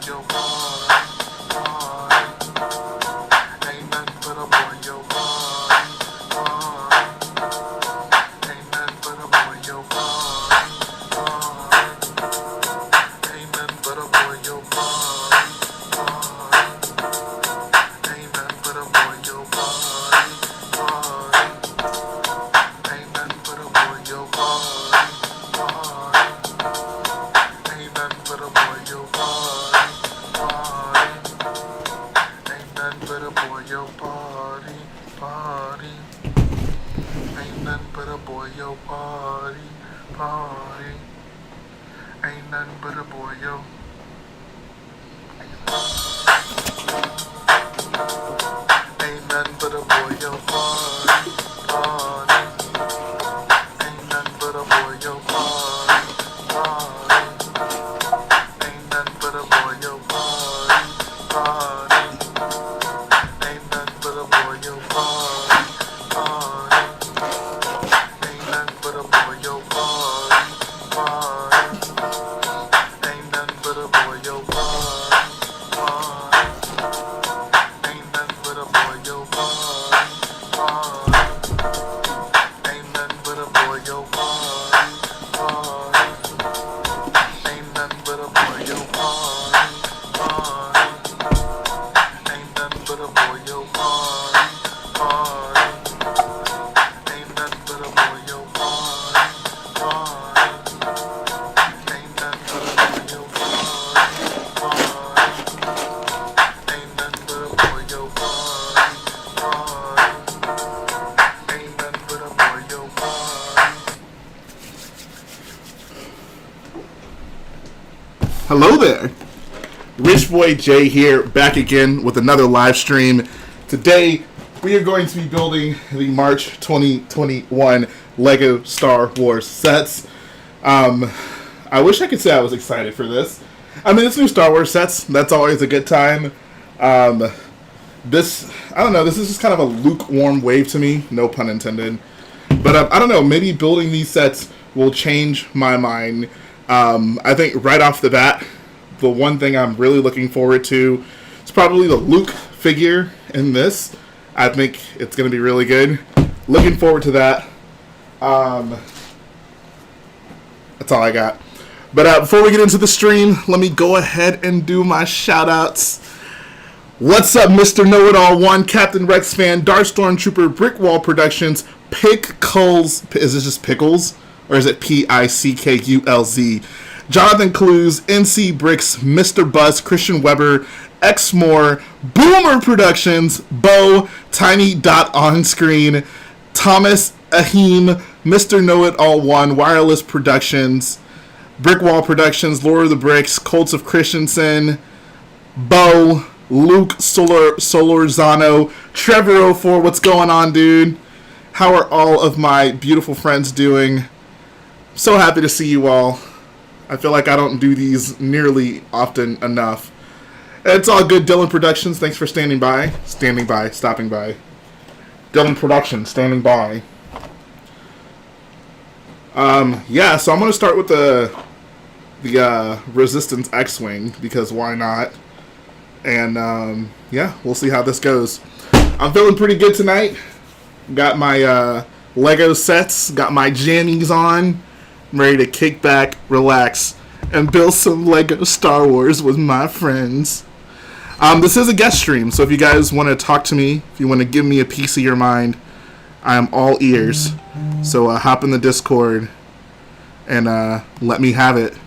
yo party, party. Ain't nothing but a boy, yo party, party. Ain't nothing but a boy, yo party, party. Ain't nothing but a boy, yo party, party. Ain't nothing but a boy, yo party, party. Ain't nothing but a boy, yo party, party. Ain't nothing but a boy, yo party, party. Ain't nothing but a boy, yo party, party. Ain't nothing but a boy, yo party, party. Ain't nothing but a boy, yo. Ain't nothing but a boy, yo party, party. Ain't nothing but a boy, yo party, party. Ain't nothing but a boy, yo party, party. Ain't nothing but a boy, yo party, party. Ain't nothing but a boy, yo party, party. Ain't nothing but a boy, yo party, party. Ain't nothing but a boy, yo party, party. Ain't nothing but a boy, yo party, party. Ain't nothing but a boy, yo party, party. Ain't nothing but a boy, yo party, party. Ain't nothing but a boy, yo party, party. Ain't nothing but a boy, yo party, party. Ain't nothing but a boy, yo party, party. Ain't nothing but a boy, yo party. Hello there, Rich Boy Jay here, back again with another live stream. Today, we are going to be building the March 2021 Lego Star Wars sets. I wish I could say I was excited for this. I mean, it's new Star Wars sets. That's always a good time. This, I don't know, this is just kind of a lukewarm wave to me, no pun intended. But I don't know, maybe building these sets will change my mind. I think right off the bat, the one thing I'm really looking forward to is probably the Luke figure in this. I think it's going to be really good. Looking forward to that. That's all I got. But before we get into the stream, let me go ahead and do my shout-outs. What's up, Mr. Know-It-All 1, Captain Rex Fan, Dark Stormtrooper, Brickwall Productions, Pickles, is this just Pickles? Or is it P-I-C-K-U-L-Z? Jonathan Clues, NC Bricks, Mr. Buzz, Christian Weber, X Moore, Boomer Productions, Bo, Tiny Dot On Screen, Thomas Ahim, Mr. Know-It-All 1, Wireless Productions, Brickwall Productions, Lord of the Bricks, Colts of Christensen, Bo, Luke Solorzano, Trevor 04, what's going on, dude? How are all of my beautiful friends doing? So happy to see you all. I feel like I don't do these nearly often enough. It's all good, Dylan Productions. Thanks for standing by. Stopping by. Dylan Productions, standing by. Yeah, so I'm going to start with the Resistance X-Wing, because why not? And, yeah, we'll see how this goes. I'm feeling pretty good tonight. Got my Lego sets, got my jammies on. I'm ready to kick back, relax, and build some Lego Star Wars with my friends. This is a guest stream, so if you guys want to talk to me, if you want to give me a piece of your mind, I am all ears. So hop in the Discord and let me have it.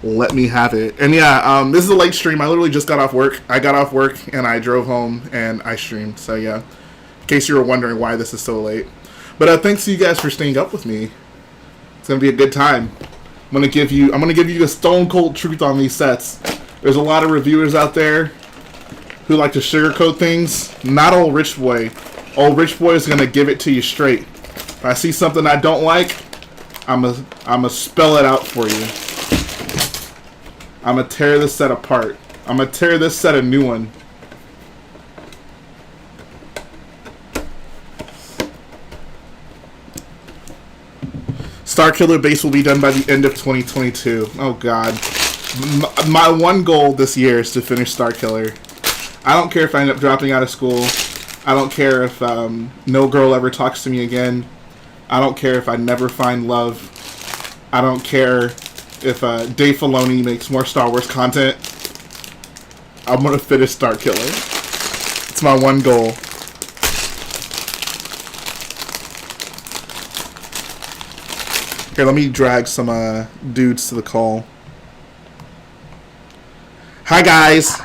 Let me have it. And yeah, this is a late stream. I literally just got off work. I got off work and I drove home and I streamed. So yeah, in case you were wondering why this is so late. But thanks to you guys for staying up with me. It's gonna be a good time. I'm gonna give you the stone cold truth on these sets. There's a lot of reviewers out there who like to sugarcoat things. Not old Rich Boy. Old Rich Boy is gonna give it to you straight. If I see something I don't like, I'ma spell it out for you. I'ma tear this set apart. I'ma tear this set a new one. Starkiller Base will be done by the end of 2022. Oh, God. My one goal this year is to finish Starkiller. I don't care if I end up dropping out of school. I don't care if no girl ever talks to me again. I don't care if I never find love. I don't care if Dave Filoni makes more Star Wars content. I'm going to finish Starkiller. It's my one goal. Here, let me drag some dudes to the call. Hi, guys.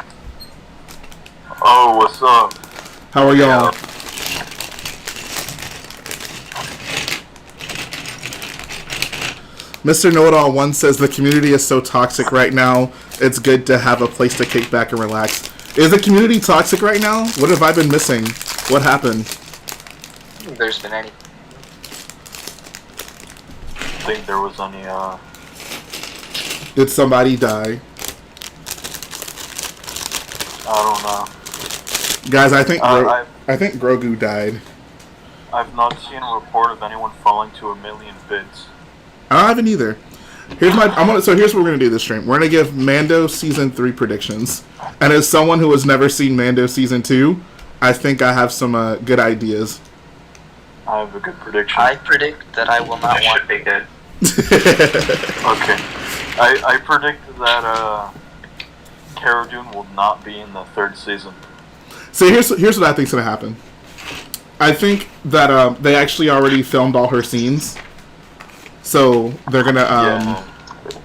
Oh, what's up? How are y'all? Mr. Know-It-All 1 says the community is so toxic right now, it's good to have a place to kick back and relax. Is the community toxic right now? What have I been missing? What happened? There's been any. I think there was any, Did somebody die? I don't know. Guys, I think I've Grogu died. not seen a report of anyone falling to 1,000,000 bits. I haven't either. Here's what we're gonna do this stream. We're gonna give Mando season 3 predictions. And as someone who has never seen Mando season 2, I think I have some good ideas. I have a good prediction. I predict that I will not want to be good. Okay. I predict that Cara Dune will not be in the 3rd season. So here's what I think's gonna happen. I think that they actually already filmed all her scenes. So they're gonna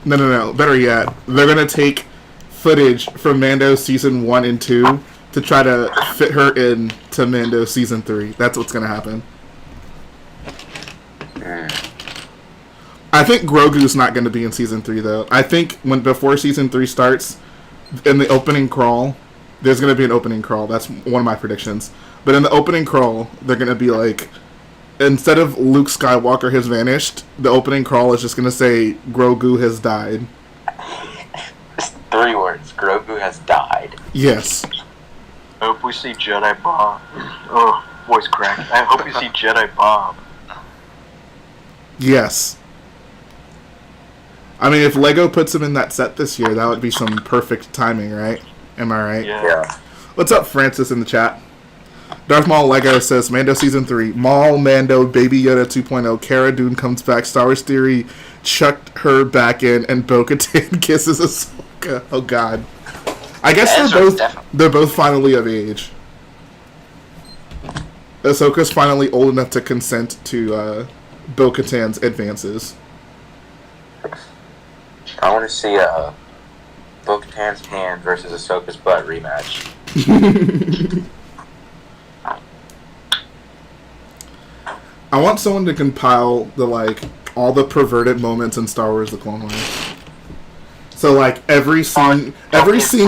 no. Better yet, they're gonna take footage from Mando season 1 and 2 to try to fit her in to Mando season 3. That's what's gonna happen. I think Grogu's not gonna be in season 3 though. I think before season 3 starts, in the opening crawl, there's gonna be an opening crawl. That's one of my predictions. But in the opening crawl, they're gonna be like, instead of Luke Skywalker has vanished, the opening crawl is just gonna say Grogu has died. 3 words. Grogu has died. Yes. I hope we see Jedi Bob. Oh, voice crack. I hope we see Jedi Bob. Yes. I mean, if Lego puts him in that set this year, that would be some perfect timing, right? Am I right? Yeah. What's up, Francis, in the chat? Darth Maul Lego says, Mando Season 3, Maul, Mando, Baby Yoda 2.0, Cara Dune comes back, Star Wars Theory chucked her back in, and Bo-Katan kisses Ahsoka. Oh, God. I guess they're both finally of age. Ahsoka's finally old enough to consent to Bo-Katan's advances. I want to see Bo-Katan's hand versus Ahsoka's butt rematch. I want someone to compile all the perverted moments in Star Wars: The Clone Wars. So every scene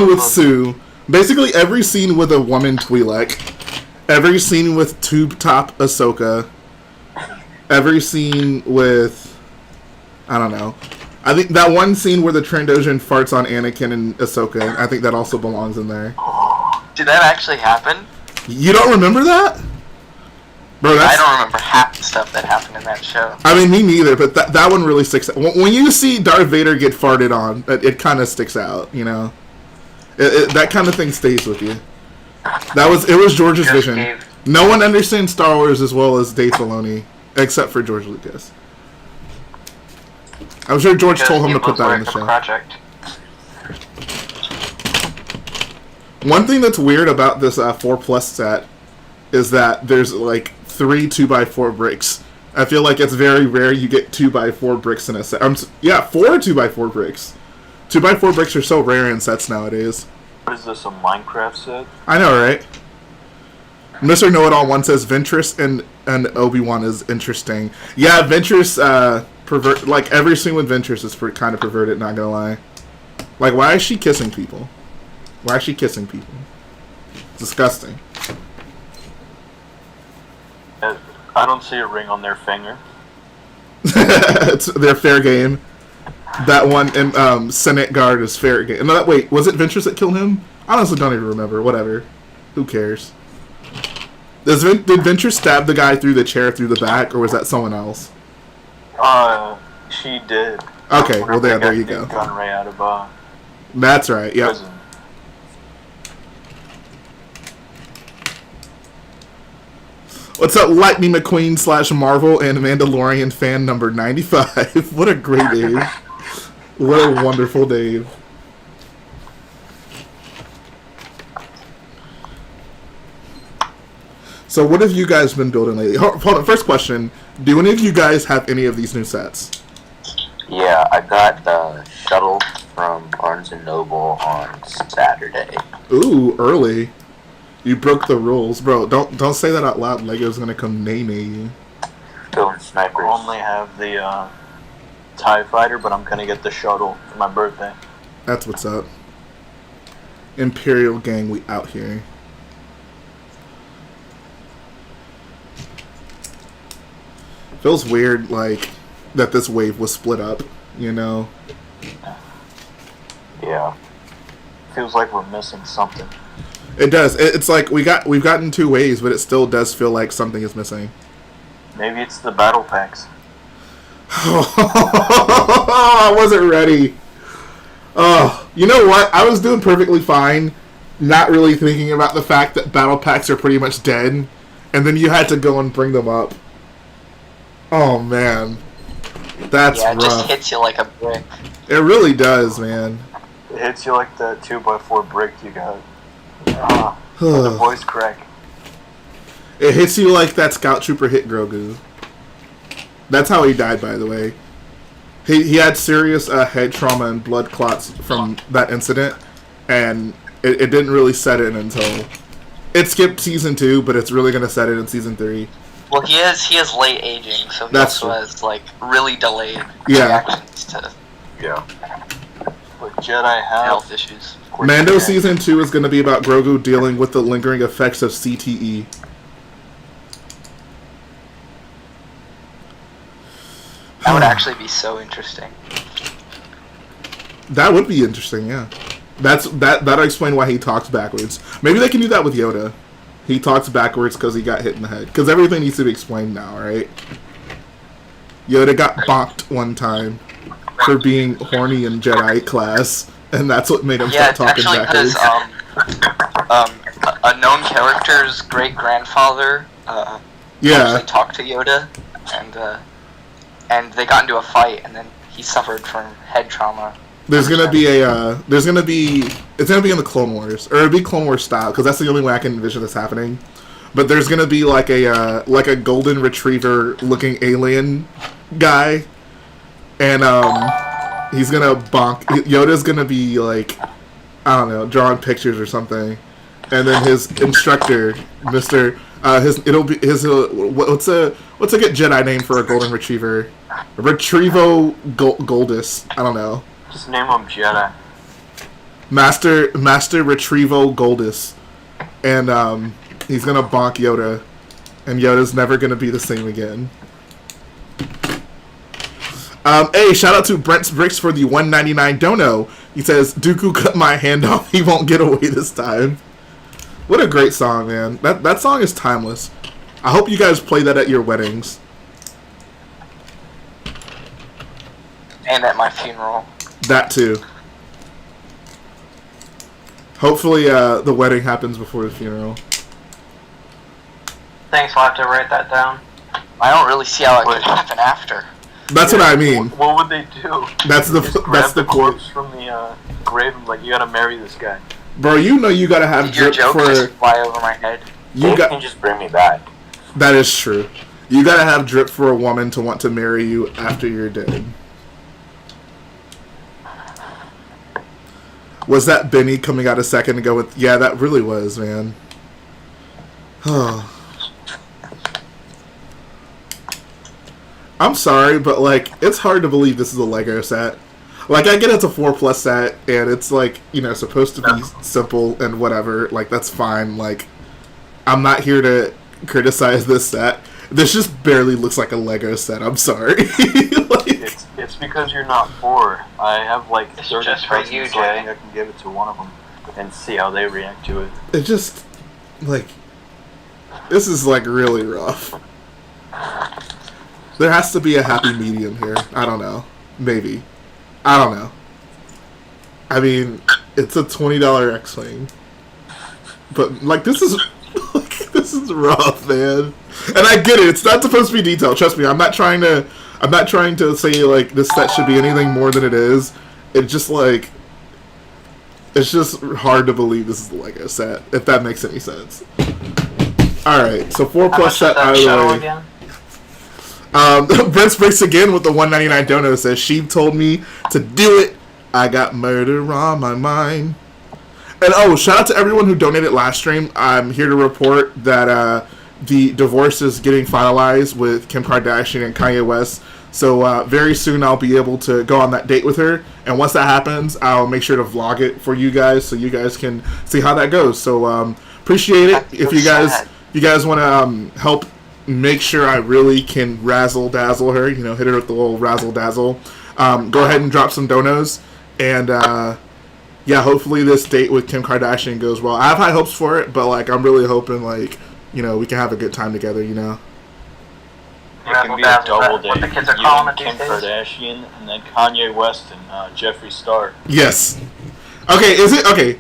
with Sue, basically every scene with a woman Twi'lek, every scene with tube top Ahsoka, every scene with, I don't know. I think that one scene where the Trandoshan farts on Anakin and Ahsoka, I think that also belongs in there. Did that actually happen? You don't remember that? Bro, I don't remember half the stuff that happened in that show. I mean, me neither, but that one really sticks out. When you see Darth Vader get farted on, it kind of sticks out, you know? That kind of thing stays with you. It was George's vision. Dave. No one understands Star Wars as well as Dave Filoni, except for George Lucas. I'm sure George told him to put that in the show. Project. One thing that's weird about this 4+ set is that there's 3 2x4 bricks. I feel like it's very rare you get 2x4 bricks in a set. 4 2x4 bricks. 2x4 bricks are so rare in sets nowadays. What is this, a Minecraft set? I know, right? Mr. Know-It-All 1 says Ventress and Obi-Wan is interesting. Yeah, Ventress, every scene with Ventress is kind of perverted, not gonna lie. Why is she kissing people? Why is she kissing people? It's disgusting. I don't see a ring on their finger. It's their fair game. That one in Senate Guard is fair game. No, wait, was it Ventress that killed him? I honestly don't even remember. Whatever. Who cares? Did Ventress stab the guy through the chair through the back, or was that someone else? She did. Okay, well there you go. Gun right out of That's right. Yep. Prison. What's up, Lightning McQueen / Marvel and Mandalorian fan number 95? What a great Dave. What a wonderful Dave. So what have you guys been building lately? Hold on, first question. Do any of you guys have any of these new sets? Yeah, I got the shuttle from Barnes & Noble on Saturday. Ooh, early. You broke the rules. Bro, don't say that out loud. Lego's gonna come nay you. Building snipers. I only have the TIE Fighter, but I'm gonna get the shuttle for my birthday. That's what's up. Imperial gang, we out here. Feels weird, like, that this wave was split up, you know? Yeah. Feels like we're missing something. It does. It's like we've gotten 2 waves, but it still does feel like something is missing. Maybe it's the battle packs. I wasn't ready. Oh, you know what? I was doing perfectly fine, not really thinking about the fact that battle packs are pretty much dead, and then you had to go and bring them up. Oh man, that's Yeah, it rough. just hits you like a brick. It really does, man. It hits you like the 2x4 brick you got. The voice crack. It hits you like that Scout Trooper hit Grogu. That's how he died, by the way. He had serious head trauma and blood clots from that incident, and it didn't really set in until... It skipped Season 2, but it's really going to set it in Season 3. Well, he is late aging, so he That's also has like really delayed Yeah. reactions to Yeah. But Jedi have health issues. Mando Season 2 is going to be about Grogu dealing with the lingering effects of CTE. That would actually be so interesting. That would be interesting, yeah. That'll explain why he talks backwards. Maybe they can do that with Yoda. He talks backwards because he got hit in the head. Because everything needs to be explained now, right? Yoda got bonked one time for being horny in Jedi class, and that's what made him Yeah, start talking actually, backwards. because a known character's great grandfather Yeah, actually talked to Yoda, and they got into a fight, and then he suffered from head trauma. it's gonna be in the Clone Wars, or it'll be Clone Wars style, because that's the only way I can envision this happening. But there's gonna be like a golden retriever looking alien guy, and he's gonna bonk. Yoda's gonna be like, I don't know, drawing pictures or something, and then his instructor, what's a good Jedi name for a golden retriever? Retrievo Goldus. I don't know. Just name them Jedi. Master Retrievo Goldus, and he's gonna bonk Yoda, and Yoda's never gonna be the same again. Hey, shout out to Brent's Bricks for the $1.99 dono. He says, "Dooku cut my hand off. He won't get away this time." What a great song, man. That song is timeless. I hope you guys play that at your weddings. And at my funeral. That too. Hopefully, the wedding happens before the funeral. Thanks, I'll have to write that down. I don't really see how it could happen after. That's what I mean. What would they do? That's the quote. corpse from the grave and like, you gotta marry this guy. Bro, you know you gotta have Did your drip joke just for. fly over my head? You Dave got. can just bring me back. That is true. You gotta have drip for a woman to want to marry you after you're dead. Was that Benny coming out a second ago with? Yeah, that really was, man. I'm sorry, but like, it's hard to believe this is a Lego set. Like, I get it's a 4+ set, and it's like, you know, supposed to be simple and whatever. Like, that's fine. Like, I'm not here to criticize this set. This just barely looks like a Lego set. I'm sorry. Like, It's because you're not 4. I have like It's 30 just for cousins, you, so I Jay. think I can give it to one of them and see how they react to it. it just, like, this is like really rough. There has to be a happy medium here. I don't know. Maybe. I don't know. I mean, it's a $20 X-Wing. But, like, this is... this is rough, man. And I get it. It's not supposed to be detailed. Trust me. I'm not trying to say, like, this set should be anything more than it is. It's just, like... It's just hard to believe this is the Lego set, if that makes any sense. Alright, so 4 plus set out of the way. Brent Bricks again with the $1.99 dono says, she told me to do it. I got murder on my mind. And oh, shout out to everyone who donated last stream. I'm here to report that the divorce is getting finalized with Kim Kardashian and Kanye West. So very soon I'll be able to go on that date with her. And once that happens, I'll make sure to vlog it for you guys so you guys can see how that goes. So appreciate it. If you guys want to help make sure I really can razzle dazzle her, you know, hit her with the little razzle dazzle, go ahead and drop some donos. And yeah, hopefully this date with Kim Kardashian goes well. I have high hopes for it, but like I'm really hoping like, you know, we can have a good time together, you know. It can be a double date. You and Kim Kardashian, and then Kanye West and Jeffree Star. Yes. Okay, is it? Okay.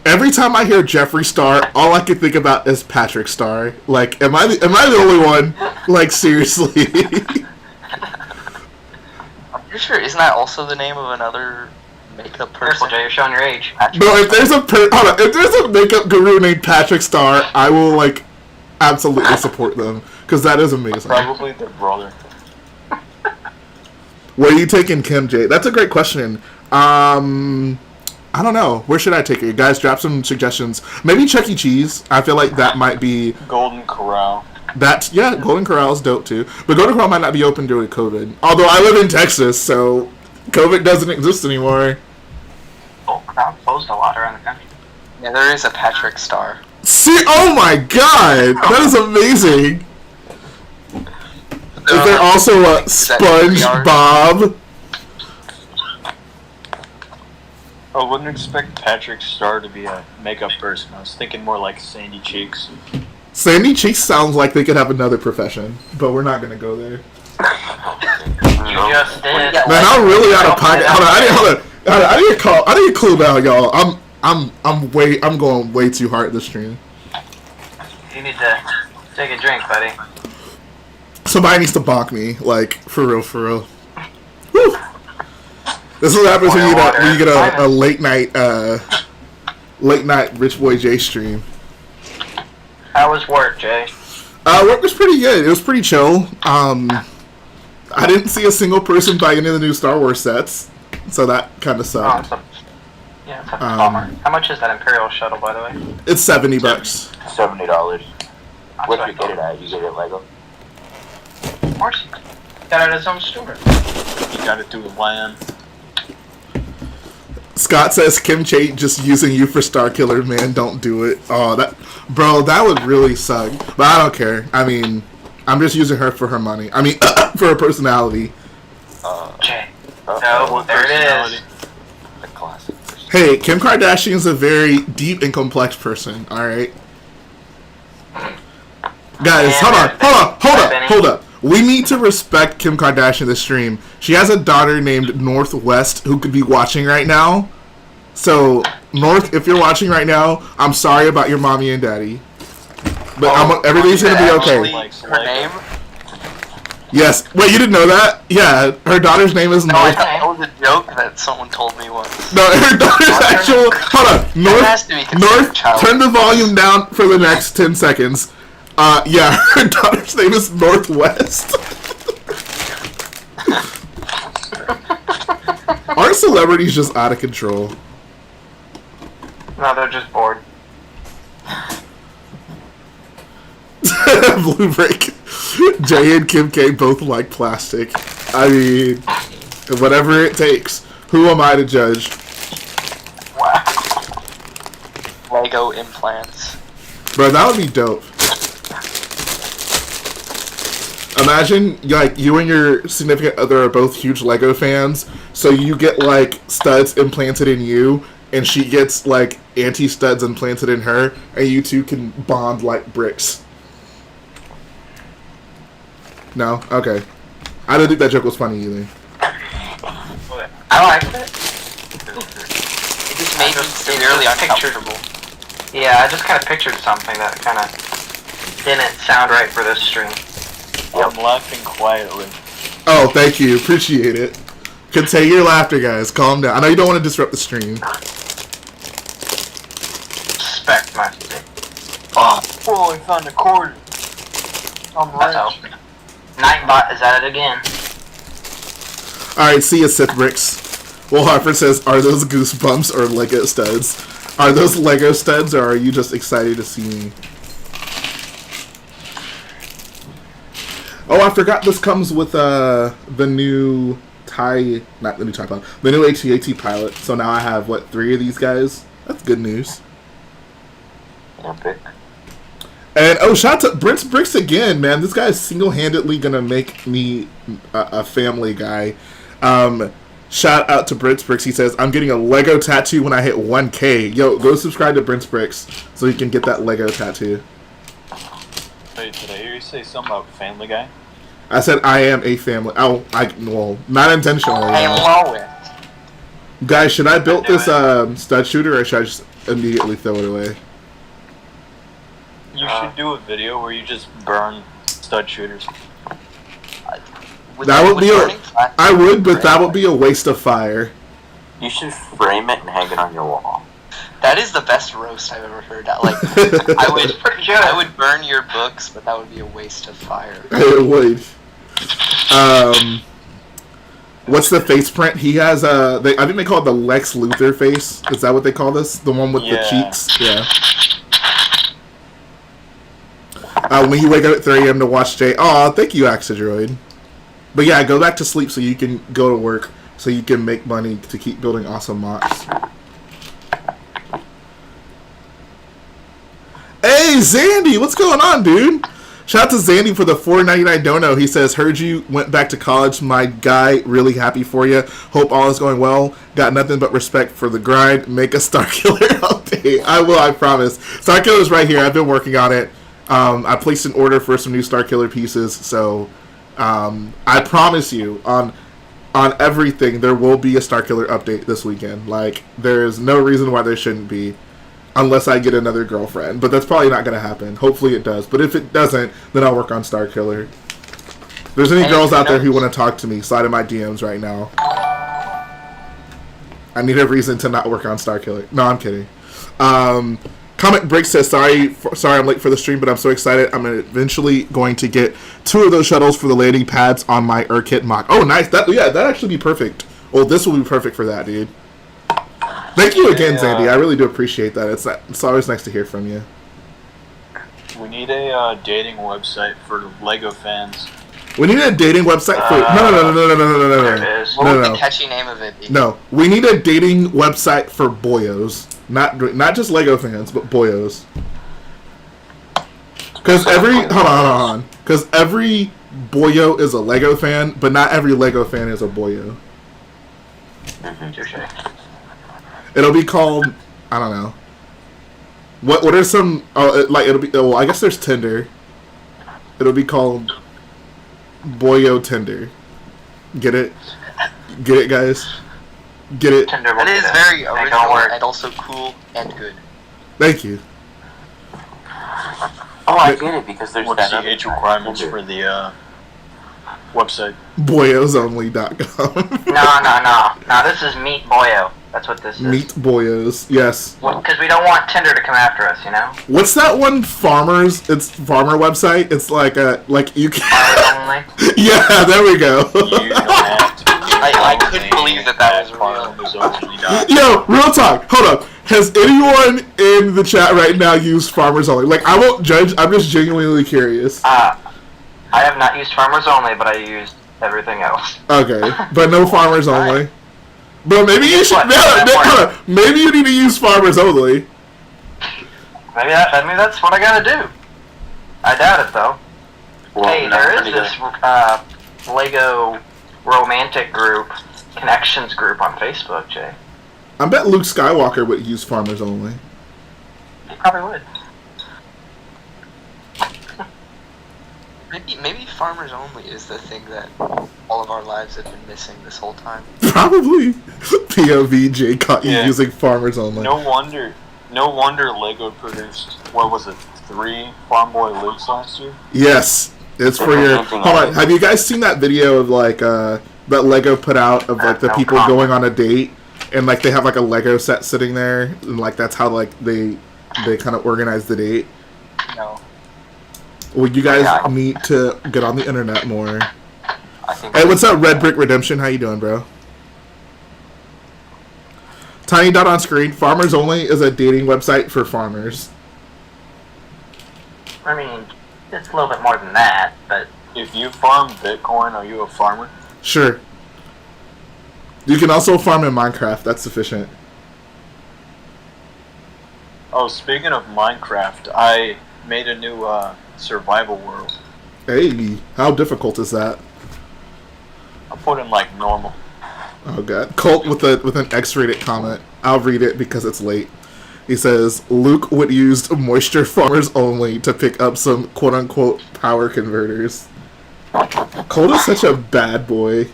Every time I hear Jeffree Star, all I can think about is Patrick Star. Like, am I the only one? Like, seriously. I'm pretty sure, isn't that also the name of another makeup person? Jay, you're showing your age. No, if there's a makeup guru named Patrick Star, I will, like, absolutely support them. Because that is amazing. Probably their brother. Where are you taking Kim J? That's a great question. I don't know. Where should I take her? Guys, drop some suggestions. Maybe Chuck E. Cheese. I feel like that might be... Golden Corral. Yeah, Golden Corral is dope too. But Golden Corral might not be open during COVID. Although I live in Texas, so COVID doesn't exist anymore. Oh, crowd closed a lot around the country. Yeah, there is a Patrick Star. See, oh my god! That is amazing! Is there also a SpongeBob? I wouldn't expect Patrick Star to be a makeup person. I was thinking more like Sandy Cheeks. Sandy Cheeks sounds like they could have another profession, but we're not gonna go there. You just did. Man, I'm really out of pocket. Hold on. I didn't clue now, y'all. I'm going way too hard this stream. You need to take a drink, buddy. Somebody needs to bonk me, like for real. Woo! This is what happens when you get a late night Rich Boy J stream. How was work, Jay? Work was pretty good. It was pretty chill. I didn't see a single person buy any of the new Star Wars sets, so that kind of sucked. Yeah, it's a bummer. How much is that Imperial shuttle, by the way? It's $70. $70. What you get it at? You get it at Lego? Of course. Got it at his own store. You got it through the LAN. Scott says Kim Ch just using you for Starkiller, man. Don't do it. Oh, that would really suck. But I don't care. I mean, I'm just using her for her money. I mean, for her personality. Jay. No, there it is. The classic. Hey, Kim Kardashian's a very deep and complex person. All right. Guys, hold up. We need to respect Kim Kardashian this stream. She has a daughter named Northwest who could be watching right now. So, North, if you're watching right now, I'm sorry about your mommy and daddy. But everything's going to be okay. Her name? Yes. Wait, you didn't know that? Yeah, her daughter's name is No, North. that was a joke that someone told me once. No, her daughter's actual... Hold on. North, turn the volume down for the next 10 seconds. Yeah, her daughter's name is Northwest. Aren't celebrities just out of control? No, they're just bored. Blue Break. Jay and Kim K both like plastic. I mean, whatever it takes. Who am I to judge? Wow. Lego implants. Bro, that would be dope. Imagine, like, you and your significant other are both huge Lego fans, so you get, like, studs implanted in you, and she gets, like, anti-studs implanted in her, and you two can bond like bricks. No? Okay. I didn't think that joke was funny either. I liked it. made me severely uncomfortable. Yeah, I just kind of pictured something that kind of didn't sound right for this stream. I'm laughing quietly. Oh, thank you. Appreciate it. Contain your laughter, guys. Calm down. I know you don't want to disrupt the stream. Respect my stick. Oh, whoa, I found a cord. I'm That's rich. Nightbot is at it again. Alright, see ya, Sith Bricks. Will Harper says, are those goosebumps or Lego studs? Are those Lego studs, or are you just excited to see me? Oh, I forgot this comes with the new not the new TIE pilot, the new HCAT pilot. So now I have, what, 3 of these guys? That's good news. Epic. And, oh, shout out to Brent's Bricks again, man. This guy is single-handedly going to make me a family guy. Shout out to Brent's Bricks. He says, I'm getting a Lego tattoo when I hit 1K. Yo, go subscribe to Brent's Bricks so you can get that Lego tattoo. Wait, did I hear you say something about Family Guy? I said I am a family. Oh, well, not intentionally. I love it. Guys, should I build this stud shooter, or should I just immediately throw it away? You should do a video where you just burn stud shooters. That would be I would, but that would be a waste of fire. You should frame it and hang it on your wall. That is the best roast I've ever heard. Like, I would burn your books, but that would be a waste of fire. It would. What's the face print? He has I think they call it the Lex Luthor face. Is that what they call this? The one with the cheeks? Yeah. When you wake up at 3 a.m. to watch Jay. Aw, thank you, Axidroid. But yeah, go back to sleep so you can go to work, so you can make money to keep building awesome mocks. Hey, Zandy, what's going on, dude? Shout out to Zandy for the $4.99 dono. He says, heard you went back to college, my guy. Really happy for you. Hope all is going well. Got nothing but respect for the grind. Make a Starkiller update. I will, I promise. Starkiller's right here. I've been working on it. I placed an order for some new Starkiller pieces, so I promise you, on everything, there will be a Starkiller update this weekend. Like, there's no reason why there shouldn't be. Unless I get another girlfriend. But that's probably not going to happen. Hopefully it does. But if it doesn't, then I'll work on Starkiller. If there's any girls out there who want to talk to me, slide in my DMs right now. I need a reason to not work on Starkiller. No, I'm kidding. Comic Break says, sorry I'm late for the stream, but I'm so excited. I'm eventually going to get 2 of those shuttles for the landing pads on my Urkit mock. Oh, nice. That'd actually be perfect. Well, this will be perfect for that, dude. Thank you again, Zandy. I really do appreciate that. It's always nice to hear from you. We need a dating website for Lego fans. We need a dating website for... No. There it is. What would the catchy name of it be? No, we need a dating website for boyos. Not just Lego fans, but boyos. Because hold on. Because every boyo is a Lego fan, but not every Lego fan is a boyo. Touche. It'll be called, I don't know. What are some? It'll be. Oh, I guess there's Tinder. It'll be called Boyo Tinder. Get it? Get it, guys? Get it? Tinder will That do is that. very Make it original work. and also cool and good. Thank you. Oh, I get it, because there's What's that the age requirements for the website? Boyosonly.com. No. This is Meet Boyo. That's what this is. Meet Boyos. Yes. Because we don't want Tinder to come after us, you know? What's that one? It's farmer website. It's like you can. Only. Yeah, there we go. You don't have to be I couldn't believe that was real. Yo, real talk. Hold up. Has anyone in the chat right now used Farmers Only? Like, I won't judge. I'm just genuinely curious. I have not used Farmers Only, but I used everything else. Okay, but no Farmers Only. But maybe you should. Maybe you need to use Farmers Only. Maybe that's what I gotta do. I doubt it, though. Well, Hey, there is this Lego romantic group, connections group on Facebook, Jay. I bet Luke Skywalker would use Farmers Only. He probably would. Maybe farmers only is the thing that all of our lives have been missing this whole time. Probably. POVJ caught you using farmers only. No wonder Lego produced, what was it, 3 Farm Boy Lukes last year? Yes. It's for your... Hold on. Have you guys seen that video of, like, that Lego put out of, like, the people going on a date? And, like, they have, like, a Lego set sitting there. And, like, that's how, like, they kind of organize the date. No. Well, you guys need to get on the internet more. Hey, what's up, Red Brick Redemption? How you doing, bro? Tiny dot on screen. Farmers Only is a dating website for farmers. I mean, it's a little bit more than that, but... If you farm Bitcoin, are you a farmer? Sure. You can also farm in Minecraft. That's sufficient. Oh, speaking of Minecraft, I made a new survival world. Hey, how difficult is that? I put in like normal. Oh god. Colt with an X-rated comment. I'll read it because it's late. He says, Luke would use moisture farmers only to pick up some quote-unquote power converters. Colt is such a bad boy.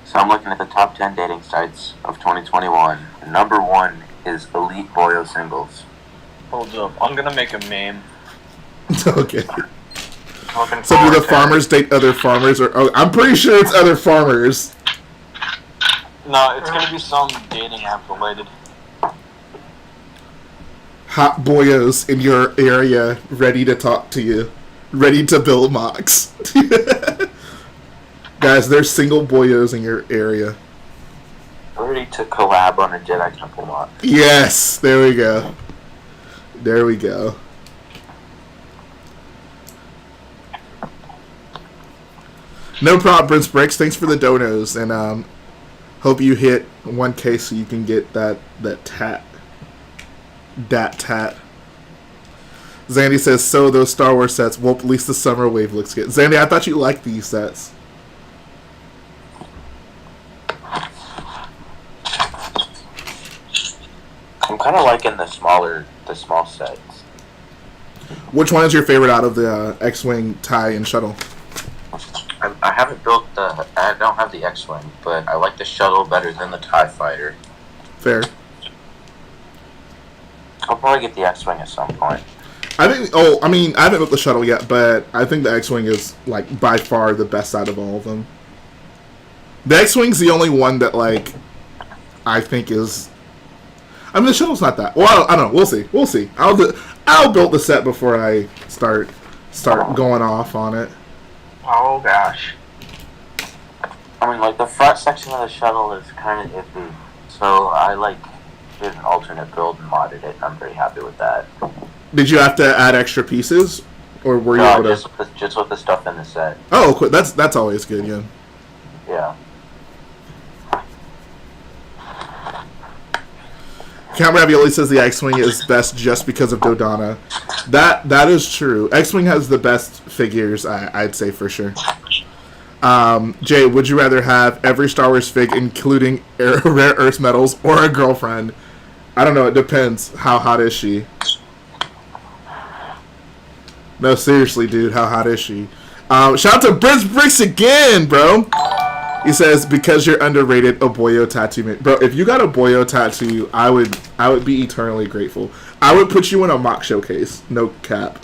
So I'm looking at the top 10 dating sites of 2021. Number 1 is Elite Boyo Singles. Hold up, I'm gonna make a meme. Okay. So do the farmers date other farmers, or I'm pretty sure it's other farmers. No, it's gonna be some dating app related. Hot boyos in your area, ready to talk to you, ready to build mocks. Guys, there's single boyos in your area. Ready to collab on a Jedi Temple mock. Yes, there we go. There we go. No problem, Prince Breaks. Thanks for the donos, and hope you hit 1K so you can get that tat. Dat tat. Zandy says, so those Star Wars sets, well, at least the Summer Wave looks good. Zandy, I thought you liked these sets. I'm kind of liking the small sets. Which one is your favorite out of the X-Wing, TIE, and Shuttle? I haven't built I don't have the X-Wing, but I like the Shuttle better than the TIE Fighter. Fair. I'll probably get the X-Wing at some point. I haven't built the Shuttle yet, but I think the X-Wing is, like, by far the best out of all of them. The X-Wing's the only one that, like, I think is... I mean, the Shuttle's not that... Well, I don't know. We'll see. I'll build the set before I start going off on it. Oh, gosh. I mean, like, the front section of the Shuttle is kind of iffy, so I, like, did an alternate build and modded it, and I'm pretty happy with that. Did you have to add extra pieces? Or were you able to... just with the stuff in the set. Oh, cool. That's always good, yeah. Yeah. Count Ravioli says the X-Wing is best just because of Dodonna. That is true. X-Wing has the best figures, I'd say for sure. Jay, would you rather have every Star Wars fig, including rare earth metals, or a girlfriend? I don't know. It depends. How hot is she? No, seriously, dude. How hot is she? Shout out to Brits Bricks again, bro. He says, because you're underrated, a Boyo tattoo. Bro, if you got a Boyo tattoo, I would be eternally grateful. I would put you in a mock showcase. No cap.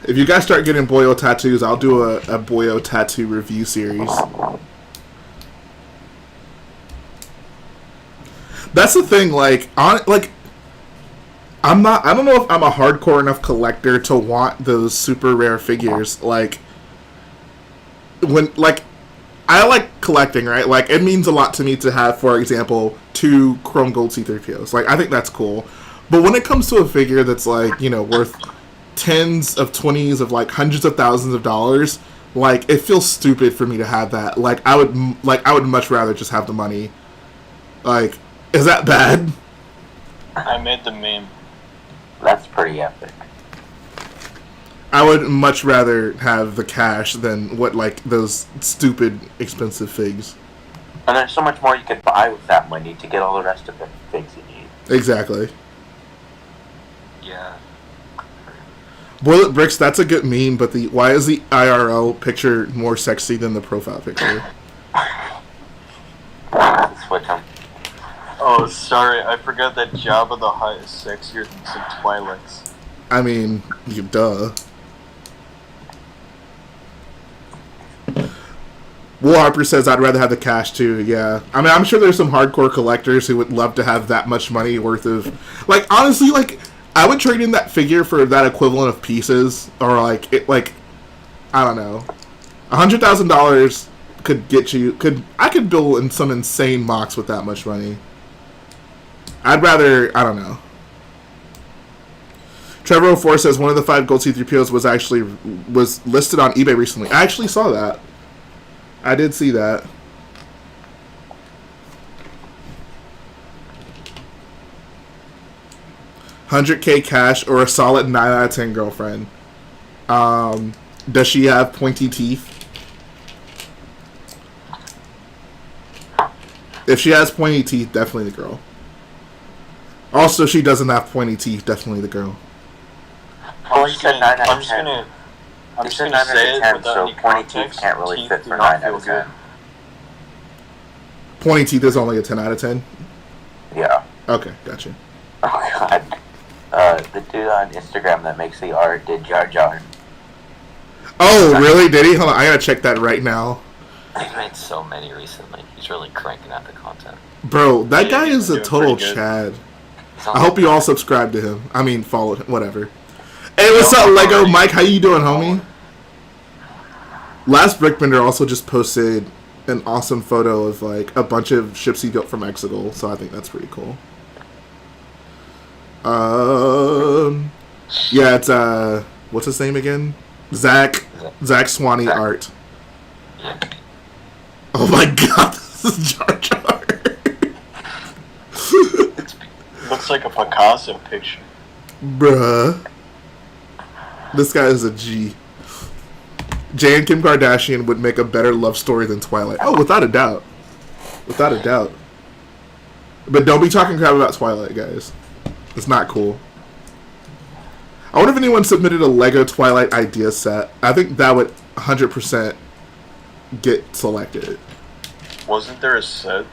If you guys start getting Boyo tattoos, I'll do a Boyo tattoo review series. That's the thing, like, I don't know if I'm a hardcore enough collector to want those super rare figures. Like, I like collecting, right? Like, it means a lot to me to have, for example, 2 Chrome Gold C-3POs. Like, I think that's cool. But when it comes to a figure that's, like, you know, worth tens of 20s of, like, hundreds of thousands of dollars, like, it feels stupid for me to have that. Like, I would much rather just have the money. Like, is that bad? I made the meme. That's pretty epic. I would much rather have the cash than what, like, those stupid expensive figs. And there's so much more you could buy with that money to get all the rest of the things you need. Exactly. Yeah. Boilet Bricks, that's a good meme, but why is the IRL picture more sexy than the profile picture? Switch them. Oh, sorry, I forgot that Jabba the Hutt is sexier than some Twi'leks. I mean, duh. Will Harper says, I'd rather have the cash too, yeah. I mean, I'm sure there's some hardcore collectors who would love to have that much money worth of... Like, honestly, like, I would trade in that figure for that equivalent of pieces, or like, I don't know. $100,000 could get you... I could build in some insane mocks with that much money. I'd rather... I don't know. Trevor 04 says, one of the 5 gold C-3POs was listed on eBay recently. I actually saw that. I did see that. $100K cash or a solid 9 out of 10 girlfriend. Does she have pointy teeth? If she has pointy teeth, definitely the girl. Also, she doesn't have pointy teeth, definitely the girl. Well, you said 9 out of 10. I'm just gonna say it without so any pointy context. teeth can't really fit do for not 9 out of feel 10. Pointy teeth is only a 10 out of 10? Yeah. Okay, gotcha. Oh god. The dude on Instagram that makes the art did Jar Jar. Oh, really? Did he? Hold on, I gotta check that right now. He's made so many recently. He's really cranking out the content. Bro, that guy is a doing total pretty good. Chad. I hope you all subscribe to him. I mean, follow him, whatever. Hey, what's up, Yo, Lego Mike? How you doing, homie? Last Brickbender also just posted an awesome photo of like a bunch of ships he built from Exegol, so I think that's pretty cool. Yeah, it's what's his name again? Zach Swanee Art. Yeah. Oh my god, this is Jar Jar. Looks like a Picasso picture. Bruh. This guy is a G. Jay and Kim Kardashian would make a better love story than Twilight. Oh, without a doubt. Without a doubt. But don't be talking crap about Twilight, guys. It's not cool. I wonder if anyone submitted a Lego Twilight idea set. I think that would 100% get selected. Wasn't there a set?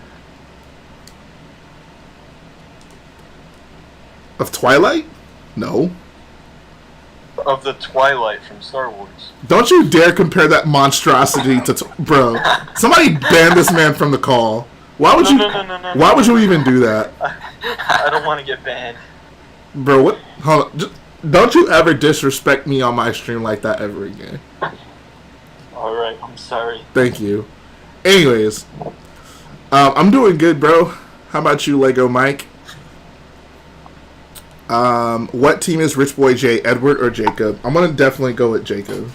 Of Twilight? No. Of the Twilight from Star Wars. Don't you dare compare that monstrosity to... Bro, somebody ban this man from the call. Why would Why would you even do that? I don't want to get banned. Bro, what? Hold on. Just, don't you ever disrespect me on my stream like that ever again. Alright, I'm sorry. Thank you. Anyways, I'm doing good, bro. How about you, Lego Mike? What team is Rich Boy J, Edward or Jacob? I'm gonna definitely go with Jacob.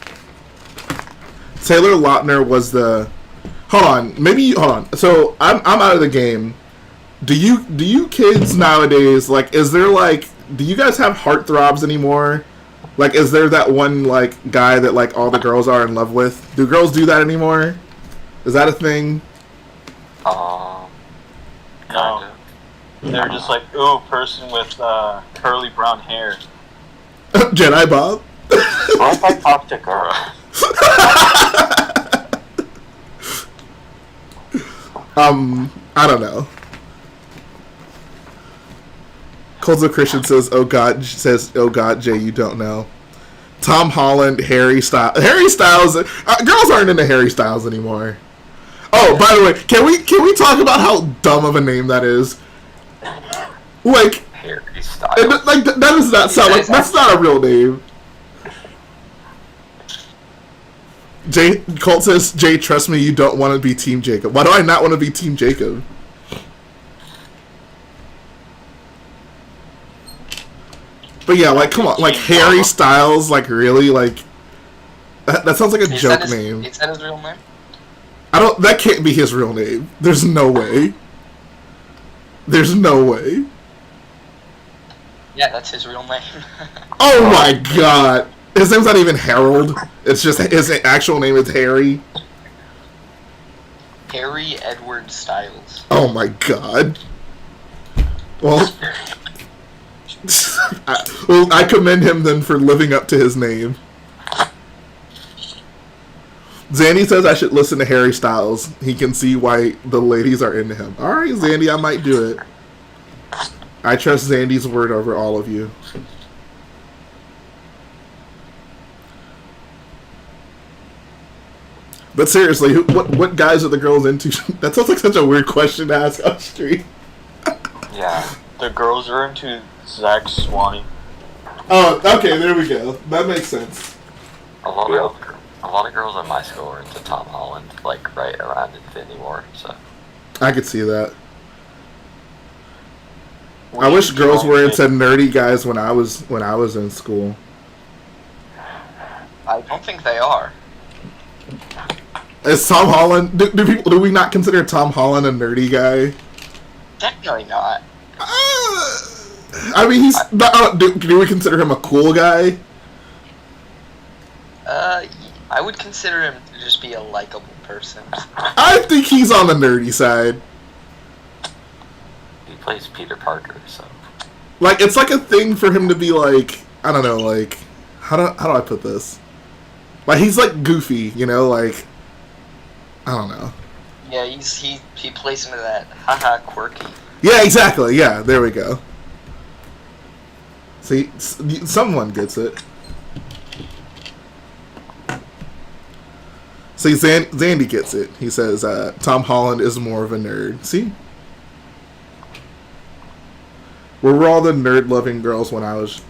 Taylor Lautner was the... Hold on. So, I'm out of the game. Do you kids nowadays, like, is there, like... Do you guys have heartthrobs anymore? Like, is there that one, like, guy that, like, all the girls are in love with? Do girls do that anymore? Is that a thing? No. Kinda. They're just like, ooh, person with curly brown hair. Jedi Bob? What if I talk to girls? I don't know. Colds of Christian says, oh god, Jay, you don't know. Tom Holland, Harry Styles. Harry Styles, girls aren't into Harry Styles anymore. Oh, by the way, can we talk about how dumb of a name that is? Like, Harry Styles. like that does not sound like, that's not a real name. Jay Colt says, Jay, trust me, you don't want to be Team Jacob. Why do I not want to be Team Jacob? But yeah, like, come on, like, Harry Styles, like, really, like, that sounds like a joke name. Is that his real name? That can't be his real name. There's no way. There's no way. Yeah, that's his real name. Oh my god. His name's not even Harold. It's just, his actual name is Harry. Harry Edward Styles. Oh my god. Well, I commend him then for living up to his name. Zandy says I should listen to Harry Styles. He can see why the ladies are into him. All right, Zandy, I might do it. I trust Zandy's word over all of you. But seriously, what guys are the girls into? That sounds like such a weird question to ask on street. Yeah. The girls are into Zach Swanee. Oh, okay, there we go. That makes sense. A lot of girls in my school are into Tom Holland, like right around Infinity War. So I could see that. I wish girls were into nerdy guys when I was in school. I don't think they are. Is Tom Holland? Do we not consider Tom Holland a nerdy guy? Definitely not. I mean, he's not. Do we consider him a cool guy? I would consider him to just be a likable person. I think he's on the nerdy side. he plays Peter Parker, so Like, it's like a thing for him to be like, I don't know, like, how do I put this? Like, he's like goofy, you know, like, I don't know. Yeah, he plays into that haha quirky. Yeah, exactly. Yeah, there we go. See, someone gets it. See, Zandy gets it. He says Tom Holland is more of a nerd. See, we were all the nerd-loving girls when I was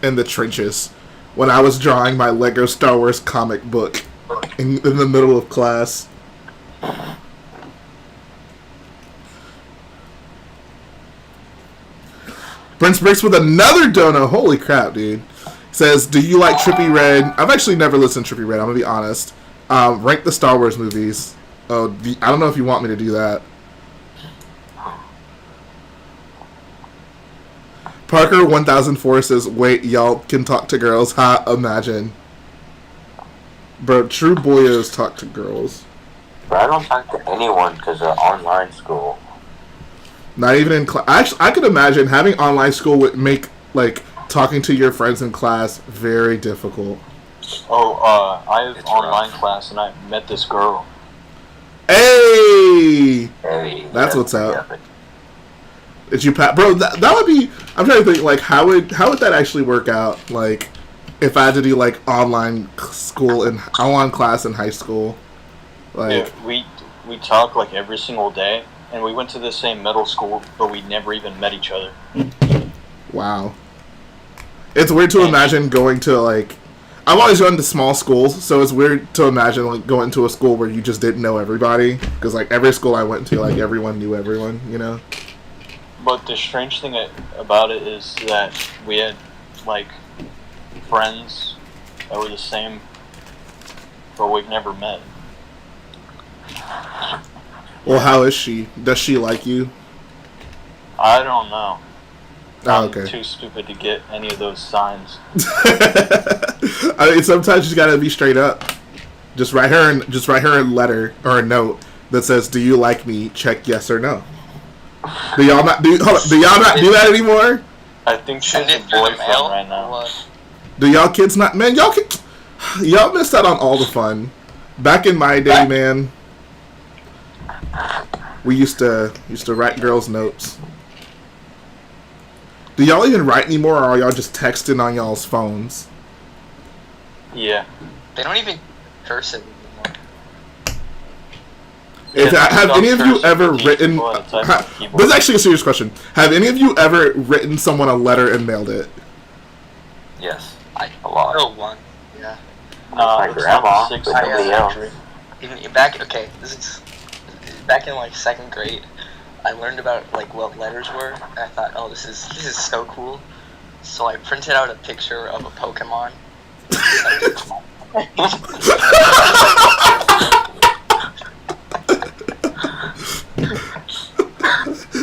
in the trenches, when I was drawing my Lego Star Wars comic book in the middle of class. Prince breaks with another dono. Holy crap, dude. Says, do you like Trippie Redd? I've actually never listened to Trippie Redd, I'm going to be honest. Rank the Star Wars movies. Oh, I don't know if you want me to do that. Parker 1004 says, wait, y'all can talk to girls. Ha, imagine. Bro, true boyos talk to girls. But I don't talk to anyone because of online school. Not even in class. Actually, I could imagine having online school would make, like, talking to your friends in class very difficult. Oh, I have It's online rough. class and I met this girl. Hey! Hey, That's yeah, what's up. yeah, but Did you pass? Bro, that would be... I'm trying to think, like, how would that actually work out? Like, if I had to do, like, online class in high school. Like, Yeah, we talk like every single day, and we went to the same middle school, but we never even met each other. wow. It's weird to imagine going to, like... I've always gone to small schools, so it's weird to imagine, like, going to a school where you just didn't know everybody. Because, like, every school I went to, like, everyone knew everyone, you know? But the strange thing about it is that we had, like, friends that were the same, but we've never met. Well, how is she? Does she like you? I don't know. Oh, I'm okay. too stupid to get any of those signs. I mean, sometimes you just gotta be straight up. Just write her a letter or a note that says, "Do you like me? Check yes or no." Do y'all not do that anymore? I think she's Send a it through the boyfriend mail. right now. What? Do y'all kids not? Man, y'all missed out on all the fun. Back in my day, man, we used to write girls' notes. Do y'all even write anymore, or are y'all just texting on y'all's phones? Yeah. They don't even cursive anymore. Have any of you ever written? People at a time on the keyboard. This is actually a serious question. Have any of you ever written someone a letter and mailed it? yes, I a lot. know one. Yeah. My It's grandma, not the but 6th nobody else. century. Even back, okay, this is back in like second grade. I learned about like what letters were, and I thought, oh, this is so cool. So I printed out a picture of a Pokemon.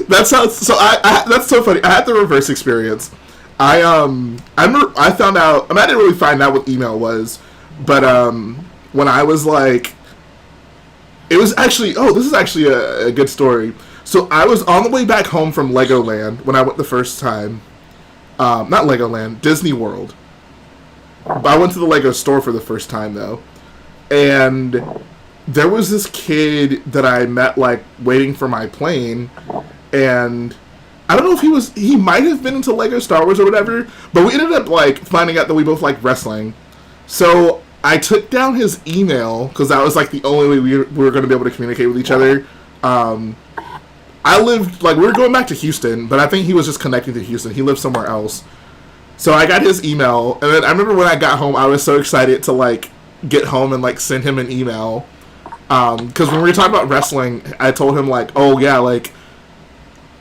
That sounds so. I that's so funny. I had the reverse experience. I remember I found out. I didn't really find out what email was, but when I was like, it was actually. Oh, this is actually a good story. So I was on the way back home from Legoland when I went the first time. Not Legoland, Disney World. But I went to the Lego store for the first time, though. And there was this kid that I met, like, waiting for my plane. And I don't know if he might have been into Lego Star Wars or whatever. But we ended up, like, finding out that we both liked wrestling. So I took down his email, because that was, like, the only way we were going to be able to communicate with each other. I lived, like, we were going back to Houston, but I think he was just connecting to Houston. He lived somewhere else. So I got his email, and then I remember when I got home, I was so excited to, like, get home and, like, send him an email. Because when we were talking about wrestling, I told him, like, oh, yeah, like,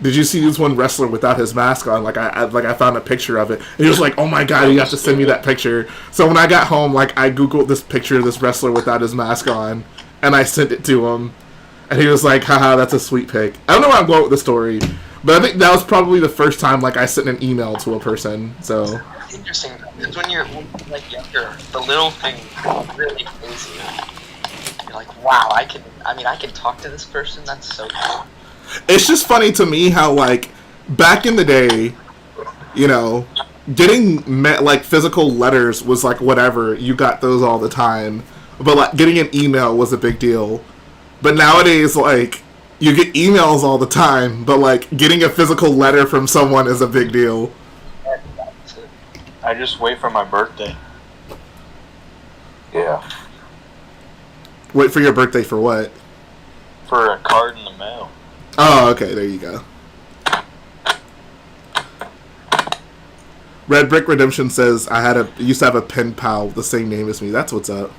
did you see this one wrestler without his mask on? Like, I found a picture of it. And he was like, oh, my God, you have to send me that picture. So when I got home, like, I Googled this picture of this wrestler without his mask on, and I sent it to him. And he was like, haha, that's a sweet pic. I don't know where I'm going with the story, but I think that was probably the first time, like, I sent an email to a person, so. It's interesting, because when you're, like, younger, the little thing really crazy. You're like, wow, I can talk to this person, that's so cool. It's just funny to me how, like, back in the day, you know, getting, like, physical letters was, like, whatever. You got those all the time. But, like, getting an email was a big deal. But nowadays, like, you get emails all the time, but, like, getting a physical letter from someone is a big deal. I just wait for my birthday. Yeah. Wait for your birthday for what? For a card in the mail. Oh, okay, there you go. Red Brick Redemption says, used to have a pen pal with the same name as me. That's what's up.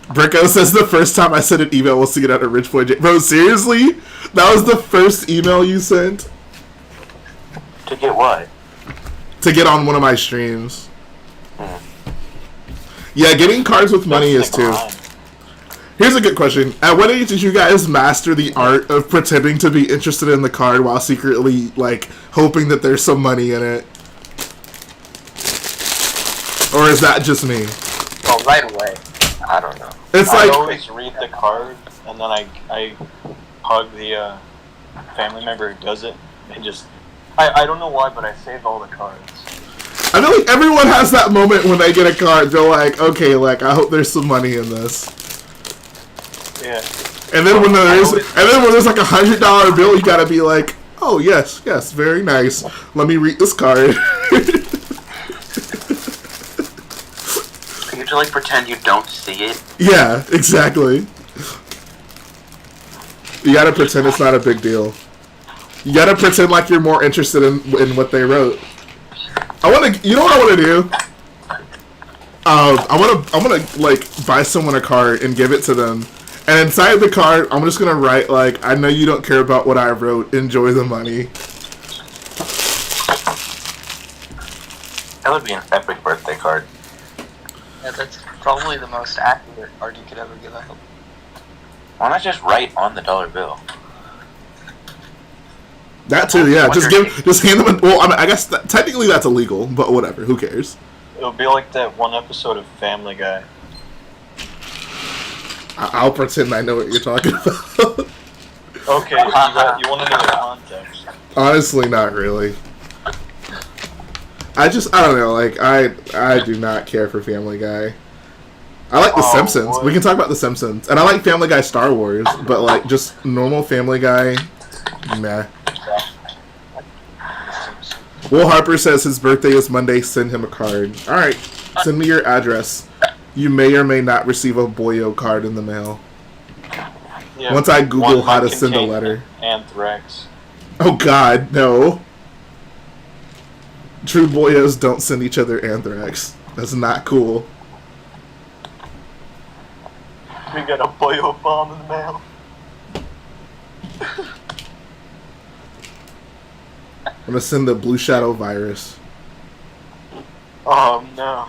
Bricko says the first time I sent an email was to get out of Rich Boy J. Bro, seriously? That was the first email you sent? To get what? To get on one of my streams. Yeah, getting cards with money is too. Here's a good question. At what age did you guys master the art of pretending to be interested in the card while secretly, like, hoping that there's some money in it? Or is that just me? Well, right away. I don't know. It's I like, always read the card, and then I hug the family member who does it, and just... I don't know why, but I save all the cards. I feel like everyone has that moment when they get a card. They're like, okay, like, I hope there's some money in this. Yeah. And then when there's like $100 bill, you gotta be like, oh yes, very nice. Let me read this card. You have to, like, pretend you don't see it. Yeah, exactly. You gotta pretend it's not a big deal. You gotta pretend like you're more interested in what they wrote. You know what I wanna do? I wanna like buy someone a card and give it to them. And inside the card, I'm just gonna write, like, I know you don't care about what I wrote, enjoy the money. That would be an epic birthday card. Yeah, that's probably the most accurate card you could ever give out. Why not just write on the dollar bill? That too, yeah. Just hand them. Well, I mean, I guess technically that's illegal, but whatever. Who cares? It'll be like that one episode of Family Guy. I'll pretend I know what you're talking about. Okay, you want to know the context. Honestly, not really. I don't know, like, I do not care for Family Guy. I like The Simpsons. What? We can talk about The Simpsons. And I like Family Guy Star Wars, but, like, just normal Family Guy, meh. Will Harper says his birthday is Monday, send him a card. Alright, send me your address. You may or may not receive a Boyo card in the mail. Yeah, Once I Google how to send a contain letter. Anthrax. Oh god, no. True boyos don't send each other anthrax. That's not cool. We got a Boyo bomb in the mail. I'm gonna send the Blue Shadow virus. Oh no.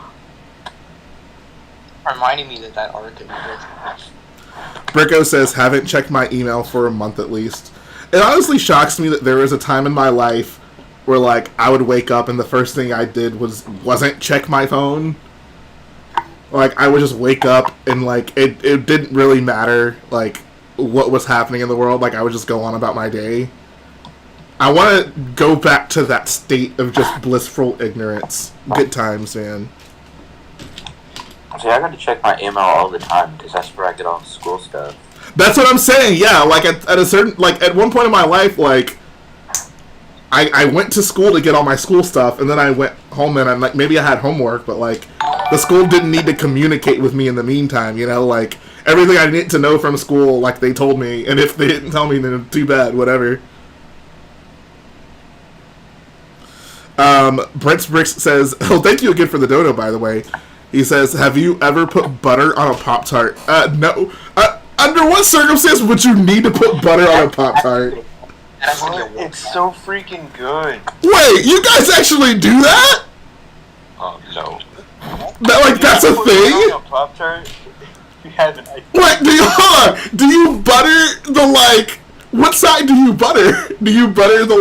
Reminding me that arc in Bricko says, haven't checked my email for a month at least. It honestly shocks me that there was a time in my life where, like, I would wake up and the first thing I did wasn't check my phone. Like, I would just wake up and, like, it didn't really matter. Like, what was happening in the world. Like, I would just go on about my day. I want to go back to that state of just blissful ignorance. Good times, man. See, I got to check my email all the time because that's where I get all the school stuff. That's what I'm saying. Yeah, like at a certain, like at one point in my life, like I went to school to get all my school stuff, and then I went home and I'm like, maybe I had homework, but like the school didn't need to communicate with me in the meantime. You know, like everything I needed to know from school, like they told me, and if they didn't tell me, then too bad, whatever. Brent's Bricks says, "Oh, thank you again for the dono, by the way." He says, "Have you ever put butter on a Pop Tart?" No. Under what circumstance would you need to put butter on a Pop Tart? It's so freaking good. Wait, you guys actually do that? Oh no. That, like, that's a thing? Pop Tart. You haven't. Wait, hold on. Do you butter the, like, what side do you butter? Do you butter the,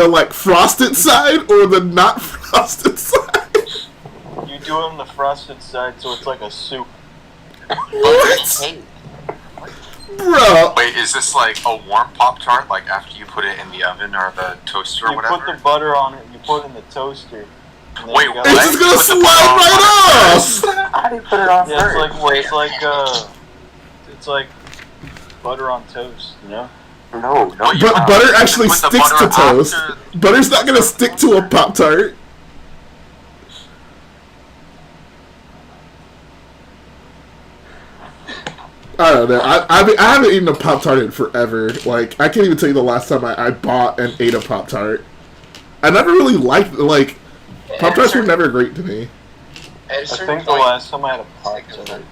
like, frosted side or the not frosted side? You do it on the frosted side, so it's like a soup. What? Bro. Wait, is this like a warm Pop-Tart, like after you put it in the oven or the toaster or whatever? You put the butter on it and you put it in the toaster. Wait, what? It's just gonna slide right off! How do you put it on Yeah, first? it's like butter on toast, you know? No. But butter actually put the sticks to butter toast. after- Butter's not gonna stick to a Pop-Tart. I don't know. I haven't eaten a Pop-Tart in forever. Like, I can't even tell you the last time I bought and ate a Pop-Tart. I never really liked, like, Pop-Tarts were never great to me. I think the last time I had a Pop-Tart...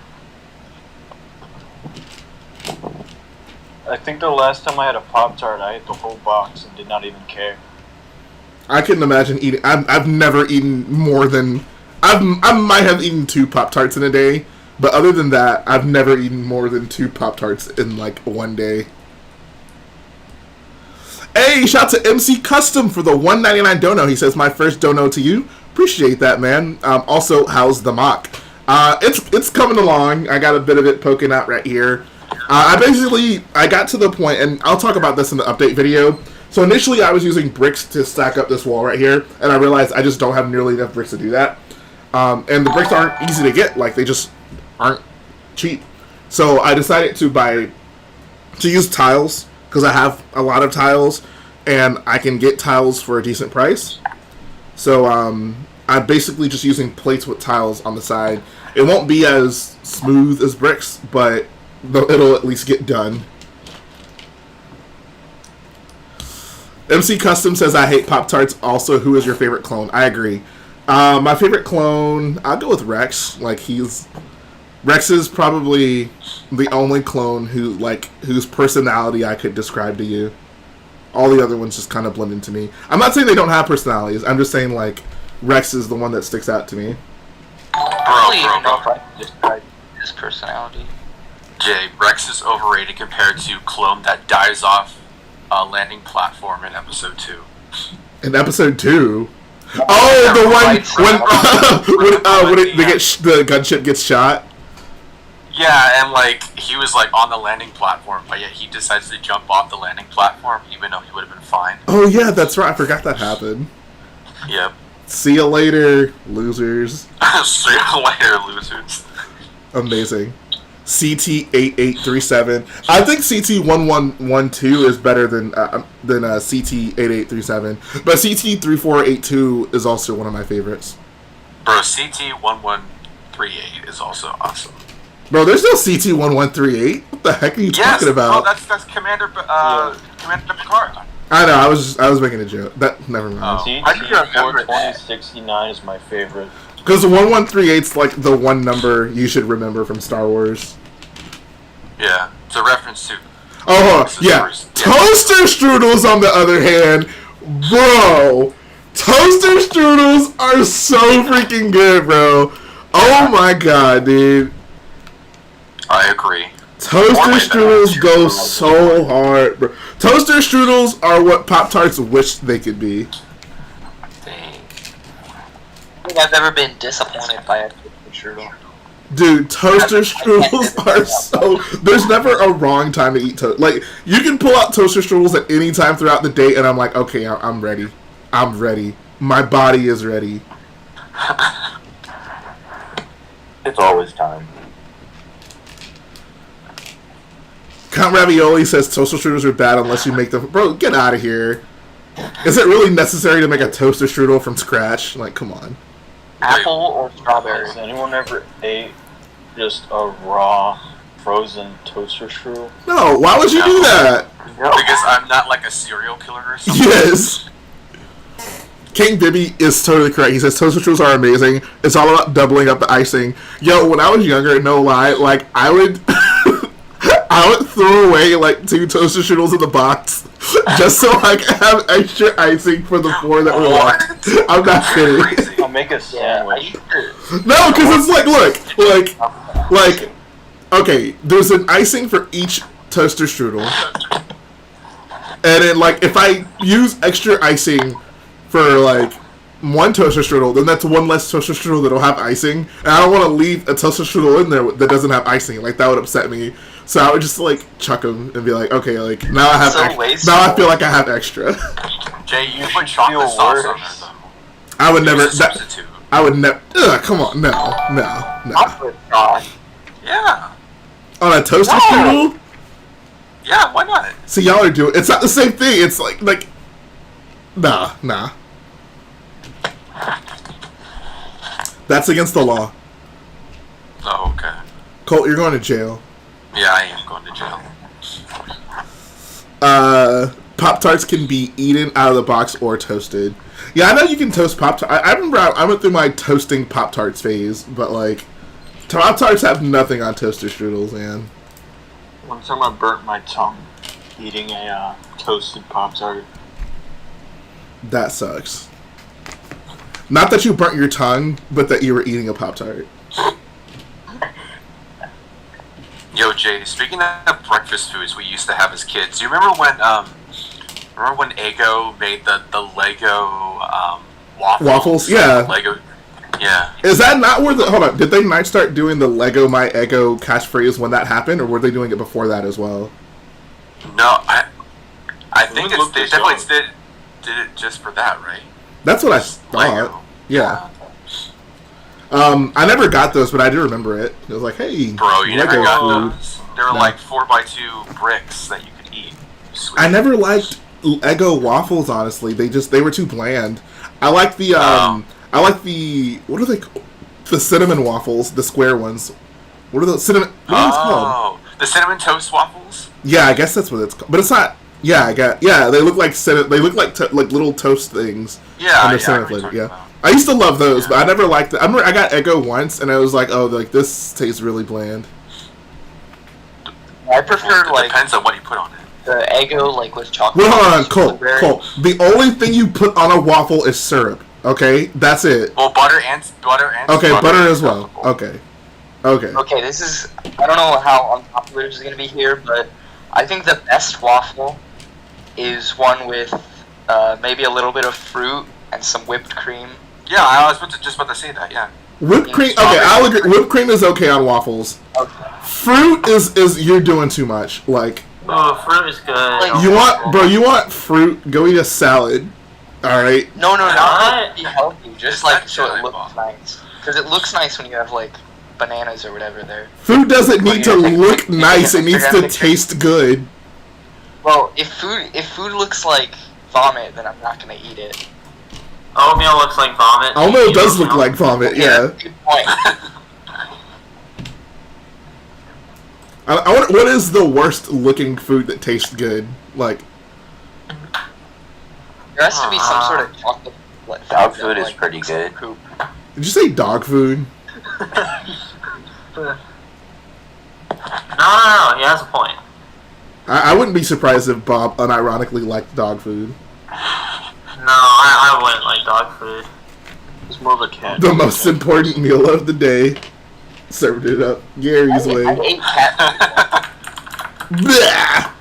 I think the last time I had a Pop-Tart, I ate the whole box and did not even care. I couldn't imagine eating... I've never eaten more than... I might have eaten 2 Pop-Tarts in a day. But other than that, I've never eaten more than 2 Pop-Tarts in, like, one day. Hey, shout out to MC Custom for the $1.99 dono. He says, "My first dono to you." Appreciate that, man. Also, how's the mock? It's coming along. I got a bit of it poking out right here. I got to the point, and I'll talk about this in the update video. So initially, I was using bricks to stack up this wall right here, and I realized I just don't have nearly enough bricks to do that. And the bricks aren't easy to get. Like, they just aren't cheap. So I decided to use tiles, because I have a lot of tiles and I can get tiles for a decent price. So I'm basically just using plates with tiles on the side. It won't be as smooth as bricks, but it'll at least get done. MC Custom says, "I hate Pop-Tarts. Also, who is your favorite clone?" I agree. My favorite clone, I'll go with Rex. Like, Rex is probably the only clone whose personality I could describe to you. All the other ones just kind of blend into me. I'm not saying they don't have personalities. I'm just saying, like, Rex is the one that sticks out to me. I don't even know if I can describe his personality. Jay, Rex is overrated compared to clone that dies off a landing platform in episode 2. In episode 2? Oh, the one when the gunship gets shot. Yeah, and like he was like on the landing platform, but yet he decides to jump off the landing platform, even though he would have been fine. Oh yeah, that's right. I forgot that happened. Yep. See you later, losers. See you later, losers. Amazing. CT8837. I think CT1112 is better than CT8837, but CT3482 is also one of my favorites. Bro, CT1138 is also awesome. Bro, there's no CT1138. What the heck are you talking about? Yes, that's Commander Picard. I know. I was making a joke. Never mind. CT42069 is my favorite. Because the 1138's like the one number you should remember from Star Wars. Yeah, it's a reference to. Oh yeah. Toaster strudels, on the other hand, bro. Toaster strudels are so freaking good, bro. Oh my god, dude. I agree. Toaster strudels go so hard, bro. Toaster strudels are what Pop-Tarts wish they could be. I think I've never been disappointed by a strudel. Dude, toaster strudels are so... There's never a wrong time to eat toast. Like, you can pull out toaster strudels at any time throughout the day, and I'm like, okay, I'm ready. I'm ready. My body is ready. It's always time. Count Ravioli says toaster strudels are bad unless you make them... Bro, get out of here. Is it really necessary to make a toaster strudel from scratch? Like, come on. Apple or strawberry? Has anyone ever ate just a raw, frozen toaster strudel? No, why would you do that? Because I'm not like a serial killer or something. Yes. King Bibby is totally correct. He says toaster strudels are amazing. It's all about doubling up the icing. Yo, when I was younger, no lie, like, I would... I would throw away like 2 toaster strudels in the box just so I could have extra icing for the 4 that were left. I'm not kidding. I'll make a sandwich. No, because it's like, okay, there's an icing for each toaster strudel, and then like if I use extra icing for like 1 toaster strudel, then that's 1 less toaster strudel that'll have icing, and I don't want to leave a toaster strudel in there that doesn't have icing. Like that would upset me. So I would just like chuck them and be like, okay, like now I have now I feel like I have extra. Jay, you put chocolate sauce on there though. I would never. Substitute. I would never. Come on, no. Yeah. On a toaster strudel? Yeah, why not? See, y'all are doing. It's not the same thing. It's like nah. That's against the law. Oh, okay. Colt, you're going to jail. Yeah, I am going to jail. Pop Tarts can be eaten out of the box or toasted. Yeah, I know you can toast Pop Tarts. I remember I went through my toasting Pop Tarts phase, but like, Pop Tarts have nothing on toaster strudels, man. One time I burnt my tongue eating a toasted Pop Tart. That sucks. Not that you burnt your tongue, but that you were eating a Pop Tart. Yo, Jay, speaking of breakfast foods we used to have as kids, do you remember when Eggo made the Lego waffles? Yeah. Lego. Yeah. Is that not where hold on, did they not start doing the Lego My Eggo catchphrase when that happened, or were they doing it before that as well? No, I think they definitely did it just for that, right? That's what I thought. Lego. Yeah. I never got those, but I do remember it. It was like, hey, bro, you never Lego got food. those? They were like 4x2 bricks that you could eat. Sweet. I never liked Eggo waffles, honestly. They were too bland. I like the what are they called? The cinnamon waffles, the square ones. What are those cinnamon? What are those called? The cinnamon toast waffles. Yeah, I guess that's what it's called. But it's not. Yeah, they look like they look like like little toast things. Yeah, and they're cinnamon flavored. Yeah. I used to love those, but I never liked it. I remember I got Eggo once, and I was like, oh, like this tastes really bland. I prefer like depends on what you put on it. the Eggo like with chocolate. Well, hold on, Colt. The only thing you put on a waffle is syrup. Okay, that's it. Well, butter and okay, butter as well. Okay. Okay, this is I don't know how unpopular this is gonna be here, but I think the best waffle is one with maybe a little bit of fruit and some whipped cream. Yeah, I was just about to say that. Yeah. Whipped cream. Okay, I'll agree. Whipped cream is okay on waffles. Okay. Fruit is you're doing too much. Like. Oh, fruit is good. Like, you want fruit? Go eat a salad. All right. No, not to be healthy. Just like so it looks nice. Because it looks nice when you have like bananas or whatever there. Food doesn't need to look nice. It needs to taste good. Well, if food looks like vomit, then I'm not gonna eat it. Oatmeal looks like vomit. Oatmeal does look like vomit. Yeah. Good point. I wonder, what is the worst looking food that tastes good? Like. There has to be some sort of chocolate. Dog food is pretty good. Did you say dog food? No, he has a point. I wouldn't be surprised if Bob unironically liked dog food. No, I wouldn't like dog food. It's more of a cat. The most important meal of the day. Served it up Gary's way. I ate cat food. Bleh!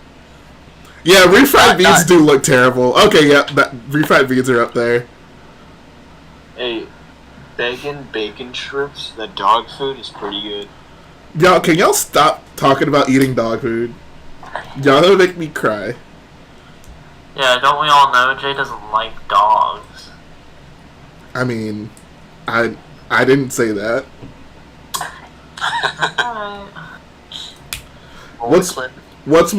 Yeah, refried beans do look terrible. Okay, yeah, refried beans are up there. Hey, bacon strips, that dog food is pretty good. Y'all, can y'all stop talking about eating dog food? Y'all gonna make me cry. Yeah, don't we all know Jay doesn't like dogs? I mean, I didn't say that. What's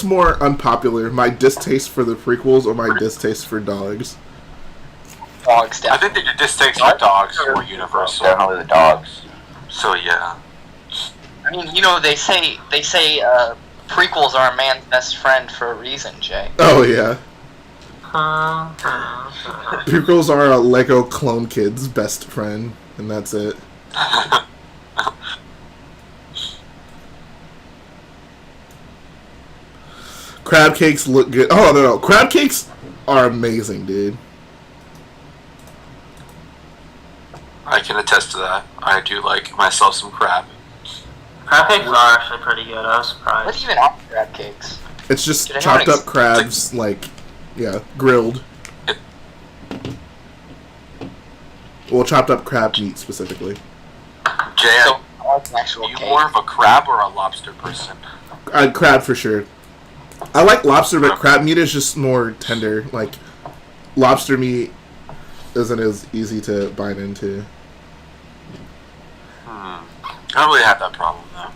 more unpopular? My distaste for the prequels or my distaste for dogs? Dogs, I think that your distaste for dogs is more universal. Definitely the dogs. So yeah. I mean, you know, they say prequels are a man's best friend for a reason, Jay. Oh yeah. Prequels are a Lego clone kid's best friend, and that's it. Crab cakes look good. Oh no, crab cakes are amazing, dude. I can attest to that. I do like myself some crab. Crab cakes are actually pretty good. I was surprised. What even are crab cakes? It's just Did chopped anyone up crabs, like, yeah, grilled. Well, chopped up crab meat specifically. Jay, So, an actual are you cake. more of a crab or a lobster person? Crab for sure. I like lobster, but crab meat is just more tender. Like, lobster meat isn't as easy to bite into. I don't really have that problem though.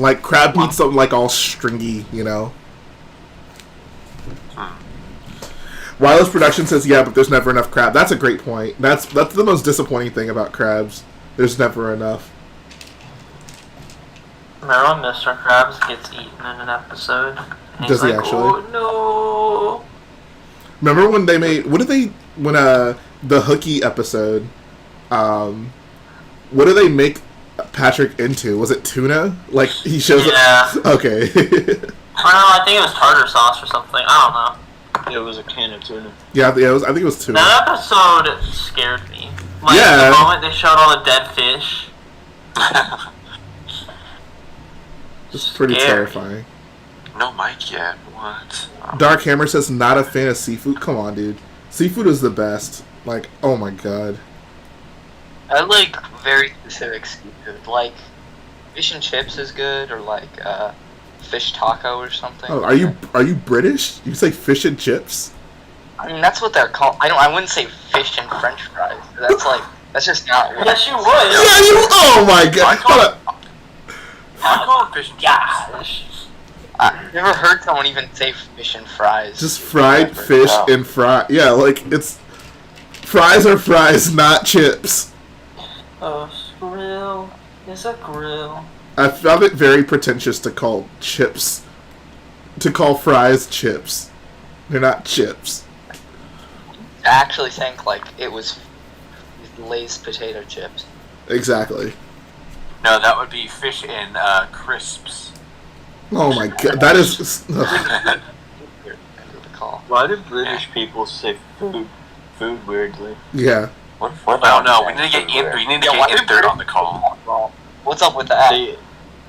Like, crab meat's something like all stringy, you know? Wireless Production says, yeah, but there's never enough crab. That's a great point. That's the most disappointing thing about crabs. There's never enough. Remember when Mr. Krabs gets eaten in an episode? And Does he's he like, actually? Oh Remember when they made... When the Hooky episode... what do they make Patrick into? Was it tuna? Like, he shows Yeah. up... Okay. no! I think it was tartar sauce or something. I don't know. It was a can of tuna. Yeah, I think it was tuna. That episode scared me. Like, Yeah. the moment they showed all the dead fish. It's pretty Scary. terrifying. No mic yet. What? Dark Hammer says, not a fan of seafood. Come on, dude. Seafood is the best. Like, oh my god. I like very specific seafood. Like, fish and chips is good, or like fish taco or something. Oh, are you British? You say fish and chips? I mean, that's what they're called. I wouldn't say fish and French fries. That's just not what. Yes, you would. Yeah, you. Oh my god. Hold up. I call it fish and chips. Gosh. I've never heard someone even say fish and fries. Just fried fish and fry. Yeah, like it's fries are fries, not chips. Oh, grill is a grill. I found it very pretentious to call fries chips. They're not chips. I actually think like it was Lay's potato chips. Exactly. No, that would be fish and crisps. Oh my god, that is. Ugh. Why do British people say food weirdly? Yeah. What I don't know. We need to get in third on the call. What's up with that?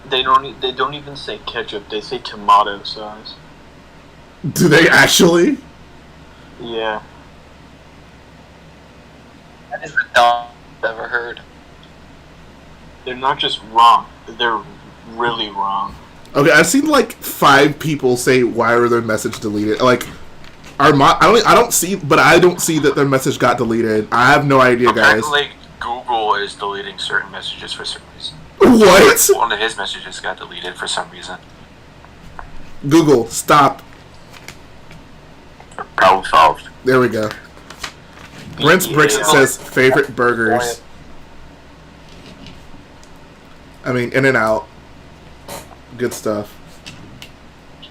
They don't even say ketchup. They say tomato sauce. Do they actually? Yeah. That is the dumbest I've ever heard. They're not just wrong. They're really wrong. Okay, I've seen like 5 people say why were their message deleted. Like, I don't see that their message got deleted. I have no idea, guys. Apparently, Google is deleting certain messages for some reason. What? One of his messages got deleted for some reason. Google, stop. Problem solved. There we go. Brent's Bricks says favorite burgers. I mean, In-N-Out. Good stuff.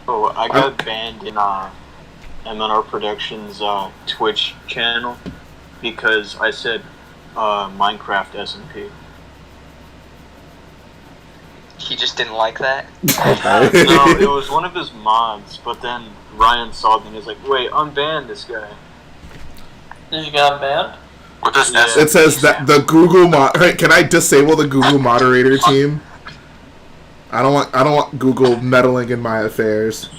Oh, I got banned in MNR Productions Twitch channel because I said Minecraft SMP. He just didn't like that. Okay. No, it was one of his mods, but then Ryan saw it and he was like, wait, unban this guy. Did you get banned? What does Yeah. It says that the Google can I disable the Google moderator team? I don't want Google meddling in my affairs.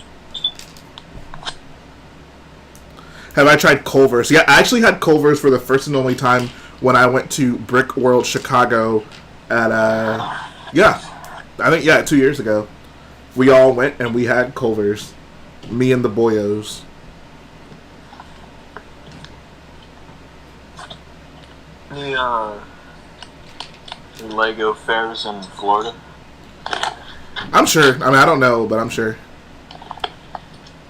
Have I tried Culver's? Yeah, I actually had Culver's for the first and only time when I went to Brick World Chicago at, I think, 2 years ago. We all went and we had Culver's. Me and the boyos. The Lego fairs in Florida. I'm sure. I mean, I don't know, but I'm sure.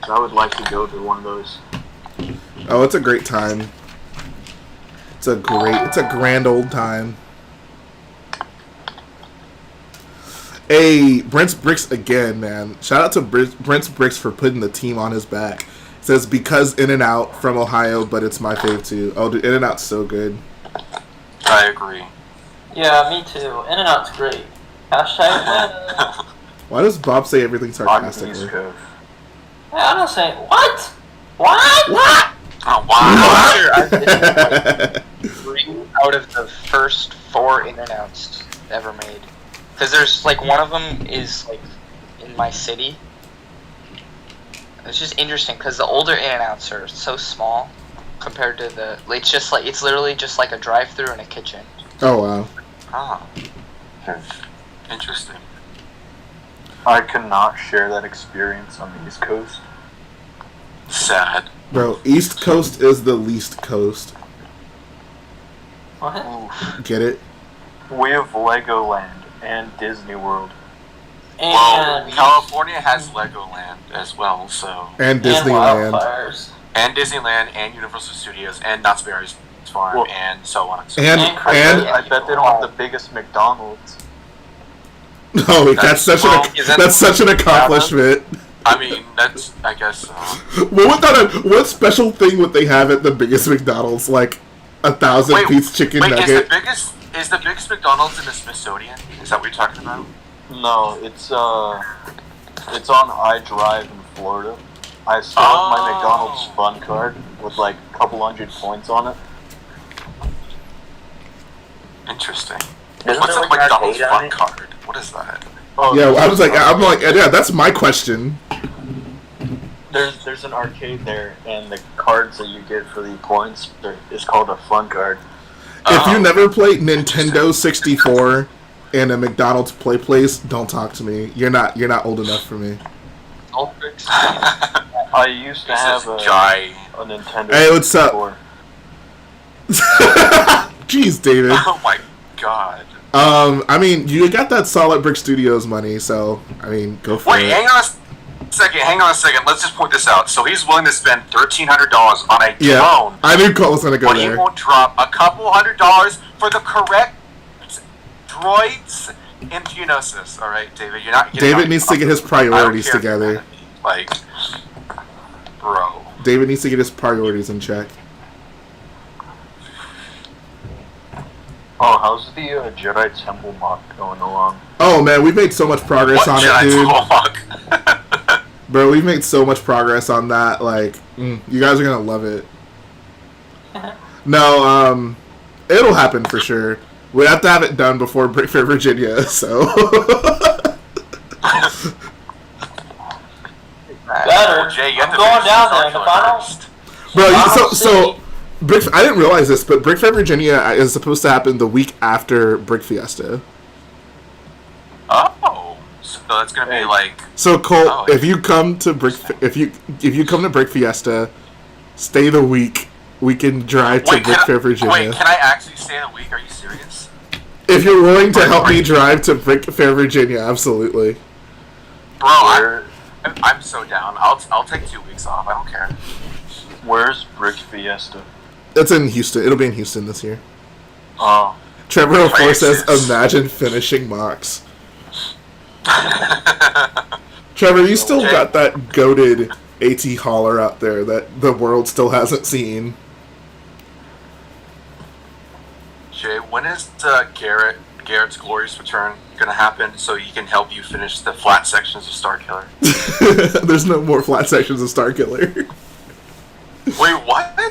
I would like to go to one of those. Oh, it's a great time. It's a grand old time. Hey, Brent's Bricks again, man. Shout out to Brent's Bricks for putting the team on his back. It says, because In-N-Out from Ohio, but it's my fave too. Oh, dude, In-N-Out's so good. I agree. Yeah, me too. In-N-Out's great. Hashtag Why does Bob say everything sarcastically? Yeah, I'm not saying what? What? What? Oh, wow. Sure, I've been like 3 out of the first 4 In-N-Outs ever made. Because there's like one of them is like in my city. It's just interesting because the older In-N-Outs are so small compared to the. It's literally just like a drive-through and a kitchen. Oh wow. Ah. Interesting. I cannot share that experience on the East Coast. Sad. Bro, East Coast is the least coast. What? Get it? We have Legoland and Disney World. Well, And California has Legoland as well, so. And Disneyland. wildfires. And Disneyland, and Universal Studios, and Knott's Berry's Farm, Well, and so on. So And I bet they don't have the biggest McDonald's. no, that's such an accomplishment. I mean, I guess so. What special thing would they have at the biggest McDonald's? Like 1,000 piece chicken nugget? Is the biggest McDonald's in the Smithsonian? Is that what you're talking about? No, it's on iDrive in Florida. I still have my McDonald's Fun Card with like a couple hundred points on it. Interesting. Isn't What's there a like an McDonald's arcade on Fun it? Card? What is that? Oh, Yeah, I'm like, yeah, that's my question. There's an arcade there, and the cards that you get for the points is called a Fun Card. If you never played Nintendo 64 in a McDonald's play place, don't talk to me. You're not old enough for me. I used to have a Nintendo. Hey, what's up? 64. Jeez, David. Oh my god. I mean, you got that Solid Brick Studios money, so I mean, go for it. Wait, hang on a second. Let's just point this out. So he's willing to spend $1,300 on a drone. I knew Cole was gonna go when there. he won't drop a couple $100 for the correct droids in Geonosis. All right, David, you're not. David needs to get his priorities I don't care. together. Like, bro. David needs to get his priorities in check. Oh, how's the Jedi Temple mock going along? Oh man, we've made so much progress on it, dude. Bro, we've made so much progress on that. Like, you guys are gonna love it. No, it'll happen for sure. We have to have it done before Brick Fair, Virginia. So. Better. Jay, you have I'm to going finish down the there in the first. final. So I didn't realize this, but Brick Fair, Virginia is supposed to happen the week after Brick Fiesta. Oh, so that's gonna be like. So Cole, if you come to Brick Fiesta, stay the week. We can drive to Brick Fair, Virginia. Wait, can I actually stay a week? Are you serious? If you're willing to help me drive to Brick Fair, Virginia, absolutely. Bro, I'm so down. I'll take 2 weeks off. I don't care. Where's Brick Fiesta? It's in Houston. It'll be in Houston this year. Oh. Trevor O'Four says, "Imagine finishing mocks." Trevor, you still got that goated AT hauler out there that the world still hasn't seen. Jay, when is Garrett's glorious return gonna happen so he can help you finish the flat sections of Starkiller? There's no more flat sections of Starkiller. Wait, what? I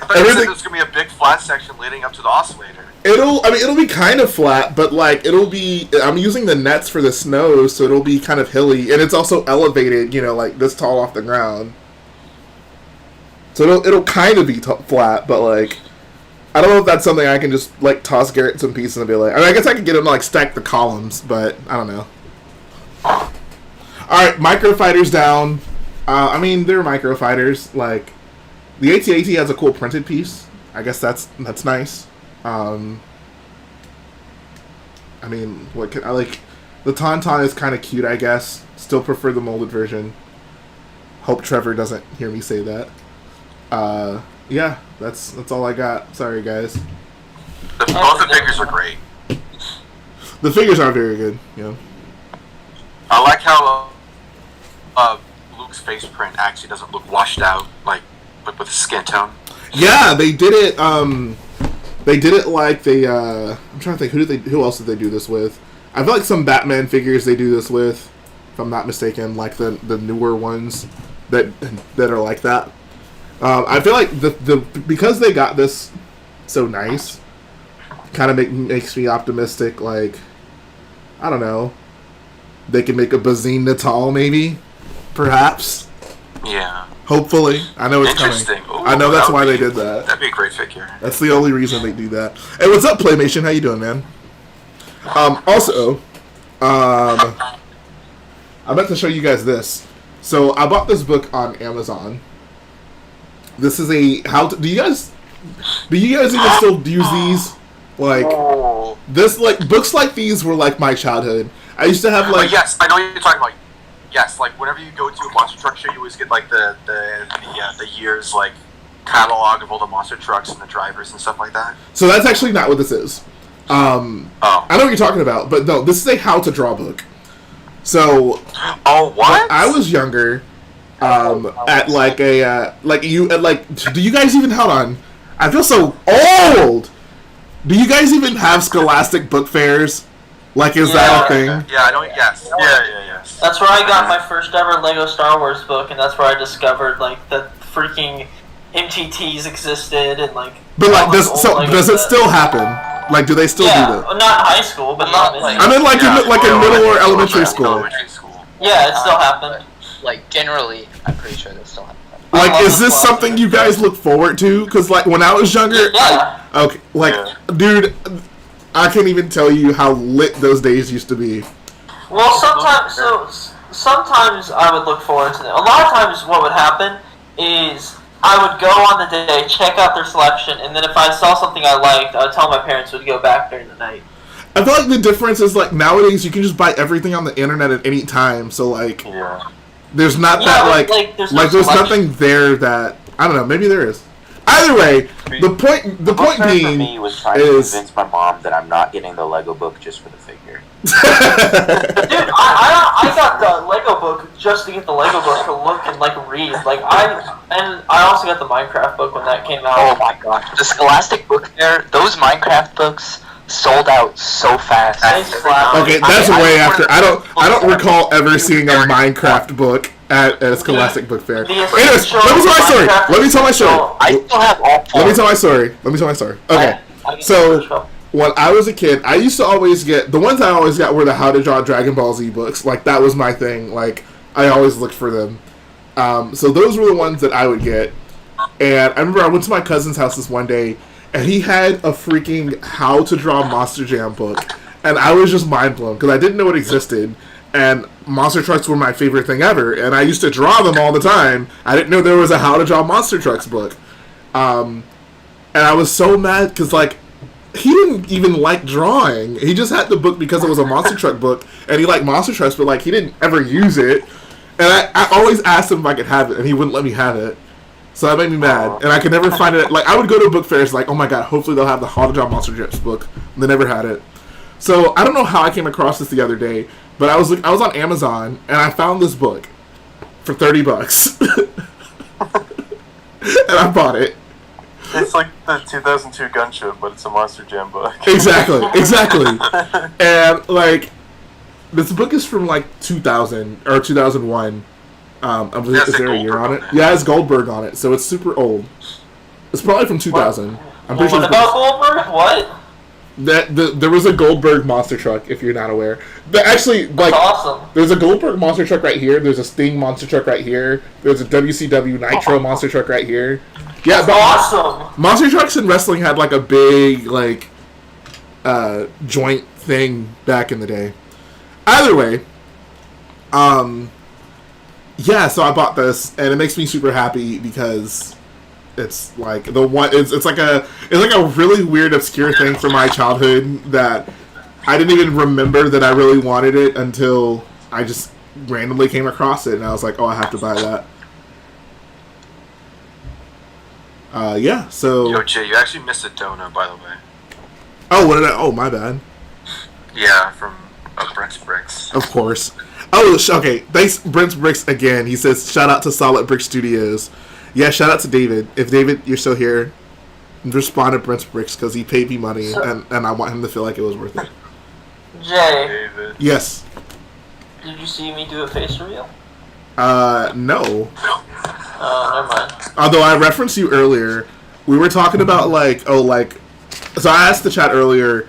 thought you said there was gonna be a big flat section leading up to the oscillator. It'll be kind of flat, but like I'm using the nets for the snow, so it'll be kind of hilly, and it's also elevated, like this tall off the ground. So it'll kind of be flat, but like, I don't know if that's something I can just like toss Garrett some pieces and be like. I mean, I guess I could get him to like stack the columns, but I don't know. All right, microfighters down. I mean, they're microfighters. Like, the AT-AT has a cool printed piece. I guess that's nice. I mean, what can I like? The Tauntaun is kind of cute, I guess. Still prefer the molded version. Hope Trevor doesn't hear me say that. Yeah, that's all I got. Sorry, guys. Both the figures are great. The figures are very good. Yeah. I like how Luke's face print actually doesn't look washed out, like with skin tone. Yeah, they did it. They did it like they. I'm trying to think. Who else did they do this with? I feel like some Batman figures they do this with, if I'm not mistaken, like the newer ones that are like that. I feel like because they got this so nice, kind of makes me optimistic. Like, I don't know, they can make a Bazine Natal maybe, perhaps. Yeah. Hopefully, I know it's interesting. Coming. I know that's why they did that. That'd be a great figure. That's the only reason they do that. Hey, what's up, Playmation? How you doing, man? Also, I meant to show you guys this. So I bought this book on Amazon. This is do you guys even still use these? Like, this, like, books like these were like my childhood. I used to have like. Yes, I know what you're talking about. Yes, like whenever you go to a monster truck show, you always get like the year's like catalog of all the monster trucks and the drivers and stuff like that. So that's actually not what this is. I know what you're talking about, but no, this is a how to draw book. So, what? When I was younger, at like do you guys even, hold on, I feel so old. Do you guys even have Scholastic book fairs? Like, is that a thing? Yeah, I know. Yes. Yes. That's where I got my first ever Lego Star Wars book, and that's where I discovered like that freaking MTTs existed and like. But like, does it still happen? Like, do they still do that? Well, not high school, but not like. I mean, like in middle or elementary school. Yeah, it still happened. Like, generally, I'm pretty sure they still happen. Like, is this something you guys look forward to? Because like when I was younger, dude, I can't even tell you how lit those days used to be. Well, sometimes I would look forward to them. A lot of times, what would happen is I would go on the day, check out their selection, and then if I saw something I liked, I would tell my parents to go back during the night. I feel like the difference is like nowadays you can just buy everything on the internet at any time. So like, there's not there's nothing there that I don't know. Maybe there is. Either way, the point being for me was trying to convince my mom that I'm not getting the Lego book just for the figure. Dude, I got the Lego book just to get the Lego book to look and like read. Like I also got the Minecraft book when that came out. Oh my gosh, the Scholastic Book Fair, those Minecraft books sold out so fast. Okay, that's way after. I don't recall ever seeing a Minecraft book at a Scholastic Book Fair. Anyways, let me tell my story. I still have all four. Let me tell my story. Okay, so when I was a kid, I used to always get the ones I always got were the How to Draw Dragon Ball Z books. Like that was my thing. Like I always looked for them. So those were the ones that I would get. And I remember I went to my cousin's house this one day, and he had a freaking How to Draw Monster Jam book, and I was just mind blown because I didn't know it existed. And monster trucks were my favorite thing ever, and I used to draw them all the time. I didn't know there was a How to Draw Monster Trucks book. And I was so mad because, like, he didn't even like drawing. He just had the book because it was a monster truck book, and he liked monster trucks, but, like, he didn't ever use it. And I always asked him if I could have it, and he wouldn't let me have it. So that made me mad, and I could never find it. Like, I would go to book fairs, like, oh my god, hopefully they'll have the How to Draw Monster Trucks book. And they never had it. So I don't know how I came across this the other day, but I was on Amazon and I found this book for $30, and I bought it. It's like the 2002 Gunship, but it's a Monster Jam book. Exactly. And like, this book is from like 2000 or 2001. I believe is there a year on it? Yeah, it has Goldberg on it, so it's super old. It's probably from 2000. I'm pretty sure. What about Goldberg? What? There was a Goldberg monster truck, if you're not aware. Actually, like, That's awesome. There's a Goldberg monster truck right here. There's a Sting monster truck right here. There's a WCW Nitro monster truck right here. Yeah, That's awesome. Monster trucks in wrestling had like a big like joint thing back in the day. Either way, yeah. So I bought this, and it makes me super happy because it's like it's like a really weird, obscure thing from my childhood that I didn't even remember that I really wanted it until I just randomly came across it, and I was like, oh, I have to buy that. Yeah, so... Yo, Jay, you actually missed a donut, by the way. Oh, what did I... Oh, my bad. Yeah, from Brent's Bricks. Of course. Oh, okay. Thanks, Brent's Bricks, again. He says, shout out to Solid Brick Studios. Yeah, shout out to David. If David, you're still here, respond to Brent's Bricks, because he paid me money, and I want him to feel like it was worth it. Jay. David. Yes. Did you see me do a face reveal? No. Never mind. Although I referenced you earlier, we were talking about so I asked the chat earlier,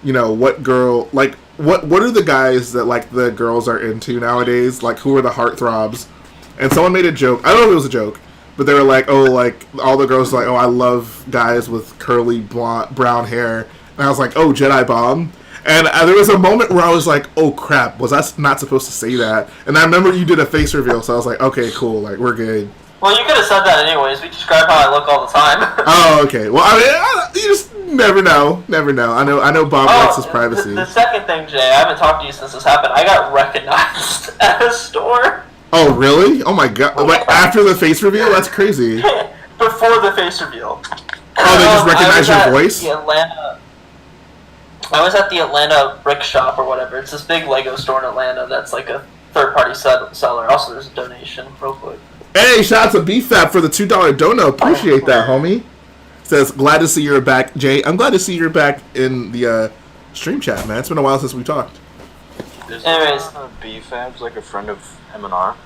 you know, what are the guys that like the girls are into nowadays? Like, who are the heartthrobs? And someone made a joke. I don't know if it was a joke, but they were like, oh, like all the girls are like, oh, I love guys with curly brown hair, and I was like, oh, Jedi Bomb. And there was a moment where I was like, oh crap, was I not supposed to say that? And I remember you did a face reveal, so I was like, okay, cool, like we're good. Well, you could have said that anyways. We describe how I look all the time. Oh, okay. Well, I mean, you just never know. Never know. I know Bob likes his privacy. The second thing, Jay, I haven't talked to you since this happened. I got recognized at a store. Oh, really? Oh my god. Like, after the face reveal? That's crazy. Before the face reveal. Oh, they just recognize your voice? I was at the Atlanta Brick Shop or whatever. It's this big Lego store in Atlanta that's like a third-party seller. Also, there's a donation, real quick. Hey, shout out to BFAB for the $2 dono. Appreciate that, homie. Says, glad to see you're back, Jay. I'm glad to see you're back in the stream chat, man. It's been a while since we talked. Anyways, BFAB's like a friend of M&R.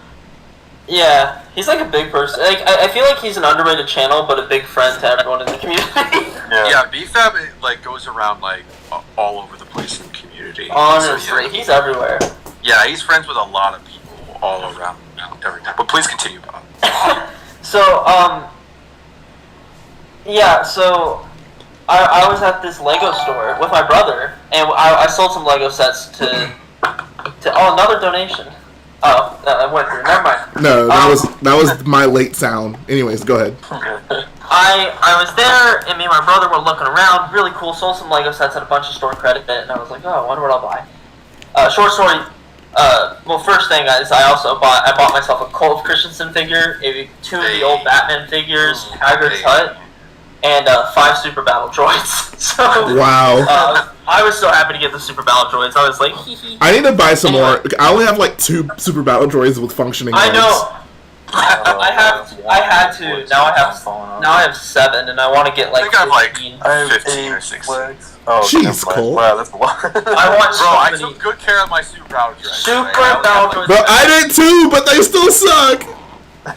Yeah, he's like a big person. Like I feel like he's an underrated channel, but a big friend to everyone in the community. Yeah, BFAB it goes around like all over the place in the community. Honestly, so, yeah. He's everywhere. Yeah, he's friends with a lot of people all around everything. But please continue, Bob. So I was at this Lego store with my brother, and I sold some Lego sets to another donation. Oh, I went through. Never mind. No, that was my late sound. Anyways, go ahead. I was there, and me and my brother were looking around. Really cool. Sold some Lego sets at a bunch of store credit, and I was like, oh, I wonder what I'll buy. Short story. Well, first thing is I bought myself a Cole Christensen figure, two of the old Batman figures, Hagrid's Hut, and 5 Super Battle Droids. So wow. I was so happy to get the Super Battle Droids. I was like, hee hee. I need to buy some more. I only have like 2 Super Battle Droids with functioning legs. I know. I had to. Now I have 7, and I want to get like. I think I have like 15 or 16. Oh, jeez, Cole. Wow, that's a lot. I took good care of my Super Battle Droids. Super Battle Droids. But I did too, but they still suck.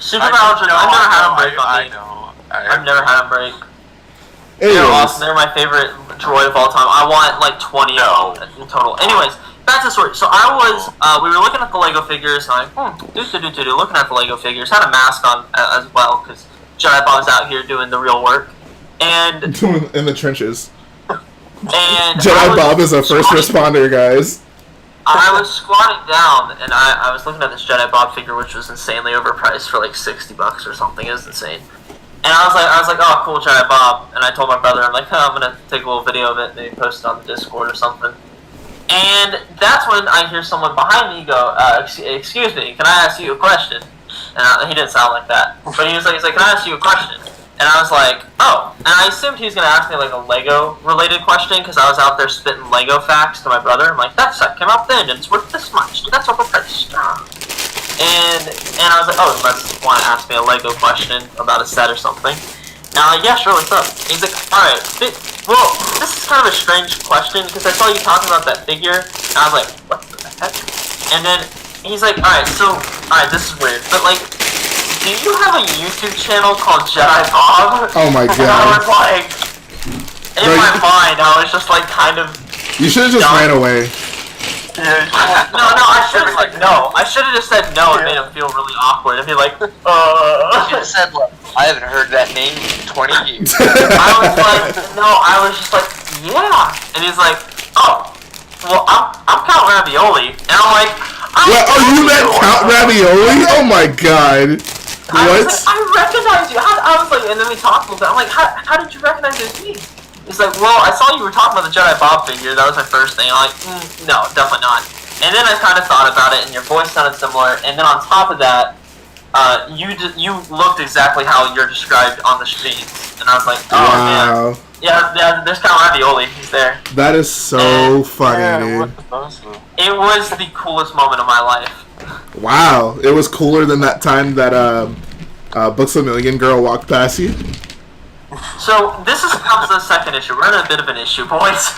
Super Battle Droids. I've never had them break on me. I know. I've never had them break. Anyways. They're awesome. They're my favorite droid of all time. I want like 20 of them in total. Anyways, back to the story. So we were looking at the Lego figures, and looking at the Lego figures. Had a mask on as well, because Jedi Bob's out here doing the real work. And in the trenches. And Jedi Bob is a first responder, guys. I was squatting down, and I was looking at this Jedi Bob figure, which was insanely overpriced for like $60 or something. It was insane. And I was like, oh, cool, Jedi Bob. And I told my brother, I'm like, I'm gonna take a little video of it, maybe post it on the Discord or something. And that's when I hear someone behind me go, excuse me, can I ask you a question? And he didn't sound like that, but he's like, can I ask you a question? And I was like, oh. And I assumed he was gonna ask me like a Lego related question, because I was out there spitting Lego facts to my brother. I'm like, that set came out then, and it's worth this much. That's overpriced. And I was like, oh, you must want to ask me a Lego question about a set or something. And I'm like, yeah, sure, what's up? And he's like, alright, well, this is kind of a strange question, because I saw you talking about that figure, and I was like, what the heck? And then he's like, alright, this is weird, but like, do you have a YouTube channel called Jedi Bob? Oh my god. And I was like, In my mind, I was just like kind of. You should have just ran away. No, I should have said no. I should have just said no and made him feel really awkward and be like, You should have said, look, I haven't heard that name in 20 years. I was like, no, I was just like, yeah. And he's like, oh, well, I'm Count Ravioli. And I'm like, You meant Count Ravioli? Oh my god. I What? was like, I recognize you. I was like, and then we talked a little bit. I'm like, how did you recognize it as me? He's like, well, I saw you were talking about the Jedi Bob figure. That was my first thing. I'm like, no, definitely not. And then I kind of thought about it, and your voice sounded similar. And then on top of that, you looked exactly how you're described on the streets. And I was like, oh Wow. man, yeah, there's Count Ravioli. He's there. That is so funny, dude. It was the coolest moment of my life. Wow. It was cooler than that time that Books a Million girl walked past you. So this comes to the second issue. We're in a bit of an issue, boys.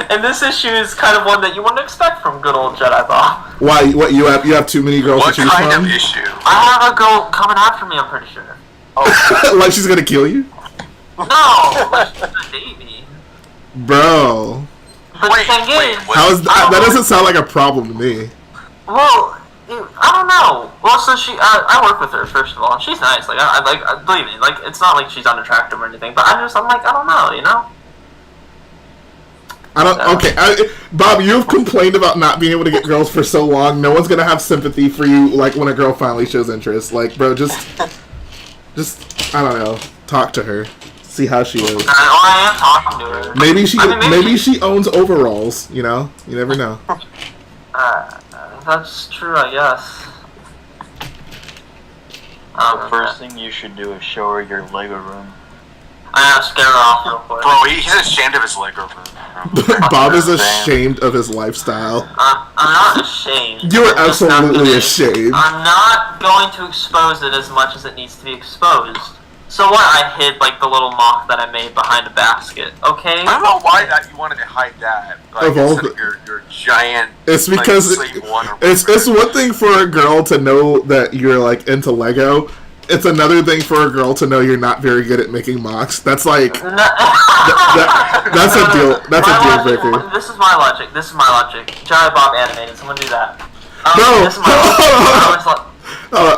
And this issue is kind of one that you wouldn't expect from good old Jedi Bob. Why? What? You have too many girls What to choose kind from? of issue? I have a girl coming after me, I'm pretty sure. Like she's gonna kill you, No, like she's gonna date me. bro. But the thing is, How is that? Doesn't sound like a problem to me. well, I don't know. Well, so I work with her first of all. She's nice. Like, believe me. Like, it's not like she's unattractive or anything. But I'm like, I don't know, you know. I don't. Okay, Bob, you've complained about not being able to get girls for so long. No one's gonna have sympathy for you, like when a girl finally shows interest. Like, bro, just I don't know. Talk to her. See how she is. I am talking to her. Maybe she owns overalls. You know, you never know. That's true, I guess. The first thing you should do is show her your Lego room. I have to scare her off real quick. Bro, he's ashamed of his Lego room. Bob is ashamed of his lifestyle. I'm not ashamed. You are absolutely ashamed. I'm not going to expose it as much as it needs to be exposed. So what? I hid like the little mock that I made behind a basket. Okay. I don't know why that you wanted to hide that. Like, Of all instead of your giant. It's because like, Slave One or it's one thing for a girl to know that you're like into Lego. It's another thing for a girl to know you're not very good at making mocks. That's like that's a deal. That's a deal breaker. This is my logic. Jedi Bob animated. Someone do that. No. This is my logic.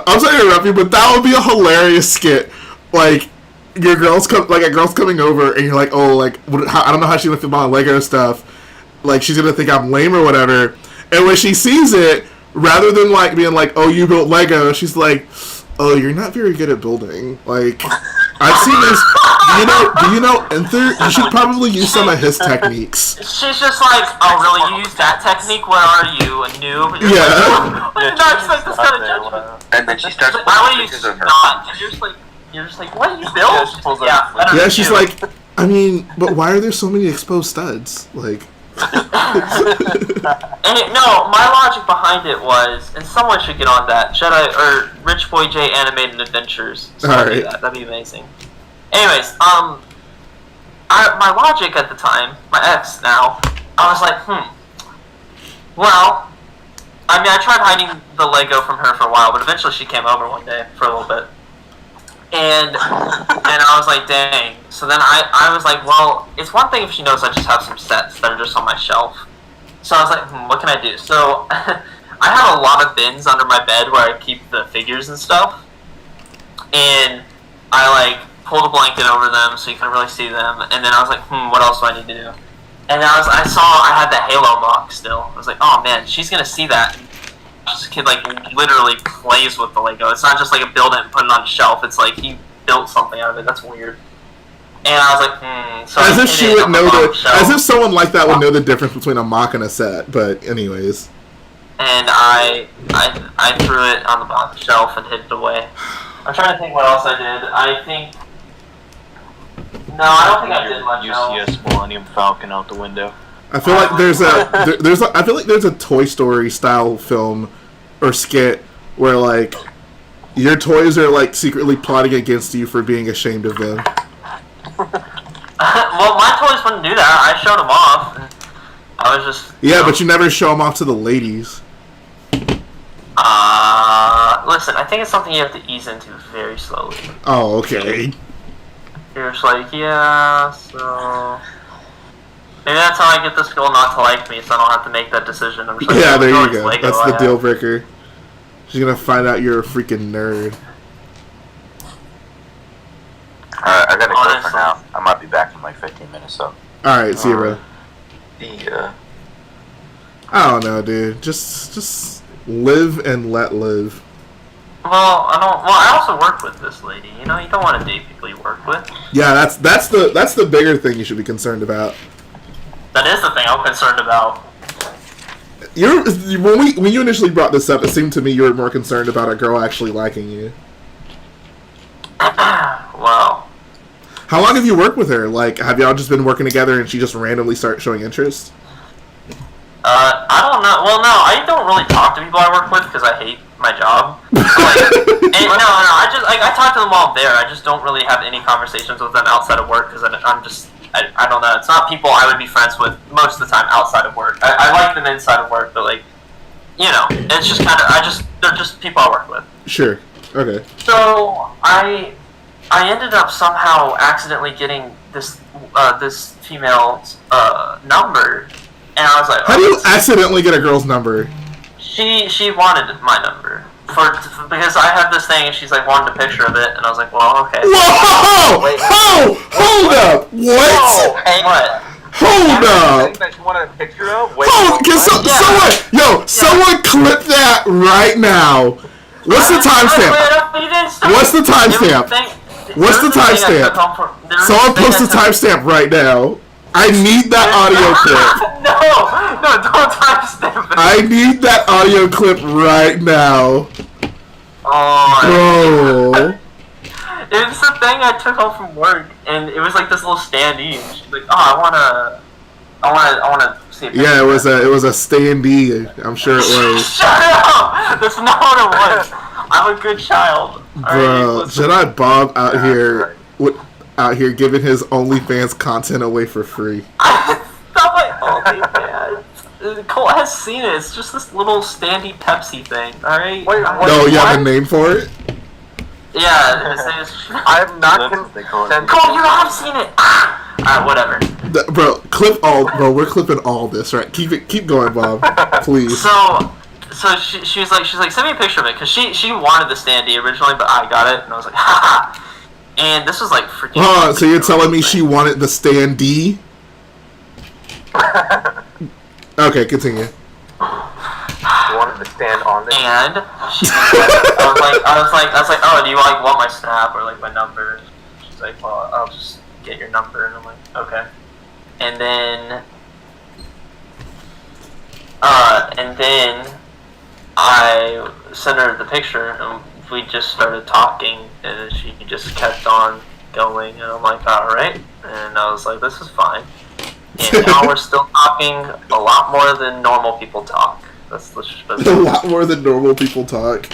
I'm sorry to interrupt you, but that would be a hilarious skit. Like a girl's coming over, and you're like, oh, like I don't know how she's gonna feel about Lego stuff. Like she's gonna think I'm lame or whatever. And when she sees it, rather than like being like, oh, you built Lego, she's like, oh, you're not very good at building. Like I've seen this. Do you know Enther? You should probably use some of his techniques. She's just like, oh, really? You use that technique? Where are you, a noob? You're Yeah. like, I did not expect this kind of judgment. And then she starts Why would you pictures of her. not? And you're just like, what do you build? Yeah, better Yeah, than she's you. like, I mean, but why are there so many exposed studs? Like. No, my logic behind it was, and someone should get on that, Jedi or Rich Boy J animated adventures. Someone do that. That'd be amazing. Anyways, my logic at the time, my ex now, I was like, well, I mean, I tried hiding the Lego from her for a while, but eventually she came over one day for a little bit. And I was like, dang. So then I was like, well, it's one thing if she knows I just have some sets that are just on my shelf. So I was like, what can I do? So I have a lot of bins under my bed where I keep the figures and stuff. And I like pulled a blanket over them so you couldn't really see them. And then I was like, what else do I need to do? And I saw I had the Halo mock still. I was like, oh man, she's gonna see that. This kid like literally plays with the Lego. It's not just like a build it and put it on a shelf. It's like he built something out of it. That's weird. And I was like, So as if she would know as if someone like that would know the difference between a mock and a set. But anyways. And I threw it on the bottom shelf and hid it away. I'm trying to think what else I did. I don't think I did much else. UCS Millennium Falcon out the window. I feel like there's a Toy Story style film or skit where like your toys are like secretly plotting against you for being ashamed of them. Well, my toys wouldn't do that. I showed them off. I was just but you never show them off to the ladies. Listen, I think it's something you have to ease into very slowly. Oh, okay. You're just like, yeah, so maybe that's how I get this girl not to like me, so I don't have to make that decision. I'm just like, Yeah, there you always go. Lego That's I the have. deal breaker. She's gonna find out you're a freaking nerd. Alright, I gotta go Honestly. for now. I might be back in like 15 minutes, so. Alright, see you, bro. Yeah. I don't know, dude. Just live and let live. Well, I also work with this lady. You know, you don't want to date people you work with. Yeah, that's the bigger thing you should be concerned about. That is the thing I'm concerned about. When you initially brought this up, it seemed to me you were more concerned about a girl actually liking you. Wow. How long have you worked with her? Like, have y'all just been working together and she just randomly started showing interest? I don't know. Well, no, I don't really talk to people I work with because I hate my job. I talk to them while I'm there. I just don't really have any conversations with them outside of work because I don't know. It's not people I would be friends with most of the time outside of work. I like them inside of work, but like, you know, it's just kind of they're just people I work with. Sure. Okay. So I ended up somehow accidentally getting this female's number, and I was like, How do you accidentally get a girl's number? She wanted my number because I had this thing, and she's like wanted a picture of it, and I was like, well, okay. Whoa! Wait. Hold up! What? What? Hold up! That you wanted a picture of? Someone clip that right now. What's the timestamp? What's the timestamp? What's the timestamp? Someone post the timestamp right now. I need that audio clip. No, don't timestamp it. I need that audio clip right now. Oh, bro. It was the thing I took home from work, and it was like this little standee. And she's like, "Oh, I wanna see a picture." Yeah, it was a standee. I'm sure it was. Shut up! That's not what it was. I'm a good child. Bro, Jedi Bob out here giving his OnlyFans content away for free. Not my OnlyFans. Cole has seen it. It's just this little standee Pepsi thing. All right. No, you have a name for it? Yeah, I'm not consenting. Cole, you have seen it. Alright, whatever. Bro, we're clipping all this, right? Keep going, Bob, please. So she's like, send me a picture of it, because she wanted the standee originally, but I got it, and I was like, haha. And this was like freaking. So you're telling me she wanted the standee? Okay, continue. You wanted to stand on it. And she I was like, oh, do you want my snap or like my number? She's like, well, I'll just get your number, and I'm like, okay. And then I sent her the picture, and we just started talking, and she just kept on going, and I'm like, alright. And I was like, this is fine. And now we're still talking a lot more than normal people talk. That's a lot more than normal people talk.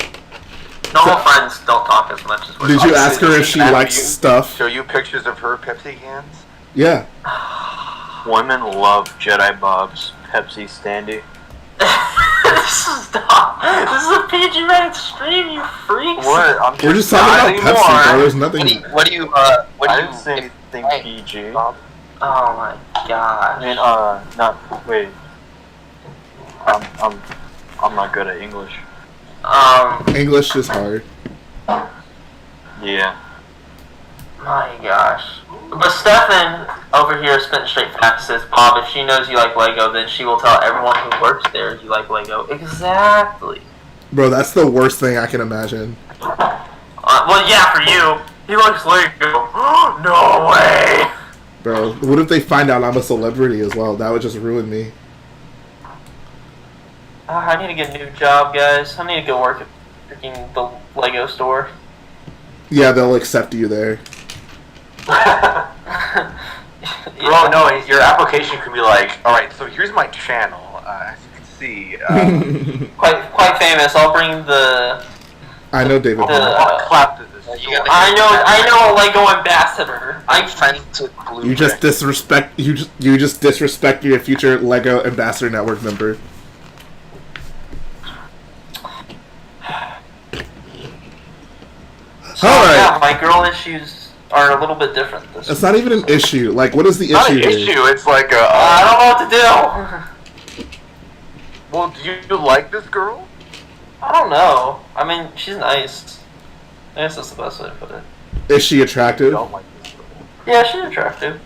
Normal friends don't talk as much as we're Did you ask her if she likes stuff? Show you pictures of her Pepsi cans? Yeah. Women love Jedi Bob's Pepsi standee. Stop! This is a PG-rated stream, you freaks! What? We're just talking about Pepsi, bro. There's nothing. What do you I didn't say anything PG. Oh my gosh. I mean, wait. I'm not good at English. English is hard. Yeah. My gosh. But Stefan over here spitting straight facts says, Bob, if she knows you like Lego, then she will tell everyone who works there you like Lego. Exactly. Bro, that's the worst thing I can imagine. Well, yeah, for you. He likes Lego. No way! Bro, what if they find out I'm a celebrity as well? That would just ruin me. I need to get a new job, guys. I need to go work at freaking the Lego store. Yeah, they'll accept you there. Well, no, your application could be like, alright, so here's my channel. As you can see, quite famous. I'll bring the. I know David. clap to this. I know a Lego ambassador. I'm friends with Blue. You just disrespect. You just disrespect your future Lego Ambassador Network member. So, All right. yeah, my girl issues are a little bit different. This It's not even an issue. Like, what is the Not issue an here? issue. It's like I don't know what to do. well, do you like this girl? I don't know. I mean, she's nice. I guess that's the best way to put it. Is she attractive? Don't like this girl. Yeah, she's attractive.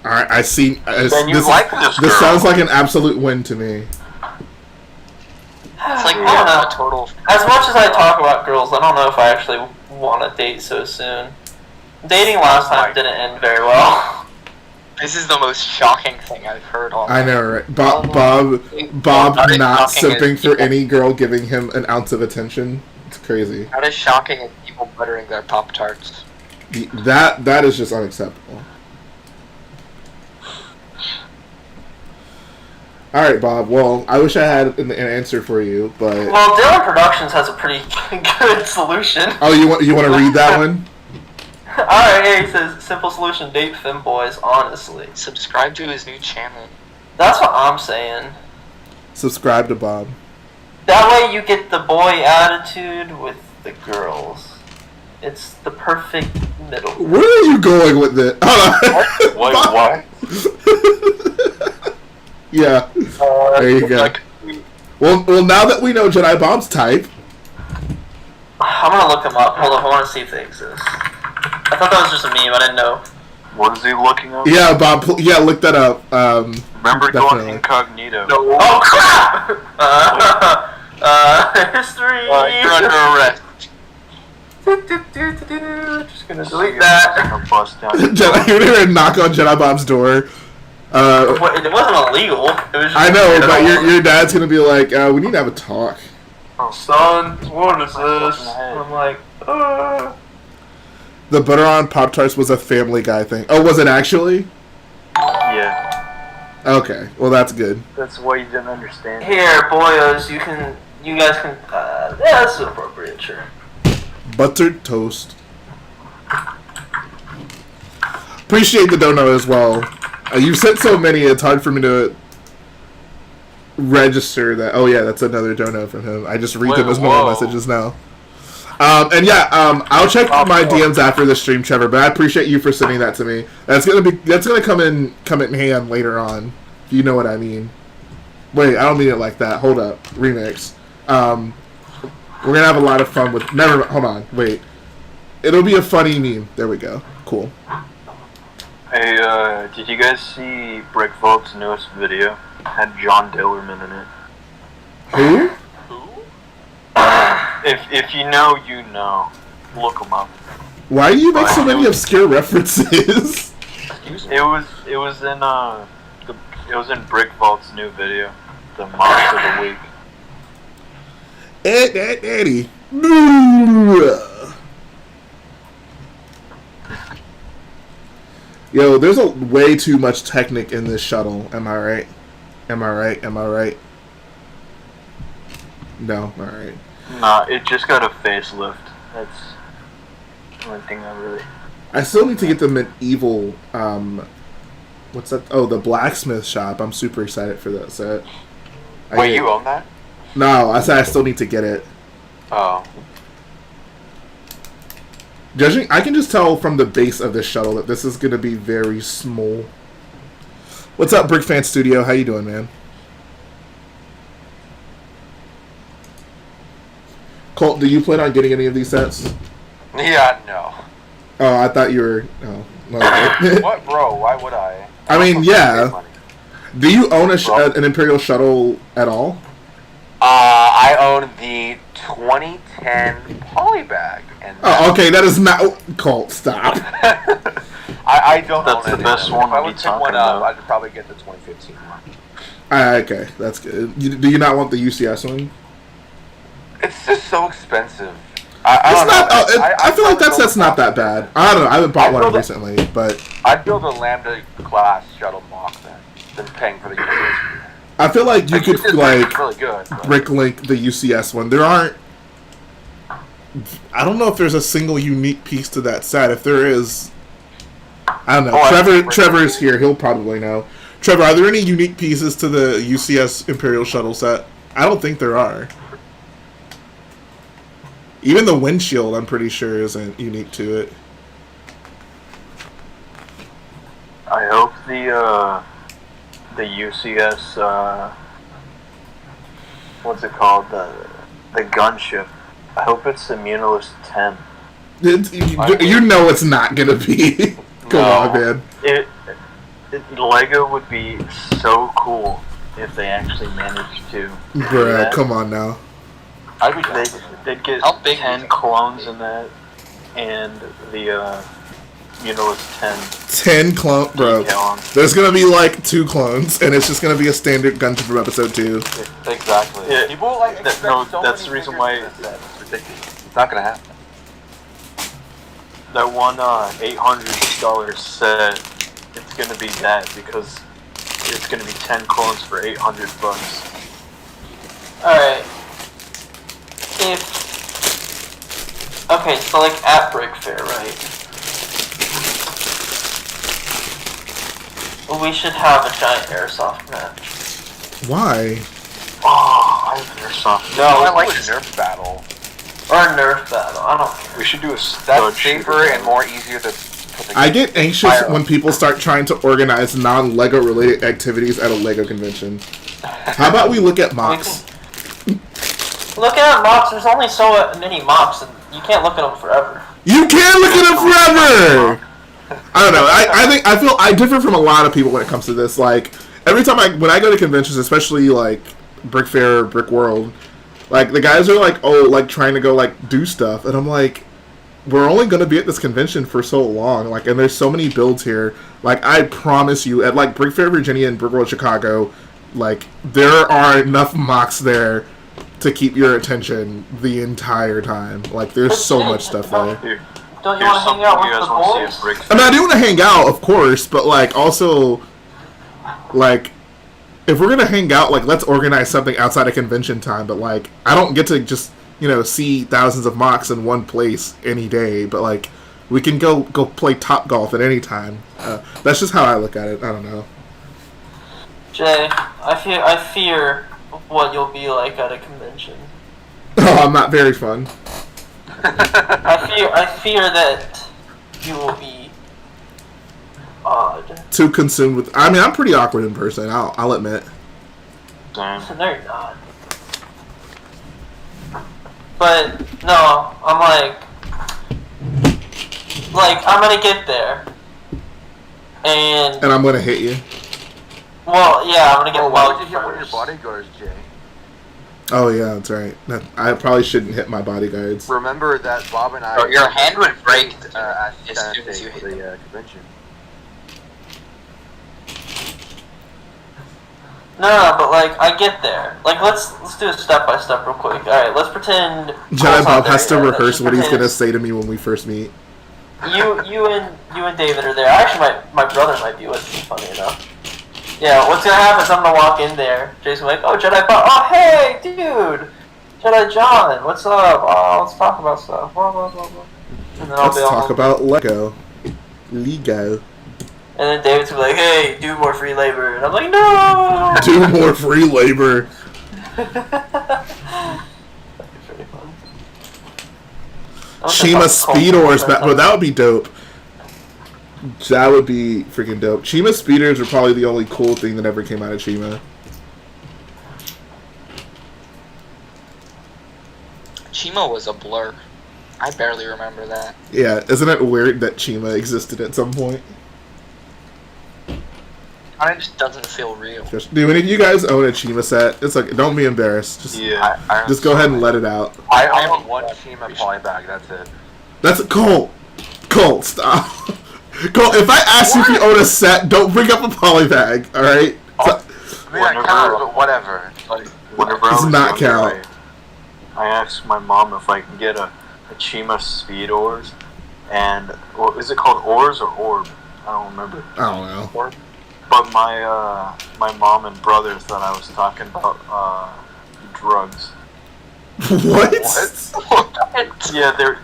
Alright, I see. Then you like this girl. This sounds like an absolute win to me. It's like I don't know. a total. As much as I talk about girls, I don't know if I actually want to date so soon. Dating last time didn't end very well. This is the most shocking thing I've heard all I night. know, right? Bob not simping for any girl giving him an ounce of attention. It's crazy. Not as shocking as people buttering their Pop Tarts. That is just unacceptable. All right, Bob. Well, I wish I had an answer for you, but Well, Dylan Productions has a pretty good solution. oh, you want to read that one? Alright, here he says, simple solution, date femboys, honestly. Subscribe to his new channel. That's what I'm saying. Subscribe to Bob. That way you get the boy attitude with the girls. It's the perfect middle. Where are you going with it? Wait, what? Yeah. There you go. Well, now that we know Jedi Bob's type, I'm gonna look them up. Hold on, I want to see if they exist. I thought that was just a meme, I didn't know. What is he looking up? yeah, Bob, yeah, look that up. Remember definitely. going incognito. Oh crap! History! You're under arrest. Just gonna delete that. Bust down. Jedi, you're gonna knock on Jedi Bob's door. It wasn't illegal. It was just I know, but your dad's gonna be like, we need to have a talk. Son, what is this? I'm like, The butter on Pop Tarts was a Family Guy thing. Oh, was it actually? Yeah, Okay, well that's good. that's why you didn't understand. here, boyos, you guys can, yeah, that's appropriate, sure. Buttered toast. Appreciate the dono as well. You sent so many, it's hard for me to register that. Oh yeah, that's another dono from him. I just read them as normal messages now. And yeah, I'll check my DMs after the stream, Trevor. But I appreciate you for sending that to me. That's gonna come in hand later on. If you know what I mean. Wait, I don't mean it like that. Hold up, remix. We're gonna have a lot of fun with. Hold on, wait. It'll be a funny meme. There we go. Cool. Hey, did you guys see Brick Vault's newest video? It had John Dillerman in it. Who? If you know, you know. Look him up. Why do you make so many obscure references? It was in Brick Vault's new video, the Monster of the Week. Eddie. Yo, there's a way too much Technic in this shuttle. Am I right? Am I right? No, alright. Nah, it just got a facelift. That's the only thing I really... I still need to get the medieval, what's that? Oh, the blacksmith shop. I'm super excited for that set. Wait, you own that? No, I said I still need to get it. Oh. Judging, I can just tell from the base of this shuttle that this is going to be very small. What's up, Brickfan Studio? How you doing, man? Colt, do you plan on getting any of these sets? Yeah, no. Oh, I thought you were... Oh, no. What, bro? Why would I? I mean, yeah. Do you own an Imperial shuttle at all? I own the 2010 Polybag. And Oh, okay, that is not... Colt, stop. I don't That's own the it. best one If I to would be pick one talking up, about. I'd probably get the 2015 one. Okay, that's good. Do you not want the UCS one? It's just so expensive. I It's don't not. know. I feel like that's not that bad. I don't know. I haven't bought one recently, but I'd build a Lambda class shuttle mock than paying for the UCS. I feel like you could It's like really good. But bricklink the UCS one. There aren't. I don't know if there's a single unique piece to that set. If there is, I don't know. Trevor's here. He'll probably know. Trevor, are there any unique pieces to the UCS Imperial shuttle set? I don't think there are. Even the windshield, I'm pretty sure, isn't unique to it. I hope the UCS what's it called, the gunship. I hope it's the Munilist 10. You know it's not gonna be. Come on, man. Lego would be so cool if they actually managed to. Bruh, come on now. They'd get How big 10 clones in that, and the Munilist 10 clone, bro. decal on. There's gonna be like 2 clones, and it's just gonna be a standard gun from episode 2. Exactly. Yeah, People like that's the reason why It's ridiculous. It's not gonna happen. that one $800 set, it's gonna be that because it's gonna be 10 clones for $800. Alright. Okay, so like at Brick Fair, right? We should have a giant airsoft match. Why? Oh, I have airsoft. No, I I like like a Nerf battle. Or a Nerf battle, I don't care. We should do a That's stud safer shooter. and more easier to. I get anxious when people start trying to organize non-Lego related activities at a Lego convention. How about we look at mocks? Look at mocks, there's only so many mocks, and you can't look at them forever. You can't look at them forever! I don't know. I differ from a lot of people when it comes to this. Like, every time when I go to conventions, especially like Brick Fair, Brick World, like the guys are like, oh, like trying to go like do stuff, and I'm like, we're only going to be at this convention for so long, like, and there's so many builds here. Like, I promise you, at like Brick Fair Virginia and Brick World Chicago, like there are enough mocks there to keep your attention the entire time. Like, there's so much stuff there. Here, Don't you here's want to hang something out you guys with want to the see boys? at Brick I mean, Fair. I do want to hang out, of course, but like also, like, if we're gonna hang out, like, let's organize something outside of convention time. But like, I don't get to just see thousands of mocks in one place any day. But like, we can go play Top Golf at any time. That's just how I look at it. I don't know. Jay, I fear what you'll be like at a convention. Oh, I'm not very fun. I fear that you will be odd. Too consumed with. I mean, I'm pretty awkward in person. I'll admit. Damn. No, you're not. But no, I'm like I'm gonna get there, and I'm gonna hit you. well, yeah, I'm gonna get Why would bugged you hit one of your first. bodyguards, Jay? Oh yeah, that's right. I probably shouldn't hit my bodyguards. Remember that Bob and I. Bro, your hand would break at as soon as you hit the convention. No, but like I get there. Like let's do a step by step real quick. All right, let's pretend. Jedi Bob has to rehearse Let's what he's pretend gonna say to me when we first meet. You and David are there. Actually, my brother might be with me. Funny enough. Yeah, what's gonna happen is I'm gonna walk in there. Jason will be like, oh, Jedi Bob. Oh, hey, dude. Jedi John, what's up? Oh, let's talk about stuff. Blah blah blah blah. And then Let's talk about Lego. Lego. And then David's gonna be like, hey, do more free labor. And I'm like, no! Do more free labor. That'd be pretty fun. Shima Speedors, but that would be dope. That would be freaking dope. Shima Speeders are probably the only cool thing that ever came out of Shima. Chima was a blur. I barely remember that. Yeah, isn't it weird that Shima existed at some point? It just doesn't feel real. Do any of you guys own a Shima set? It's like, don't be embarrassed. Just, Yeah. just go ahead and let it out. I own one Shima polybag, that's it. That's Colt. Colt, stop. Colt, if I ask you if you own a set, don't bring up a polybag, alright? I mean, I counted, but whatever. Like, whenever I Does was not younger, count. I asked my mom if I can get a Chima Speed Oars, and is it called Oars or Orb? I don't remember. I don't know. Orb. But my mom and brother thought I was talking about drugs. What? Yeah,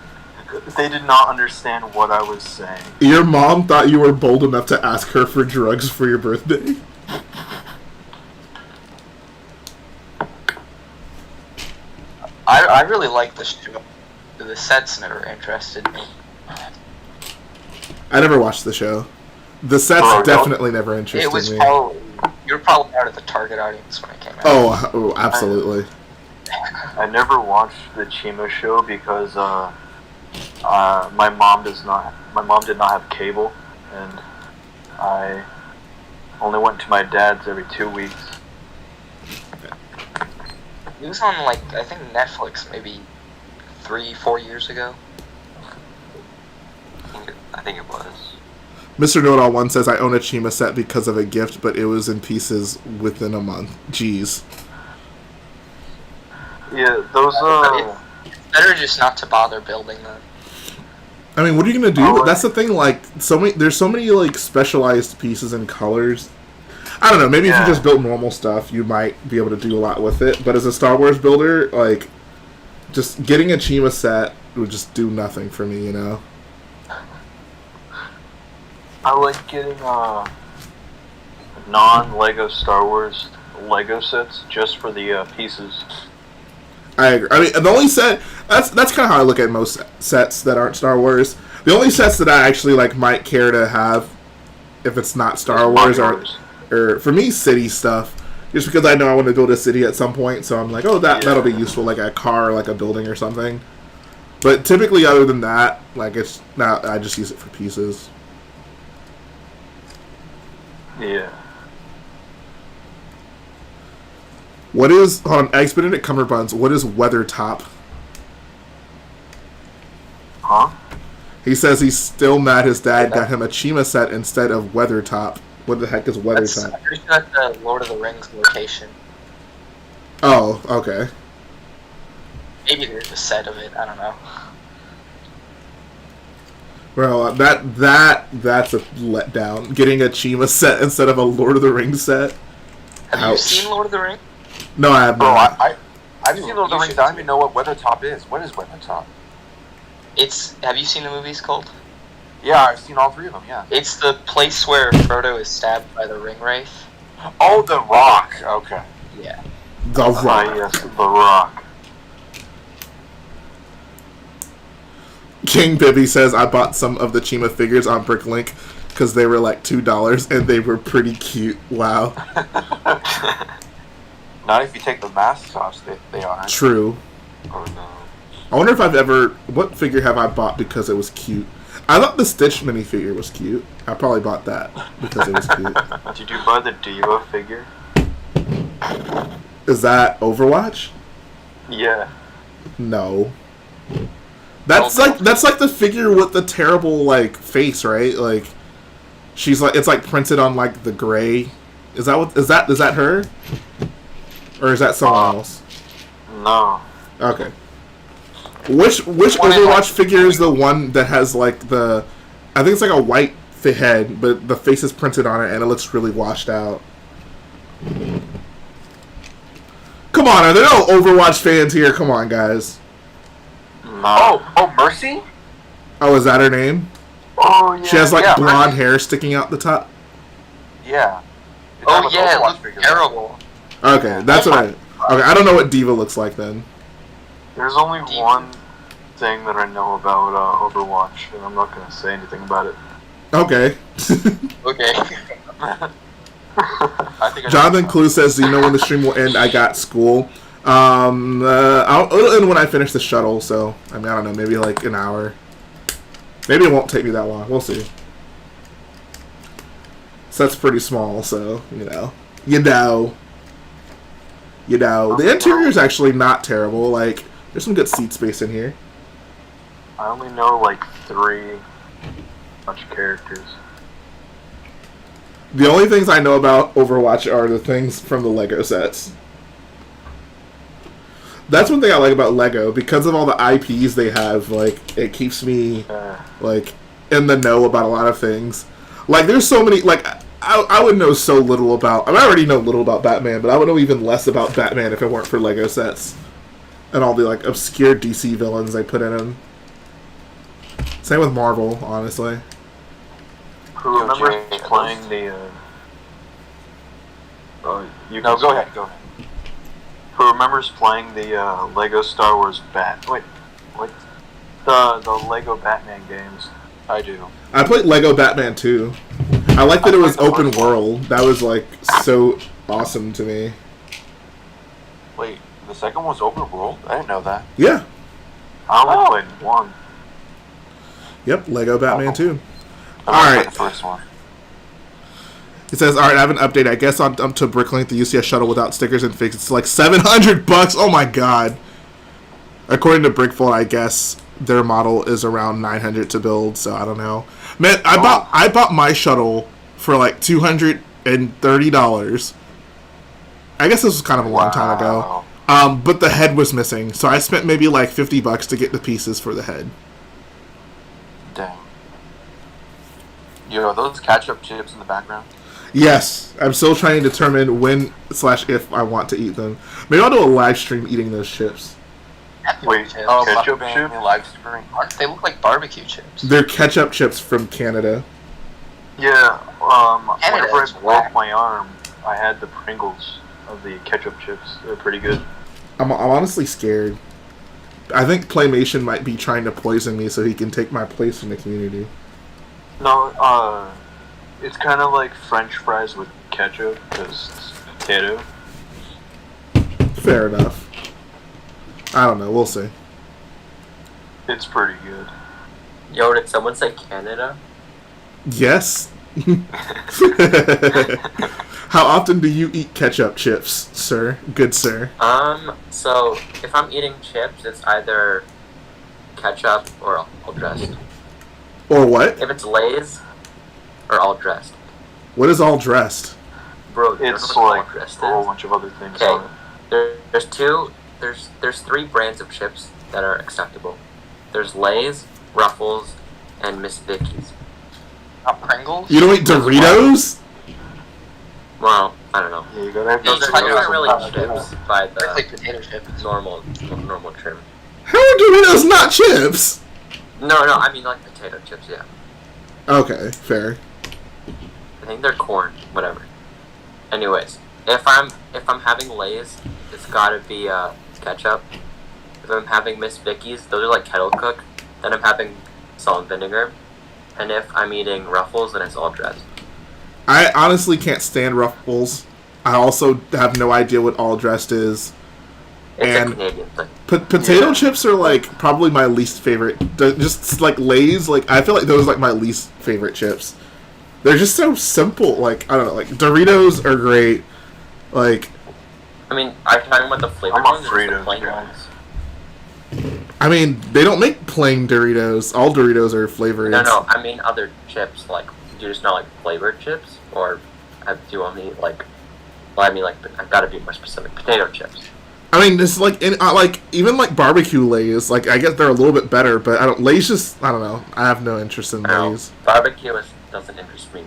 they did not understand what I was saying. Your mom thought you were bold enough to ask her for drugs for your birthday? I really like this show. The sets never interested me. I never watched the show. The sets definitely never interested It was me. probably you were probably out of the target audience when it came out. Oh, absolutely. I never watched the Chima show because my mom did not have cable, and I only went to my dad's every 2 weeks. It was on I think Netflix maybe 3-4 years ago. I think it was. Mr. Know-It-All 1 says, I own a Chima set because of a gift, but it was in pieces within a month. Jeez. Yeah, those It's better just not to bother building them. I mean, what are you gonna do? That's the thing. There's so many specialized pieces and colors. I don't know. Maybe if you just built normal stuff, you might be able to do a lot with it. But as a Star Wars builder, just getting a Chima set would just do nothing for me. I like getting non-Lego Star Wars Lego sets just for the pieces. I agree. I mean, the only set that's kind of how I look at most sets that aren't Star Wars. The only sets that I actually might care to have, if it's not Star Wars, or for me, city stuff. Just because I know I want to build a city at some point, so I'm like, oh, that'll be useful, like a car, or like a building or something. But typically, other than that, it's not. I just use it for pieces. Yeah. What is, hold on, Eggs Benedict Cumberbuns, what is Weathertop? Huh? He says he's still mad his dad got him a Chima set instead of Weathertop. What the heck is Weathertop? I'm pretty sure that's the Lord of the Rings location. Oh, okay. Maybe there's a set of it, I don't know. Well, that's a letdown. Getting a Chima set instead of a Lord of the Rings set. Have you seen Lord of the Rings? No, I have not. I've seen Lord of the Rings. I don't even know what Weathertop is. What is Weathertop? Have you seen the movies called? Yeah, I've seen all 3 of them, yeah. It's the place where Frodo is stabbed by the ring wraith. Oh, the Rock. Okay. Yeah. The Rock. Yes, the Rock. King Bibby says, I bought some of the Chima figures on Bricklink because they were $2 and they were pretty cute. Wow. Not if you take the masks off, they are. True. Oh no. I wonder if what figure have I bought because it was cute? I thought the Stitch minifigure was cute. I probably bought that because it was cute. Did you buy the Diva figure? Is that Overwatch? Yeah. No. That's like the figure with the terrible face, right? She's it's printed on the gray. Is that her? Or is that someone else? No. Okay. Which Overwatch figure is the one that has I think it's a white head, but the face is printed on it and it looks really washed out. Come on, are there no Overwatch fans here? Come on, guys. No. Oh, Mercy? Oh, is that her name? Oh yeah. She has blonde Mercy. hair sticking out the top. Yeah. Oh yeah, it looks terrible. Okay, that's what I don't know what Diva looks like then. There's only one thing that I know about Overwatch, and I'm not going to say anything about it. Okay. Okay. I think Jonathan Clue says, do you know when the stream will end? I got school. It'll end when I finish the shuttle, so, I don't know, maybe an hour. Maybe it won't take me that long. We'll see. So that's pretty small, so, The interior is actually not terrible. There's some good seat space in here. I only know 3 much characters. The only things I know about Overwatch are the things from the Lego sets. That's one thing I like about Lego. Because of all the IPs they have, it keeps me, in the know about a lot of things. There's so many, I would know so little about... I already know little about Batman, but I would know even less about Batman if it weren't for Lego sets. And all the, obscure DC villains they put in them. Same with Marvel, honestly. Who remembers playing the... go ahead. Who remembers playing the Lego Star Wars the Lego Batman games? I do. I played Lego Batman 2. I like that it was open world. That was like so awesome to me. Wait, the second one's open world? I didn't know that. Yeah. I only played one. Yep. Lego Batman 2. I All played right. the first one. It says, all right, I have an update. I guess I'm to Bricklink, the UCS shuttle without stickers and fakes. It's like $700. Oh my god. According to Brickfold, I guess their model is around $900 to build. So I don't know. Man, I bought my shuttle for like $230. I guess this was kind of a long time ago. But the head was missing, so I spent maybe like $50 to get the pieces for the head. Dang. Yo, are those ketchup chips in the background? Yes, I'm still trying to determine when/if I want to eat them. Maybe I'll do a live stream eating those chips. Wait, chips. ketchup mukbang chips? live stream. They look like barbecue chips. They're ketchup chips from Canada. Yeah, Canada whenever I is broke whack. my arm, I had the Pringles of the ketchup chips. They're pretty good. I'm honestly scared. I think Playmation might be trying to poison me so he can take my place in the community. No, it's kind of like French fries with ketchup, because it's potato. Fair enough. I don't know. We'll see. It's pretty good. Yo, did someone say Canada? Yes. How often do you eat ketchup chips, sir? Good sir. So if I'm eating chips, it's either ketchup or all dressed. Or what? If it's Lay's, or all dressed. What is all dressed? Bro, you It's know what like all dressed a whole is? bunch of other things Okay. on it. There's three brands of chips that are acceptable. There's Lay's, Ruffles, and Miss Vicky's. Pringles? You don't eat Doritos? Well, I don't know. Yeah, you gotta have Those those aren't really on top. chips by They're the like potato chips. normal trim. How are Doritos not chips? No, I mean like potato chips, yeah. Okay, fair. I think they're corn, whatever. Anyways, if I'm having Lay's, it's gotta be ketchup. If I'm having Miss Vicky's, those are like kettle cooked. Then I'm having salt and vinegar. And if I'm eating Ruffles, then it's all dressed. I honestly can't stand Ruffles. I also have no idea what all dressed is. It's And a Canadian thing. Potato chips are like probably my least favorite. Just like Lay's, like I feel like those are like my least favorite chips. They're just so simple. Like I don't know. Like Doritos are great. Like I mean, are you talking about the flavored I'm a ones or just the Fritos plain guy. ones? I mean, they don't make plain Doritos. All Doritos are flavored. No, I mean other chips. Like, do you just not like flavored chips, or do you only like? Well, I mean, like, I've got to be more specific. Potato chips. I mean, it's like like even like barbecue Lay's. Like I guess they're a little bit better, but I don't. Lay's just I don't know. I have no interest in No, Lay's. barbecue doesn't interest me.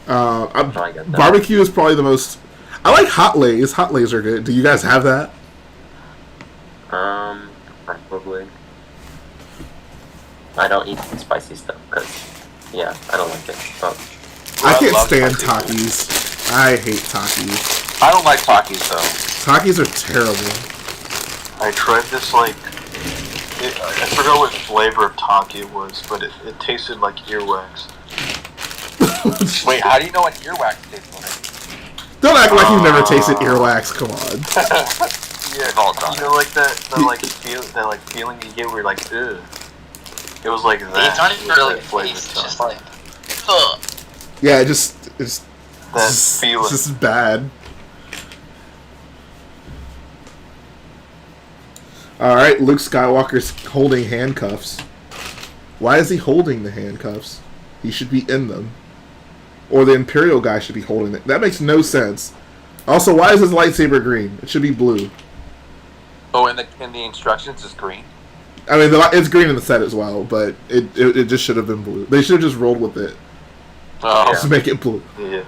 I get that. Barbecue is probably the most. I like hot Lay's. Hot Lay's are good. Do you guys have that? Probably. I don't eat spicy stuff because, yeah, I don't like it. But I can't love stand Takis. Takis. I hate Takis. I don't like Takis though. Takis are terrible. I tried this I forgot what flavor of Taki it was, but it tasted like earwax. Wait, how do you know what earwax tastes like? Don't act like you've never tasted earwax. Come on. Yeah, all done. you know, like that feeling you get where you're like, ugh. It was like that. It's not even with really that a flavor taste, of it's just Taki. like, ugh. Yeah, it's that feeling. It's just bad. Alright, Luke Skywalker's holding handcuffs. Why is he holding the handcuffs? He should be in them. Or the Imperial guy should be holding it. That makes no sense. Also, why is his lightsaber green? It should be blue. Oh, in the instructions it's green. I mean, it's green in the set as well, but it just should have been blue. They should have just rolled with it. Oh, Just make it blue. Yeah.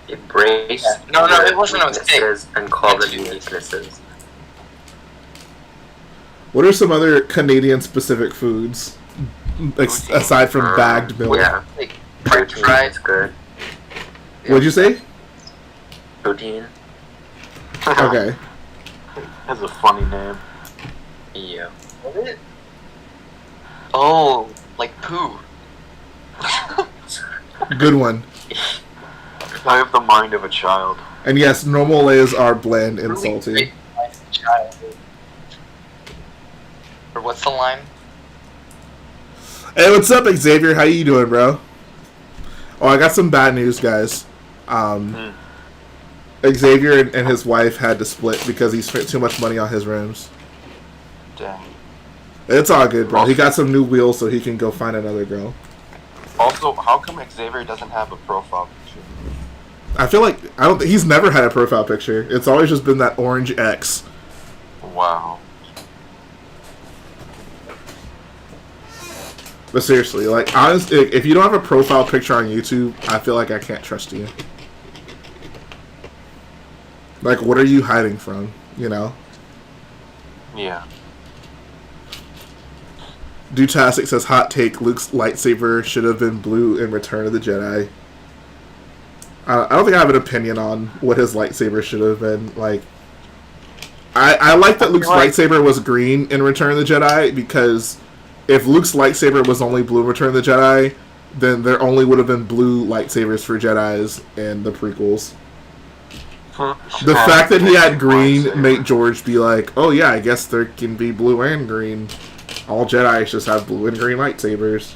Embrace No, your it wasn't a mistake. weaknesses and call them Can't do this. uniquenesses. What are some other Canadian-specific foods? Aside from bagged milk? Yeah, Like, French poutine fries. is good. What'd you say? Poutine. Okay. Has a funny name. Yeah. Oh, like poo. Good one. I have the mind of a child. And yes, normal Leias are bland and salty. Or what's the line? Hey, what's up, Xavier? How you doing, bro? Oh, I got some bad news, guys. Xavier and his wife had to split because he spent too much money on his rims. Dang. It's all good, bro. He got some new wheels so he can go find another girl. Also, how come Xavier doesn't have a profile picture? I feel like he's never had a profile picture. It's always just been that orange X. Wow. But seriously, like, honestly, if you don't have a profile picture on YouTube, I feel like I can't trust you. Like, what are you hiding from, you know? Yeah. Dutastic says, hot take, Luke's lightsaber should have been blue in Return of the Jedi. I don't think I have an opinion on what his lightsaber should have been. Like, I like that Luke's lightsaber was green in Return of the Jedi, because if Luke's lightsaber was only blue in Return of the Jedi, then there only would have been blue lightsabers for Jedis in the prequels. The fact that he had green made George be like, oh yeah, I guess there can be blue and green. All Jedis just have blue and green lightsabers.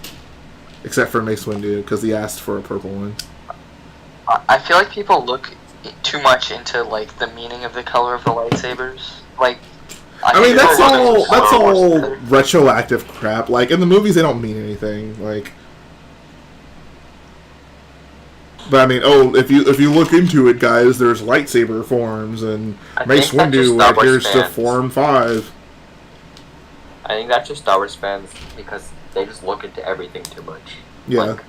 Except for Mace Windu, because he asked for a purple one. I feel like people look too much into, like, the meaning of the color of the lightsabers. Like, I mean, that's all retroactive crap. Like, in the movies, they don't mean anything. Like, but I mean, if you look into it, guys, there's lightsaber forms, and Mace Windu adheres to Form 5. I think that's just Star Wars fans because they just look into everything too much. Yeah. Like,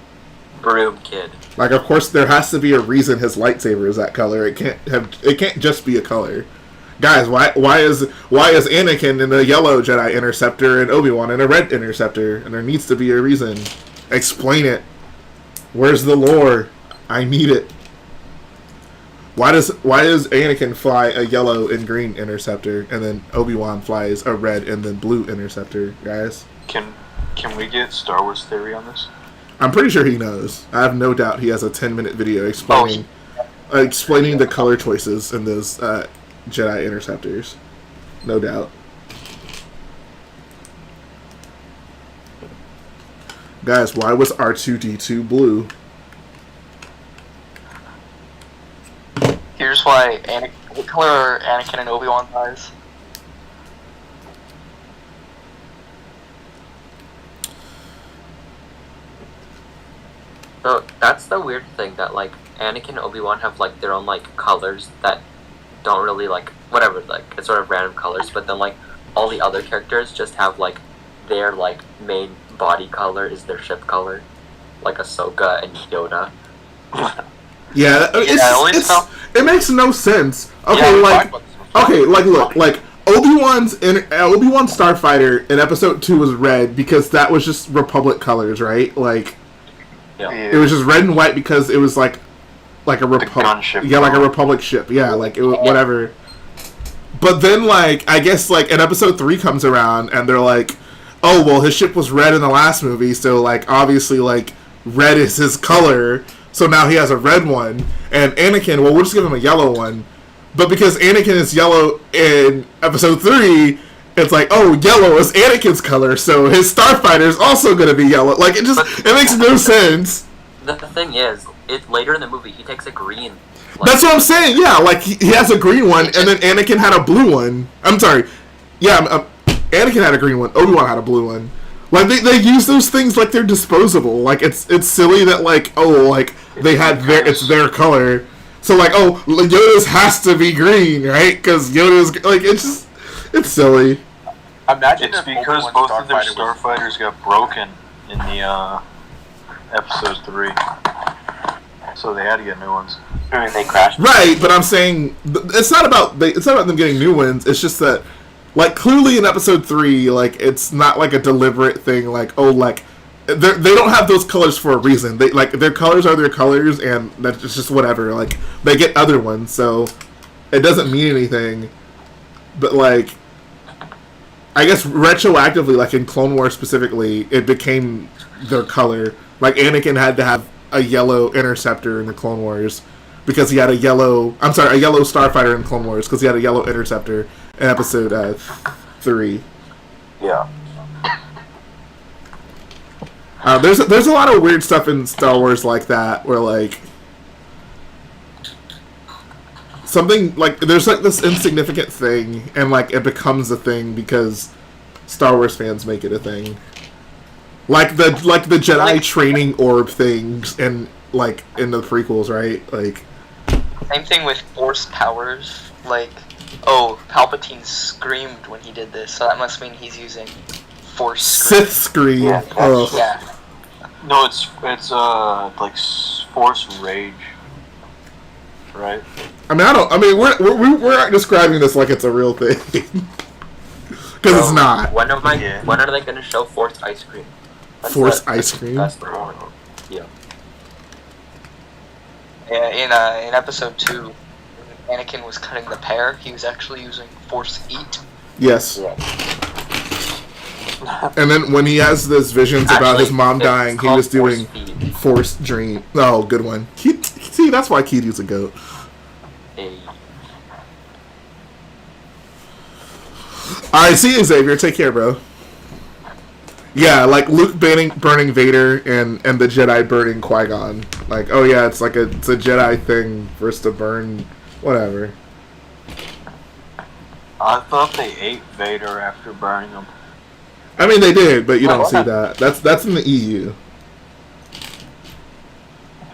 Broom Kid. Like, of course, there has to be a reason his lightsaber is that color. It can't just be a color. Guys, why is Anakin in a yellow Jedi Interceptor and Obi-Wan in a red Interceptor? And there needs to be a reason. Explain it. Where's the lore? I need it. Why does Anakin fly a yellow and green Interceptor, and then Obi-Wan flies a red and then blue Interceptor, guys? Can we get Star Wars theory on this? I'm pretty sure he knows. I have no doubt he has a 10-minute video explaining the color choices in those Jedi Interceptors. No doubt. Guys, why was R2-D2 blue? here's why what color are Anakin and Obi-Wan's eyes? So that's the weird thing that like Anakin and Obi-Wan have like their own like colors that don't really like whatever, like it's sort of random colors, but then like all the other characters just have like their like main body color is their ship color, like Ahsoka and Yoda. Yeah, it makes no sense. Okay, yeah, look, like Obi-Wan's Starfighter in Episode 2 was red because that was just Republic colors, right? Like, Yeah. it was just red and white because it was like a Republic, like a Republic ship, yeah, like it was whatever. But then, like, I guess like in Episode 3 comes around and they're like, oh well, his ship was red in the last movie, so like obviously like red is his color. So now he has a red one, and Anakin, well, we'll just give him a yellow one. But because Anakin is yellow in Episode 3, it's like, oh, yellow is Anakin's color, so his Starfighter is also going to be yellow. Like, it makes no sense. The thing is, later in the movie, he takes a green. Like, that's what I'm saying, yeah. Like, he has a green one, and then Anakin had a blue one. I'm sorry. Yeah, Anakin had a green one. Obi-Wan had a blue one. Like, they use those things like they're disposable. Like, it's silly that, like, oh, like, they had it's their color. So, like, oh, Yoda's has to be green, right? Because Yoda's, like, it's silly. Imagine it's because both of their starfighters got broken in the Episode 3. So they had to get new ones. And they crashed. Right, but I'm saying, it's not about them getting new ones, it's just that, like, clearly in Episode 3, like, it's not, like, a deliberate thing, like, oh, like, they don't have those colors for a reason. They, like, their colors are their colors, and that's just whatever. Like, they get other ones, so it doesn't mean anything. But, like, I guess retroactively, like, in Clone Wars specifically, it became their color. Like, Anakin had to have a yellow interceptor in the Clone Wars because he had a yellow starfighter in Clone Wars because he had a yellow interceptor in episode 3. Yeah. There's a lot of weird stuff in Star Wars like that where like something like there's like this insignificant thing and like it becomes a thing because Star Wars fans make it a thing. Like the Jedi training orb things and like in the prequels, right? Like same thing with Force powers. Like, oh, Palpatine screamed when he did this, so that must mean he's using Force scream. Sith scream. Yeah. No, it's like Force rage, right? I mean, we're not describing this like it's a real thing because it's not. When are they going to show Force ice cream? Force ice cream. That's the one. Yeah. Yeah, in episode 2, when Anakin was cutting the pear, he was actually using Force Eat. Yes. Yeah. And then when he has those visions about his mom dying, he was doing Force Dream. Oh, good one. See, that's why Kidi's a goat. Alright, see you, Xavier. Take care, bro. Yeah, like Luke burning Vader and the Jedi burning Qui-Gon. Like, oh yeah, it's a Jedi thing for us to burn whatever. I thought they ate Vader after burning him. I mean, they did, but you don't see that. That's in the EU.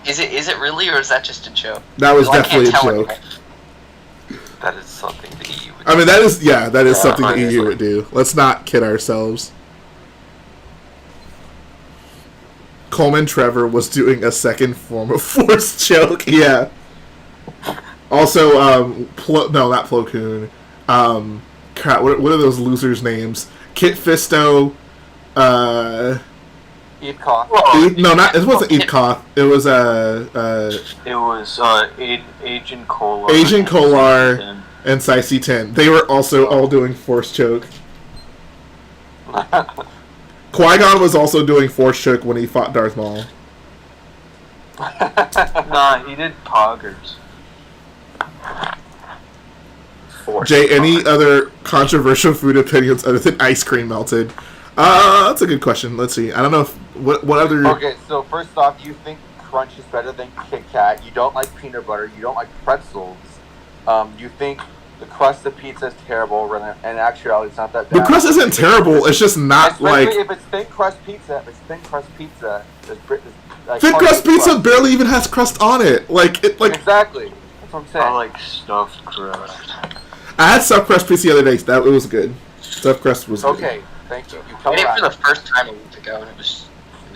Is it really, or is that just a joke? That was definitely a joke. That is something the EU would I mean, that is something the EU would do. Let's not kid ourselves. Coleman Trevor was doing a second form of Force choke. Yeah. Also, no, not Plo Koon. Crap, what are those losers' names? Kit Fisto. Eat Koth. It wasn't Eat Koth. It was Agent Kolar. Agent Kolar and Saisi 10. They were also all doing Force choke. Qui-Gon was also doing Force choke when he fought Darth Maul. Nah, he did poggers. Jay, any other controversial food opinions other than ice cream melted? That's a good question. Let's see. I don't know if what other. Okay, so first off, you think Crunch is better than Kit Kat. You don't like peanut butter. You don't like pretzels. You think the crust of pizza is terrible. And actually, it's not that bad. The crust isn't terrible. It's just not especially like. if it's thin crust pizza. Thin crust pizza barely even has crust on it. Exactly. That's what I'm saying. I like stuffed crust. I had stuffed crust pizza the other day. It was good. Stuffed crust was good. Okay, thank you. I ate it for the first time a week ago, and it was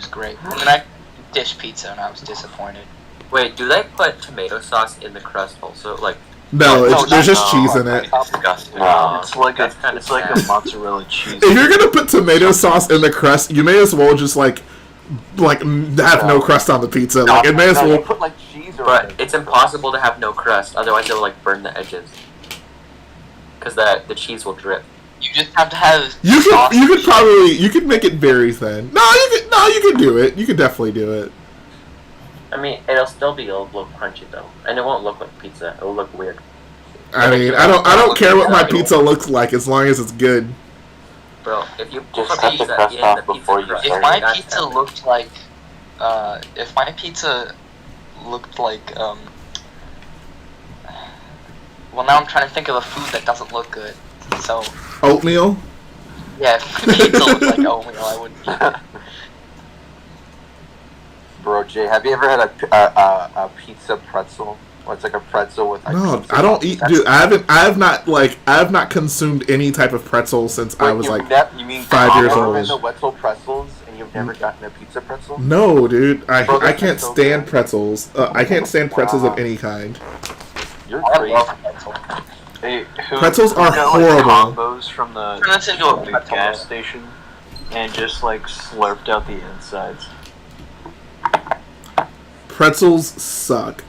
great. And then I dish pizza, and I was disappointed. Wait, do they put tomato sauce in the crust also? Like, no, there's just cheese in it. Disgusting. It's like a mozzarella cheese. If you're gonna put tomato sauce in the crust, you may as well just have no crust on the pizza. Like it may as well. Put like cheese or but it's impossible to have no crust, otherwise it'll like burn the edges. Because the cheese will drip. You just have to have. You could make it very thin. No, you could do it. You could definitely do it. I mean, it'll look crunchy though, and it won't look like pizza. It'll look weird. I mean, I don't care what my pizza looks like as long as it's good. Bro, if you put Just cut the pizza crust in off the before pizza you crust, If my that's pizza happening. looked like, well, now I'm trying to think of a food that doesn't look good. So, Oatmeal? yeah, if my pizza looked like oatmeal, I wouldn't eat it. Bro, Jay, have you ever had a pizza pretzel? Or it's like a pretzel with like No, pizza I don't sauce? eat. That's Dude, I have not consumed any type of pretzel since I was like you mean 5 years you've old. been to Wetzel pretzels and you've never gotten a pizza pretzel? No, dude, Bro, I that's can't so stand good. pretzels. I can't stand pretzels of any kind. You're I crazy. love pretzel. Hey, Pretzels are got, horrible. Combos from the Turn this into a pretzel. gas station, and just slurped out the insides. Pretzels suck.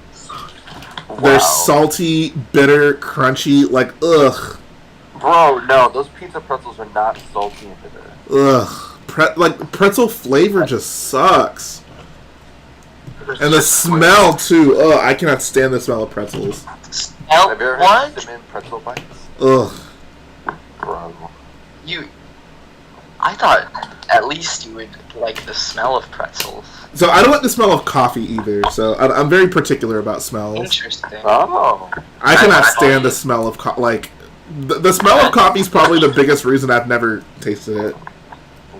They're salty, bitter, crunchy. Like ugh, Bro, no, those pizza pretzels are not salty and bitter. ugh. Pretzel flavor just sucks. And the smell too. Ugh, I cannot stand the smell of pretzels. Smell Have you ever what? had cinnamon pretzel bites? Ugh. Bro. I thought at least you would like the smell of pretzels. So I don't like the smell of coffee either. So I'm very particular about smells. Interesting. Oh. I cannot stand the smell of like the smell of coffee is probably the biggest reason I've never tasted it.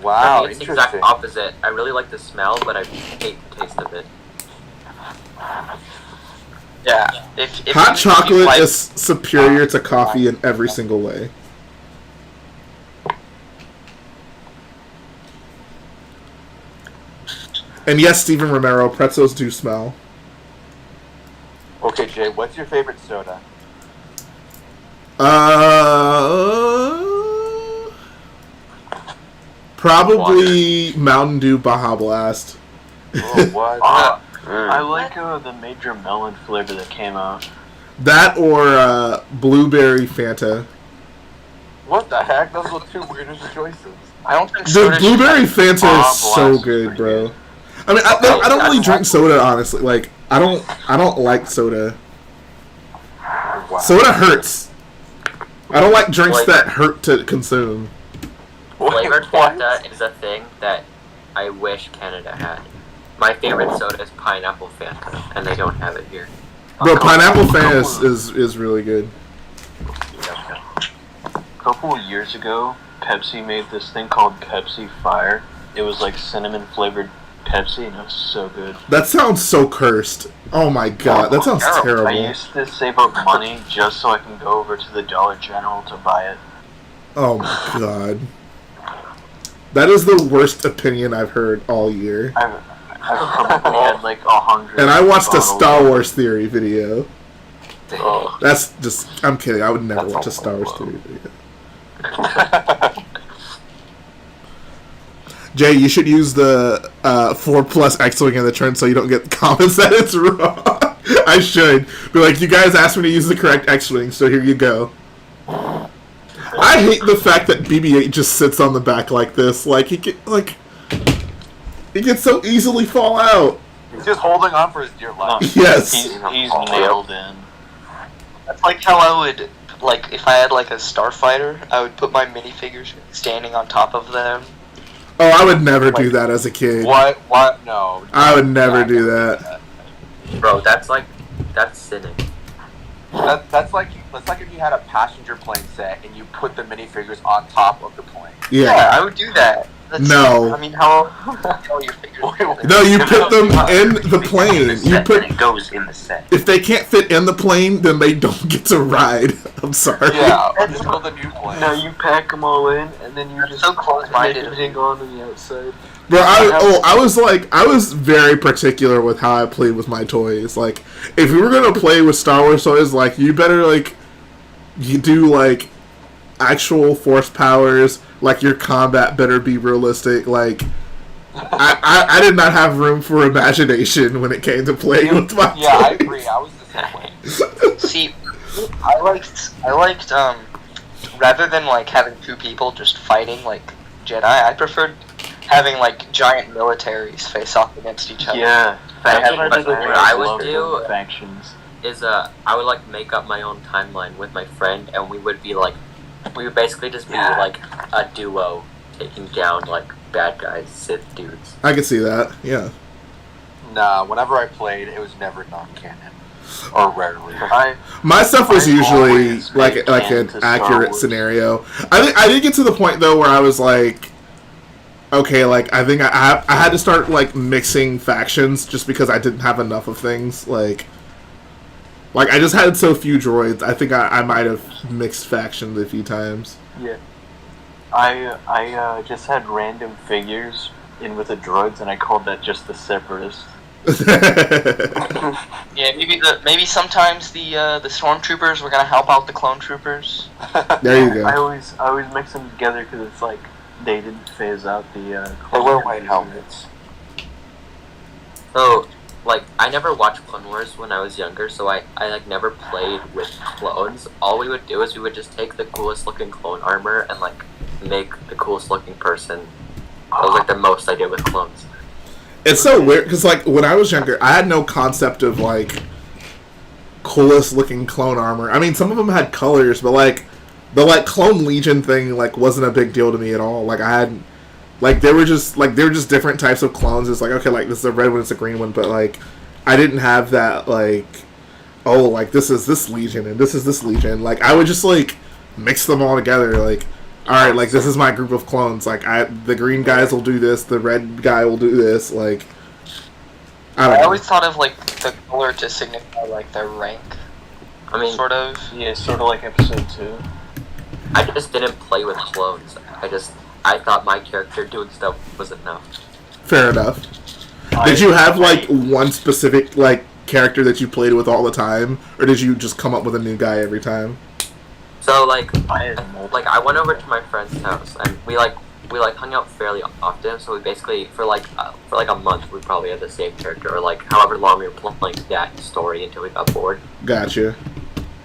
Wow, It's the exact interesting. opposite. I really like the smell, but I hate the taste of it. Yeah. If Hot if chocolate you like, is superior to coffee in every single way. And yes, Stephen Romero, pretzels do smell. Okay, Jay, what's your favorite soda? Probably Mountain Dew Baja Blast. Oh, what? I like the Major Melon flavor that came out. That or blueberry Fanta. What the heck? Those are the two weirdest choices. I don't think The soda should blueberry have- Fanta Baja is so Blast is good, pretty bro. good. I mean, I don't really drink soda, honestly. Like, I don't like soda. Wow. Soda hurts. I don't like drinks Like- that hurt to consume. Flavored what? Fanta is a thing that I wish Canada had. My favorite soda is pineapple Fanta, and they don't have it here. Bro, pineapple Fanta is really good. A couple of years ago, Pepsi made this thing called Pepsi Fire. It was like cinnamon flavored Pepsi, and it was so good. That sounds so cursed. Oh my god, that sounds I terrible. used to save up money just so I can go over to the Dollar General to buy it. Oh my god. That is the worst opinion I've heard all year. I've probably had like 100. And I watched a bottles. Star Wars theory video. Oh. That's just, I'm kidding. I would never That's watch a all Star Wars low. theory video. Jay, you should use the 4+ X-Wing in the trend so you don't get comments that it's wrong. I should. Be like, you guys asked me to use the correct X-Wing, so here you go. I hate the fact that BB-8 just sits on the back like this. Like, he can so easily fall out. He's just holding on for his dear life. Yes. He's nailed in. That's like how I would, like, if I had, like, a starfighter, I would put my minifigures standing on top of them. Oh, I would never do that as a kid. What? No. I would never do that. Bro, that's sinning. That's like if you had a passenger plane set and you put the minifigures on top of the plane. Yeah, Yeah. I would do that. No. I mean, how your figures? No, you put them in the plane. You put. It goes in the set. If they can't fit in the plane, then they don't get to ride. I'm sorry. Yeah, or just build a new plane. No, you pack them all in, and then you That's just so close-minded of hang on to the outside. Bro, I was very particular with how I played with my toys. Like, if we were gonna play with Star Wars toys, like, you better you do actual force powers. Like, your combat better be realistic. Like, I did not have room for imagination when it came to playing with my Yeah, I toys. agree. I was the same way. See, I liked rather than having two people just fighting like Jedi, I preferred having giant militaries face off against each other. Yeah, That's what what I would do. Factions. Is I would make up my own timeline with my friend, and we would basically just be a duo taking down bad guys, Sith dudes. I could see that. Yeah. Nah, whenever I played, it was never non-canon. Or rarely. My stuff was I've usually always like made an canon to Star accurate Wars. scenario. I did get to the point though where I was like, okay, I think I had to start mixing factions just because I didn't have enough of things. Like I just had so few droids. I think I might have mixed factions a few times. Yeah. I just had random figures in with the droids, and I called that just the Separatist. Yeah, maybe sometimes the stormtroopers were gonna help out the clone troopers. There you go. I always mix them together because it's they didn't phase out the. They wear white helmets. So, I never watched Clone Wars when I was younger, so I never played with clones. All we would do is we would just take the coolest looking clone armor and make the coolest looking person. That was the most I did with clones. It's so weird because like when I was younger, I had no concept of like coolest looking clone armor. I mean, some of them had colors, but like the like clone legion thing like wasn't a big deal to me at all. Like I had like they were just different types of clones. It's like, okay, like this is a red one, it's a green one, but like I didn't have that like, oh, like this is this legion and this is this legion. Like I would just like mix them all together. Like, all right, like this is my group of clones. Like the green guys will do this, the red guy will do this. Like I always thought of like the color to signify like their rank. I mean, sort of. Yeah, sort of like episode 2. I just didn't play with clones. I thought my character doing stuff was enough. Fair enough. Did you have like one specific like character that you played with all the time, or did you just come up with a new guy every time? So like I went over to my friend's house and we hung out fairly often. So we basically for like a month we probably had the same character, or like however long we were playing that story until we got bored. Gotcha.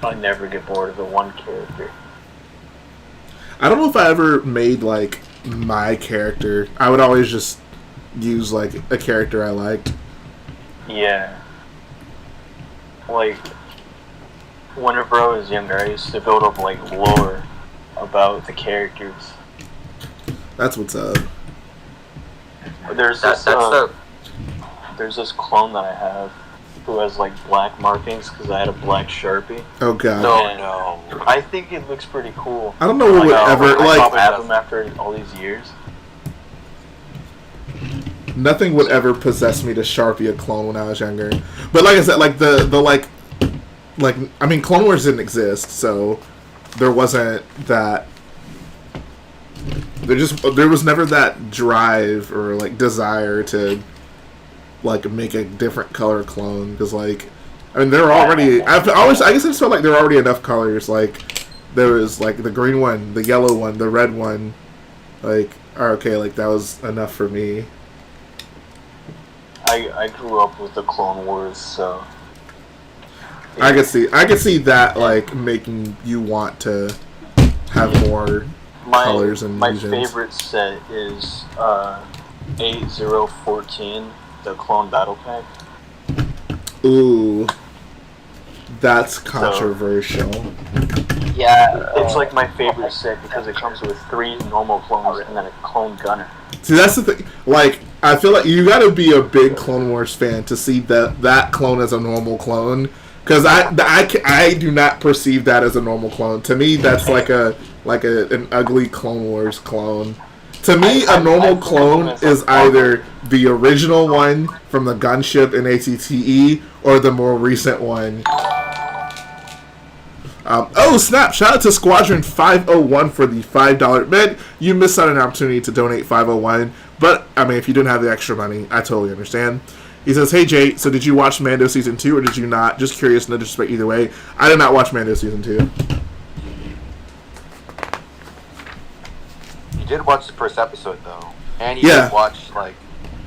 I never get bored of the one character. I don't know if I ever made like my character. I would always just use like a character I liked. Yeah. Like whenever I was younger, I used to build up like lore about the characters. That's what's up. There's this clone that I have who has like black markings because I had a black Sharpie. Oh god. No. I think it looks pretty cool. I don't know what would ever like. I have them after all these years. Nothing would ever possess me to Sharpie a clone when I was younger. But like I said, like the like I mean, Clone Wars didn't exist, so there wasn't that. There was never that drive or like desire to like make a different color clone, because like I mean there are already I guess I just felt like there were already enough colors. Like there was like the green one, the yellow one, the red one. Like okay, like that was enough for me. I grew up with the Clone Wars, so I could see that like making you want to have more colors and my regions. favorite set is 8014, the Clone Battle Pack. Ooh, that's controversial. Yeah, it's like my favorite set because it comes with 3 normal clones and then a clone gunner. See, that's the thing. Like, I feel like you got to be a big Clone Wars fan to see that clone as a normal clone. Because I do not perceive that as a normal clone. To me, that's like an ugly Clone Wars clone. To me, a normal clone is either the original one from the gunship in ACTE or the more recent one. Oh snap! Shout out to Squadron 501 for the $5 bid. You missed out on an opportunity to donate 501, but I mean, if you didn't have the extra money, I totally understand. He says, "Hey Jay, so did you watch Mando season 2 or did you not? Just curious, no disrespect either way. I did not watch Mando season 2." You did watch the first episode though, and you did watch like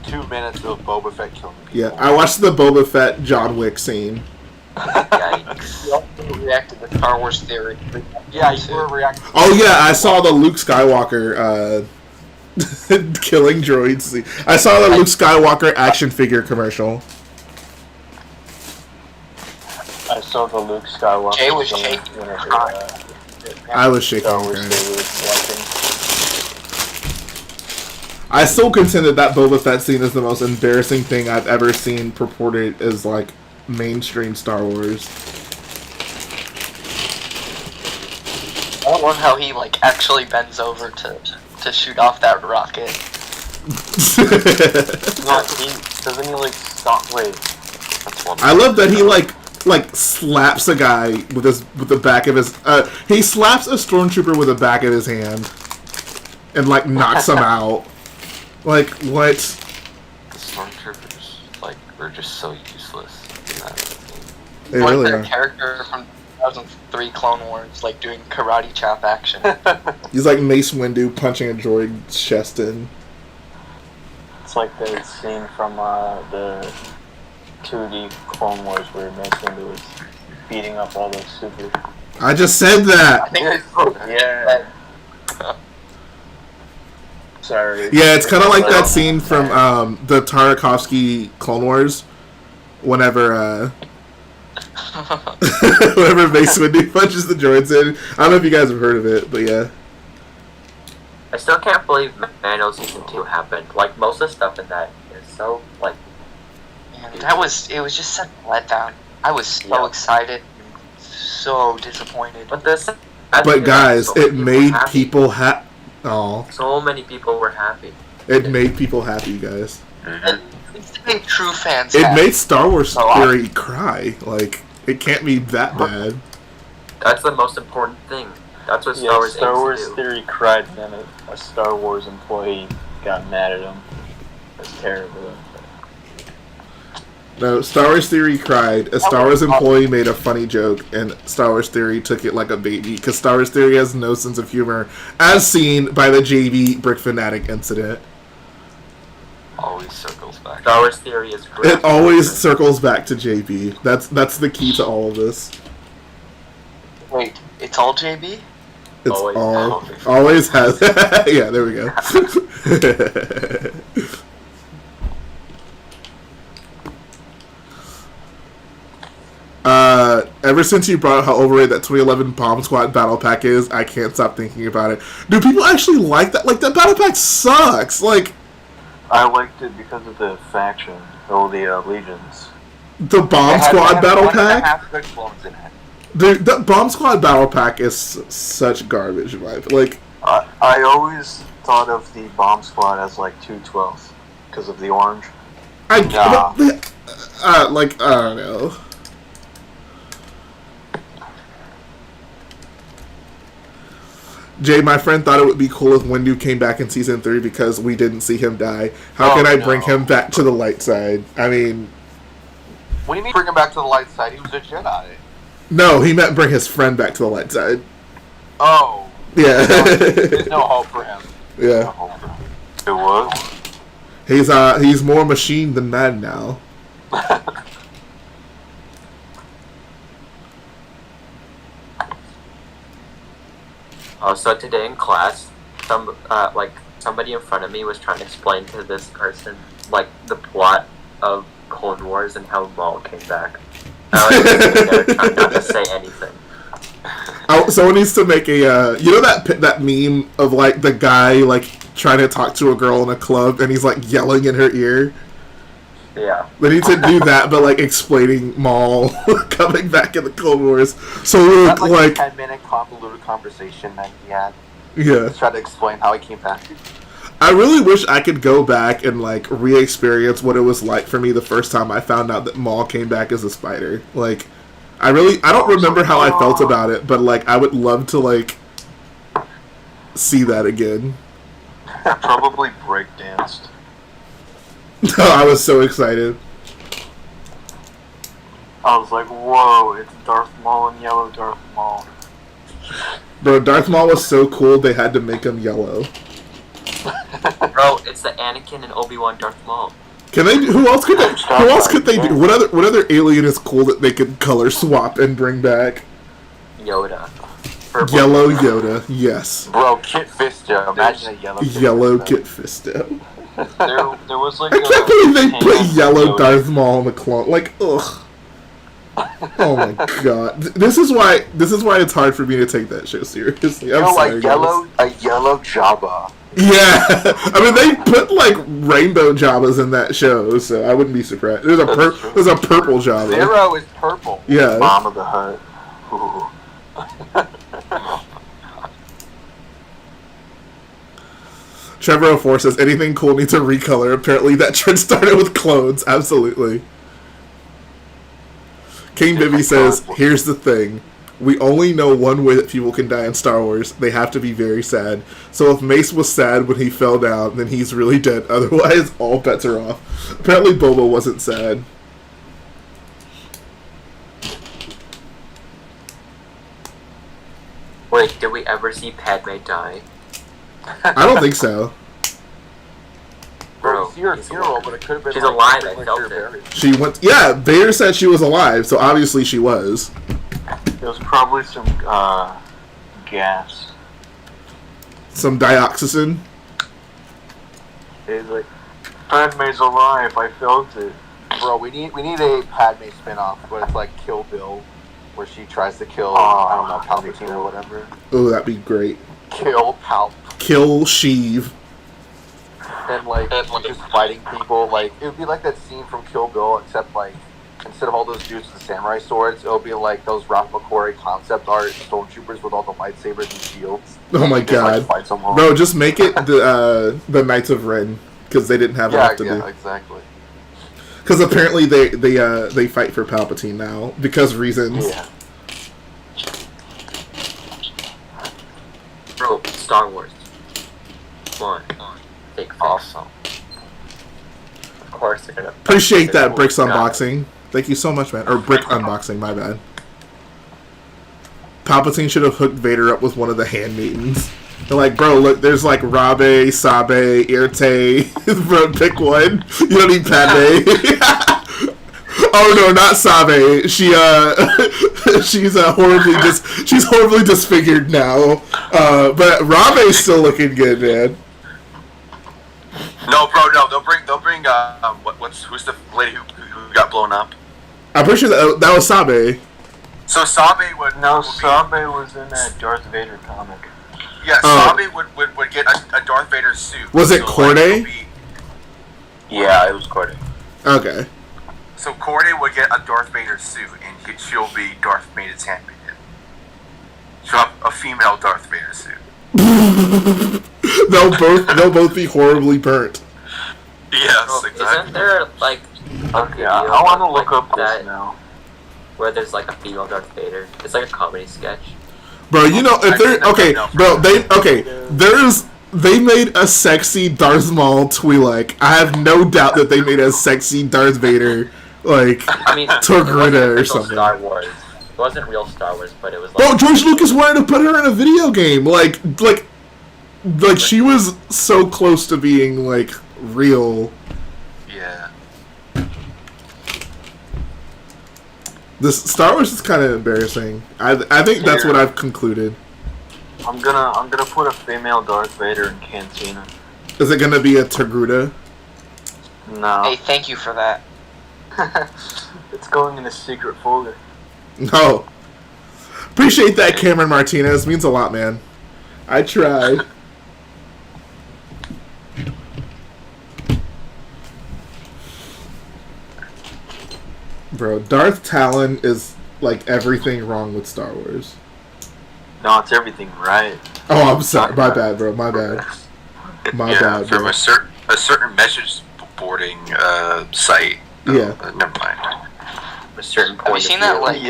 2 minutes of Boba Fett killing people. Yeah, I watched the Boba Fett John Wick scene. Yikes. You also reacted to Star Wars Theory. Yeah, you were reacting. Oh yeah, I saw the Luke Skywalker killing droids. I saw the Luke Skywalker action figure commercial. I saw the Luke Skywalker. Jay was shaking. I was shaking. I still contend that Boba Fett scene is the most embarrassing thing I've ever seen purported as like mainstream Star Wars. I love how he like actually bends over to shoot off that rocket. Doesn't he like stop? Wait, That's one. I love that he like slaps a guy with the back of his. He slaps a stormtrooper with the back of his hand, and like knocks him out. Like what? The stormtroopers like were just so useless in that game. They Like really their are. character from 2003 Clone Wars, like doing karate chop action. He's like Mace Windu punching a droid's chest in. it's like the scene from the 2D Clone Wars where Mace Windu was beating up all those super. I just said I that. think Yeah. Sorry. Yeah, it's kind of like that scene from the Tartakovsky Clone Wars. Whenever whenever Mace Windu punches the droids in. I don't know if you guys have heard of it, but yeah. I still can't believe Mando Season 2 happened. Like, most of the stuff in that is so, like... It was just such a letdown. I was so excited, so disappointed. But this... But guys, it made people happy. Oh. So many people were happy. It made people happy, guys. It's made true fans It happy. made Star Wars Theory cry. Like, it can't be that bad. That's the most important thing. That's what Star Wars Star aims Wars to do. Theory cried, and then a Star Wars employee got mad at him. That's terrible. No, Star Wars Theory cried. A Star Wars employee made a funny joke, and Star Wars Theory took it like a baby, because Star Wars Theory has no sense of humor, as seen by the JB Brick Fanatic incident. Always circles back. Star Wars Theory is great. It always circles back to JB. That's the key to all of this. Wait, it's all JB? It's Always always has. Yeah, there we go. Ever since you brought up how overrated that 2011 Bomb Squad battle pack is, I can't stop thinking about it. Do people actually like that? Like, that battle pack sucks. Like, I liked it because of the faction, or the legions. the Bomb Squad battle pack? Half good clones in it. The Bomb Squad battle pack is such garbage, in my opinion. Like, I always thought of the Bomb Squad as like 2/12 because of the orange. I don't know. Jay, my friend thought it would be cool if Windu came back in Season 3 because we didn't see him die. How can I bring him back to the light side? I mean... What do you mean bring him back to the light side? He was a Jedi. No, he meant bring his friend back to the light side. Oh. Yeah. There's no hope for him. Yeah. No hope for him. It was? He's more machine than man now. So today in class, somebody in front of me was trying to explain to this person, like, the plot of Clone Wars and how Maul came back. I was sitting there trying not to say anything. Someone needs to make a, you know that meme of, like, the guy, like, trying to talk to a girl in a club and he's, like, yelling in her ear? Yeah. They need to do that, but, like, explaining Maul coming back in the Clone Wars. So, That's like a 10-minute convoluted conversation that he had. yeah. To try to explain how he came back. I really wish I could go back and, like, re-experience what it was like for me the first time I found out that Maul came back as a spider. Like, I don't remember how I felt about it, but, like, I would love to, like, see that again. Probably breakdanced. I was so excited. I was like, whoa, it's Darth Maul and yellow Darth Maul. Bro, Darth Maul was so cool they had to make him yellow. Bro, it's the Anakin and Obi-Wan Darth Maul. Can they do, who else could they do? What other alien is cool that they could color swap and bring back? Yoda. Yellow Yoda, yes. Bro, Kit Fisto. Imagine a yellow Yellow Kit Fisto. There was like I can't believe they put yellow Darth Maul in the clone. Like, ugh. Oh my god. This is why it's hard for me to take that show seriously. I'm sorry, like guys. a yellow Jabba. Yeah. I mean, they put, like, rainbow Jabbas in that show, so I wouldn't be surprised. There's a purple Jabba. Zero is purple. Yeah. Mom of the Hut. Ooh. Trevor 04 says, anything cool needs a recolor. Apparently that trend started with clones. Absolutely. King Bibby says, here's the thing. We only know one way that people can die in Star Wars. They have to be very sad. So if Mace was sad when he fell down, then he's really dead. Otherwise, all bets are off. Apparently Boba wasn't sad. Wait, did we ever see Padme die? I don't think so. Bro, You're a funeral, but it could have been. She's like, alive, I when felt she was it. buried. She went... Yeah, Vader said she was alive, so obviously she was. There was probably some gas. Some dioxazine. He's like, Padme's alive. I felt it. Bro, we need a Padme spinoff, but it's like Kill Bill, where she tries to kill I don't know Palpatine or whatever. Oh, that'd be great. Kill Palp. Kill Sheev. And like just fighting people. Like it would be like that scene from Kill Bill, except like instead of all those dudes with the samurai swords, it'll be like those Ralph McQuarrie concept art stormtroopers with all the lightsabers and shields. Oh my god, fight someone. bro! Just make it the Knights of Ren because they didn't have enough to do. Yeah, exactly. Because apparently they fight for Palpatine now because reasons. Yeah. Bro, Star Wars. Come on. Take awesome. Of course they're gonna. Appreciate that, Bricks Unboxing. Thank you so much, man. Or Brick Unboxing, my bad. Palpatine should have hooked Vader up with one of the handmaidens. They're like, bro, look, there's like Rabe, Sabe, Irte. Bro, pick one. You don't need Padme. Oh no, not Sabe. She's horribly disfigured now. But Rabe's still looking good, man. No, bro, no. They'll bring who's the lady who got blown up? I'm pretty sure that was Sabe. So Sabe would Sabe was in that Darth Vader comic. Yeah, Sabe would get a Darth Vader suit. Was it Corday? Yeah, it was Corday. Okay. So Corday would get a Darth Vader suit, and she'll be Darth Vader's handmaiden. She'll have a female Darth Vader suit. They'll both be horribly burnt. Yes, exactly. Isn't there like Okay, I want to look up that this now. where there's like a female Darth Vader? It's like a comedy sketch. Bro, you know if they're they made a sexy Darth Maul Twi'lek. I have no doubt that they made a sexy Darth Vader like I mean, Togruta or something. Star Wars. It wasn't real Star Wars, but it was. Bro, Like, George Lucas wanted to put her in a video game. Like she was so close to being like real. Yeah. This Star Wars is kind of embarrassing. I think that's what I've concluded. I'm gonna put a female Darth Vader in Cantina. Is it gonna be a Togruta? No. Hey, thank you for that. It's going in a secret folder. No. Appreciate that, Cameron Martinez. Means a lot, man. I tried. Bro, Darth Talon is like everything wrong with Star Wars. No, it's everything right. Oh, I'm sorry. My bad, bro. My bad. My bad, from bro. a certain message boarding site. Yeah. Never mind. a certain point. Have you seen that like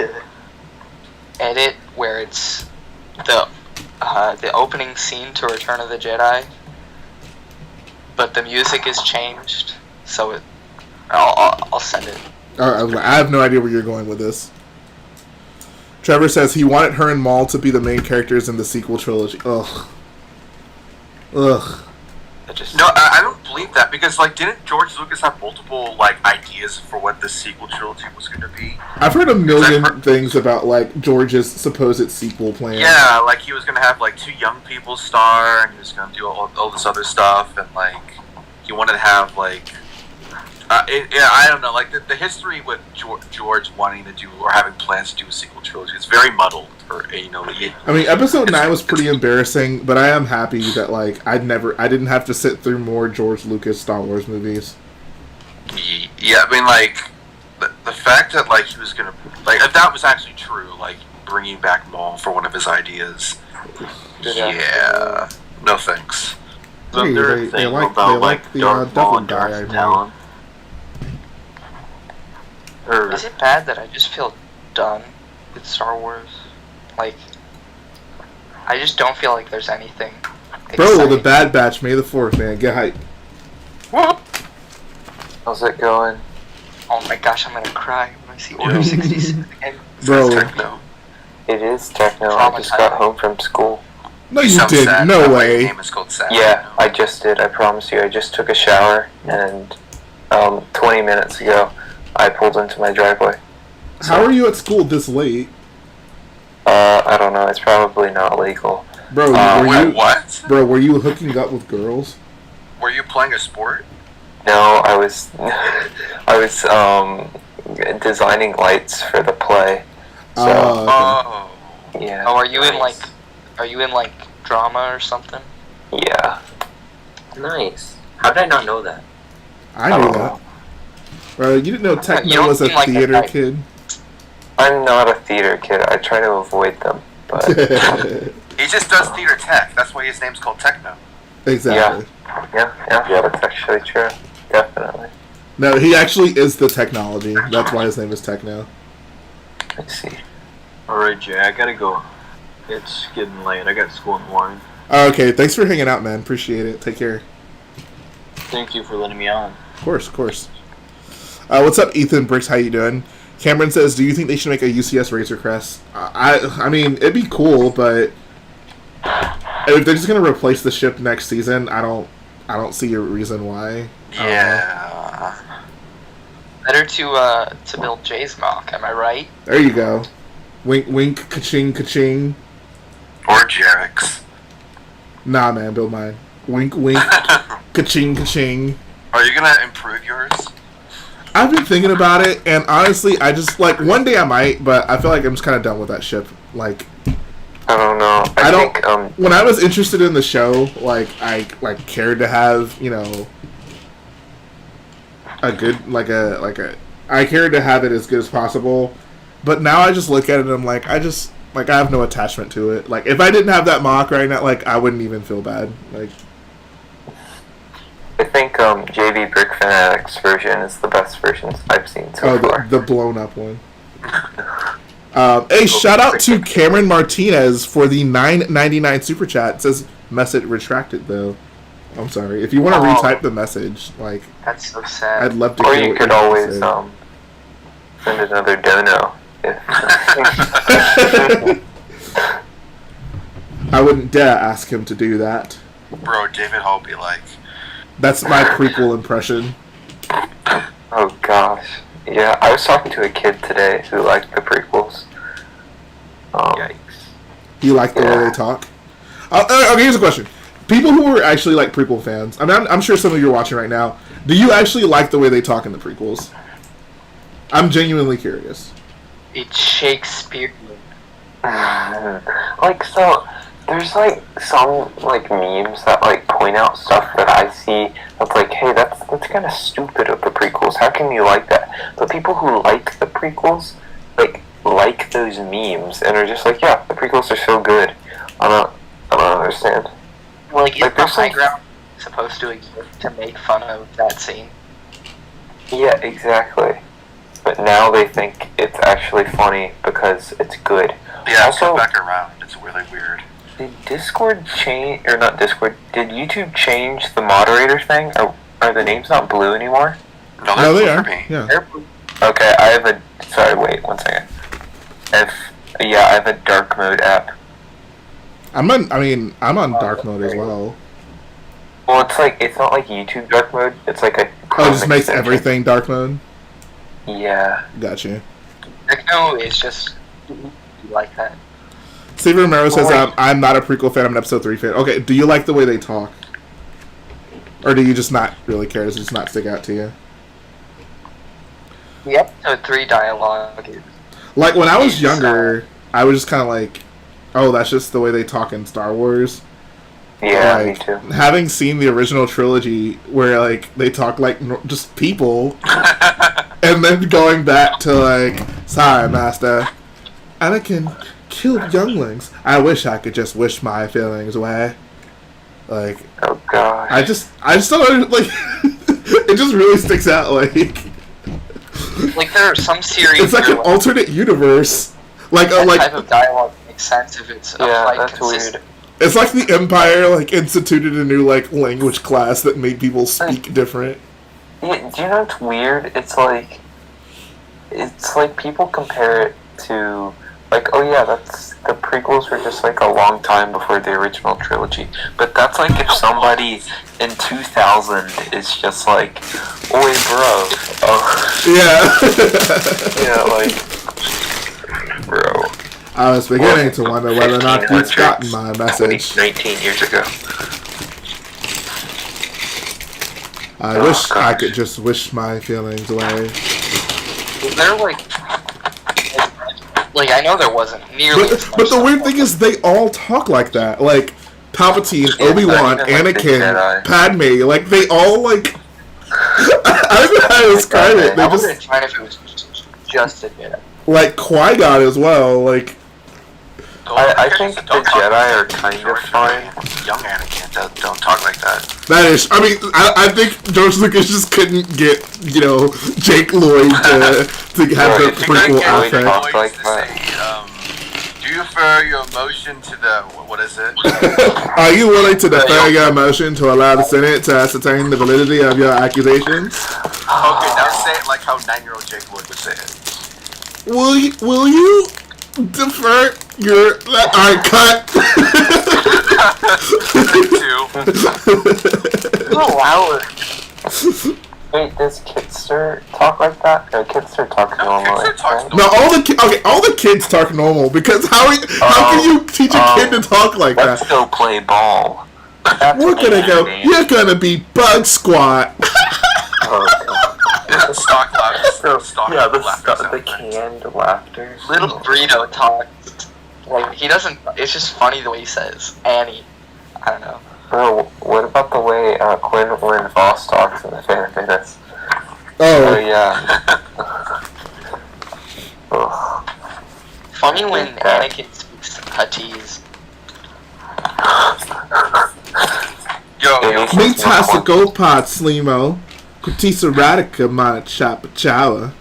edit where it's the opening scene to Return of the Jedi, but the music is changed? So I'll send it. I have no idea where you're going with this. Trevor says he wanted her and Maul to be the main characters in the sequel trilogy. Ugh. No, I don't believe that, because like, didn't George Lucas have multiple like ideas for what the sequel trilogy was going to be? I've heard a million things about like George's supposed sequel plan. Yeah, like he was going to have like 2 young people star, and he was going to do all this other stuff, and like he wanted to have like I don't know, like the history with George wanting to do or having plans to do a sequel trilogy is very muddled. I mean, Episode 9 was pretty embarrassing, but I am happy that like I didn't have to sit through more George Lucas Star Wars movies. Yeah, I mean, like the fact that like he was gonna like, if that was actually true, like bringing back Maul for one of his ideas. Yeah, no thanks. Hey, they like the Dublin guy I made. Is it bad that I just feel done with Star Wars? Like, I just don't feel like there's anything exciting. Bro, the Bad Batch, May the 4th, man. Get hype. How's it going? Oh my gosh, I'm gonna cry when I see Order 66 again. Bro. It is techno. I just got home from school. No, you didn't. No way. Yeah, I just did. I promise you. I just took a shower, and 20 minutes ago, I pulled into my driveway. So, how are you at school this late? I don't know. It's probably not legal. Bro, were you hooking up with girls? Were you playing a sport? No, I was designing lights for the play. So Oh. yeah. Oh, are you in like drama or something? Yeah. Nice. How did I not know that? I knew that. Bro, you didn't know You Techno don't was a seem like that theater guy. kid? I'm not a theater kid. I try to avoid them, but He just does theater tech. That's why his name's called Techno. Exactly. yeah, that's actually true. Definitely. No, he actually is the technology. That's why his name is Techno. I see. Alright, Jay, I gotta go. It's getting late. I got school in the morning. Okay, thanks for hanging out, man. Appreciate it. Take care. Thank you for letting me on. Of course. What's up, Ethan Bricks? How you doing? Cameron says, "Do you think they should make a UCS Razor Crest?" I mean, it'd be cool, but if they're just gonna replace the ship next season, I don't see a reason why. Yeah. Better to build Jay's mock. Am I right? There you go. Wink, wink, ka-ching, ka-ching. Or Jarek's. Nah, man, build mine. Wink, wink, ka-ching, ka-ching. Are you gonna improve yours? I've been thinking about it, and honestly, I just, like, one day I might, but I feel like I'm just kind of done with that ship. Like, I don't know. I think when I was interested in the show, like, I, like, cared to have, you know, a good, I cared to have it as good as possible, but now I just look at it and I'm like, I have no attachment to it. Like, if I didn't have that mock right now, like, I wouldn't even feel bad. Like, I think JV Brick Fanatics version is the best version I've seen so far. the blown up one. Hey, shout out to Cameron Martinez for the $9.99 super chat. It says message retracted though. I'm sorry. If you want to retype the message, like, That's so sad. I'd love to. Or hear you what could have to always say. send another dono. I wouldn't dare ask him to do that. Bro, David Hall be like, That's my prequel impression. Oh gosh. Yeah, I was talking to a kid today who liked the prequels. yikes. You like the way they talk? Okay, here's a question. People who are actually like prequel fans, I mean, I'm sure some of you are watching right now. Do you actually like the way they talk in the prequels? I'm genuinely curious. It's Shakespearean. Like, so, there's like some like memes that like point out stuff that I see that's like, hey, that's kind of stupid of the prequels. How can you like that? But people who like the prequels like those memes and are just like, yeah, the prequels are so good. I don't understand. Like, is Like, the there's some- high ground supposed to exist to make fun of that scene? Yeah, exactly. But now they think it's actually funny because it's good. Yeah, Also- come back around. It's really weird. Did Discord change, or not Discord, did YouTube change the moderator thing? Are the names not blue anymore? No, No, they blue are. for me. Yeah. Okay, I have wait 1 second. I have a dark mode app. I'm on dark mode as well. Well, it's not like YouTube dark mode, it's like a Oh, Chrome it just makes extension. everything dark mode? Yeah. Gotcha. Techno is just like that. Steve Romero says, I'm not a prequel fan, I'm an episode 3 fan. Okay, do you like the way they talk? Or do you just not really care? Does it just not stick out to you? The episode 3 dialogue is... Like, when I was younger, I was just kind of like, oh, that's just the way they talk in Star Wars. Yeah, Like, me too. having seen the original trilogy where, like, they talk like just people, and then going back to, like, sorry, Master, Anakin killed younglings. I wish I could just wish my feelings away. Like, Oh gosh. I just don't, like, it just really sticks out, like, Like, there are some series it's like where, an alternate universe. Like, that like, type of dialogue makes sense if it's Yeah, applied that's consistently. weird. it's like the Empire, like, instituted a new, like, language class that made people speak different. Yeah, do you know what's weird? It's like people compare it to, like, oh yeah, the prequels were just like a long time before the original trilogy. But that's like if somebody in 2000 is just like, oi bro, oh Yeah. yeah, like, bro. I was beginning to wonder whether or not you'd gotten my message. 19 years ago. I wish I could just wish my feelings away. They're like I know there wasn't nearly as much. But the weird thing is, they all talk like that. Like Palpatine, Obi-Wan, Anakin, Padme. Like they all like. I don't know how to describe it. They I just wouldn't try if it was just a Jedi. like Qui-Gon as well. Like I think the Jedi are kind of fine. Young Anakin don't talk like that. that is. I mean, I think George Lucas just couldn't get Jake Lloyd to have the prequel effect. Talk like To that. say, do you refer your emotion to the what is it? Are you willing to defer your motion to allow the Senate to ascertain the validity of your accusations? Okay, now say it like how 9-year-old Jake Lloyd would say it. Will you defer your... Alright, cut! Wait, does Kitster talk like that? No, Kitster talks normally. Right? No, all the kids talk normal, because how can you teach a kid to talk like Let's that? go play ball. We're gonna go, you're gonna be Bug Squat. Stock laughter. Yeah, the canned laughter. Little Burrito talks like he doesn't. It's just funny the way he says Annie. I don't know. Bro, what about the way Quinn Voss talks in the Phantom Menace? Oh yeah. Ugh. Funny when Anakin speaks Huttese. Yo, Me Tasico Pot Slimo. Kutisa Radica Mana Chapa Chawa.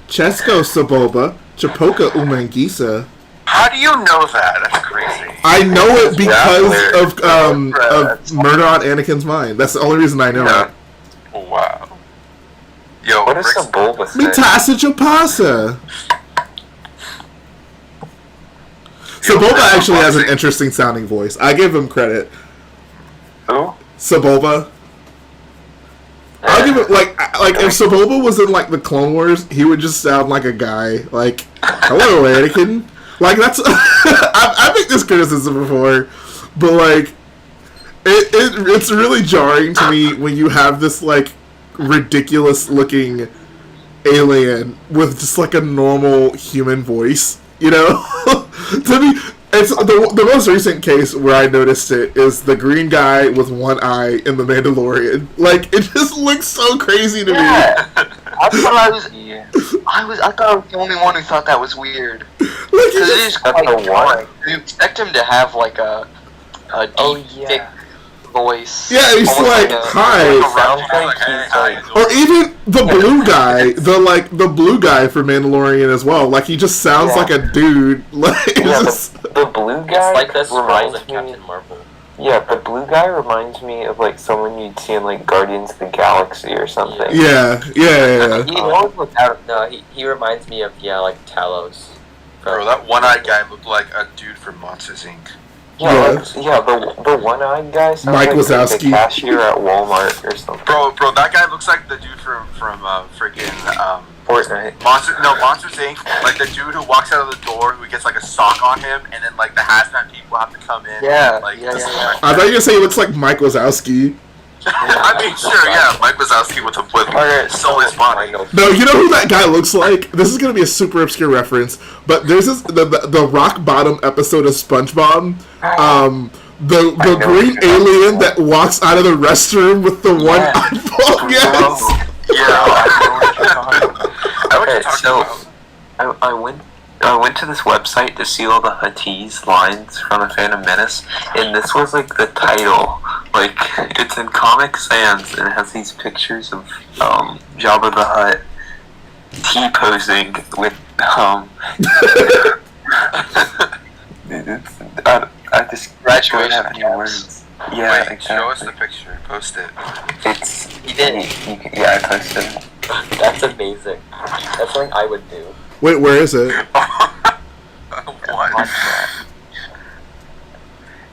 Chesko Saboba. Chapoka Umangisa. how do you know that? That's crazy. I know it because of Murder on Anakin's Mind. That's the only reason I know it. Wow. Yo, What is Rick's- Saboba say? Mitasa Chapasa. Yo, Saboba that's actually has an boxing. interesting sounding voice. I give him credit. Who? Saboba. I'll give it like if Saboba was in like the Clone Wars, he would just sound like a guy. Like, hello, Anakin. Like that's I think this criticism before, but like it's really jarring to me when you have this like ridiculous looking alien with just like a normal human voice. You know, to me. It's the most recent case where I noticed it is the green guy with one eye in The Mandalorian. Like, it just looks so crazy to me. I thought I was the only one who thought that was weird. Like, Because it is quite That's the one. You expect him to have like a deep, thick voice. Yeah, he's Almost like, a- hi. Sounds Like, like hey, he's how like... you doing? Or even the blue guy, the blue guy for Mandalorian as well. Like, he just sounds Yeah. like a dude. Like, it's Yeah, just, the blue guy It's like the scrolls reminds of me... Captain Marvel. Yeah, the blue guy reminds me of like someone you'd see in like Guardians of the Galaxy or something. yeah. He always looked out. No, he reminds me of like Talos. Bro, that one-eyed guy looked like a dude from Monsters Inc. The one-eyed guy sounds Mike like Wazowski. the cashier at Walmart or something. Bro, that guy looks like the dude from freaking Fortnite. Monsters Inc. Like the dude who walks out of the door who gets like a sock on him, and then like the hazmat people have to come in. Yeah, and, like, yeah. I thought you were gonna say he looks like Mike Wazowski. I mean, sure, yeah, Mike Wazowski with soulless body. No, you know who that guy looks like? This is gonna be a super obscure reference, but there's this the rock bottom episode of SpongeBob. The green alien that walks out of the restroom with the one eyeball. Yes. Okay, so I went to this website to see all the Huttese lines from The Phantom Menace, and this was like the title. Like, it's in Comic Sans, and it has these pictures of Jabba the Hutt T-posing with I just Graduation don't have any caps. words. Yeah, Wait, show us the picture. Post it. It's He did. yeah, I posted it. That's amazing. That's something I would do. Wait, where is it? What?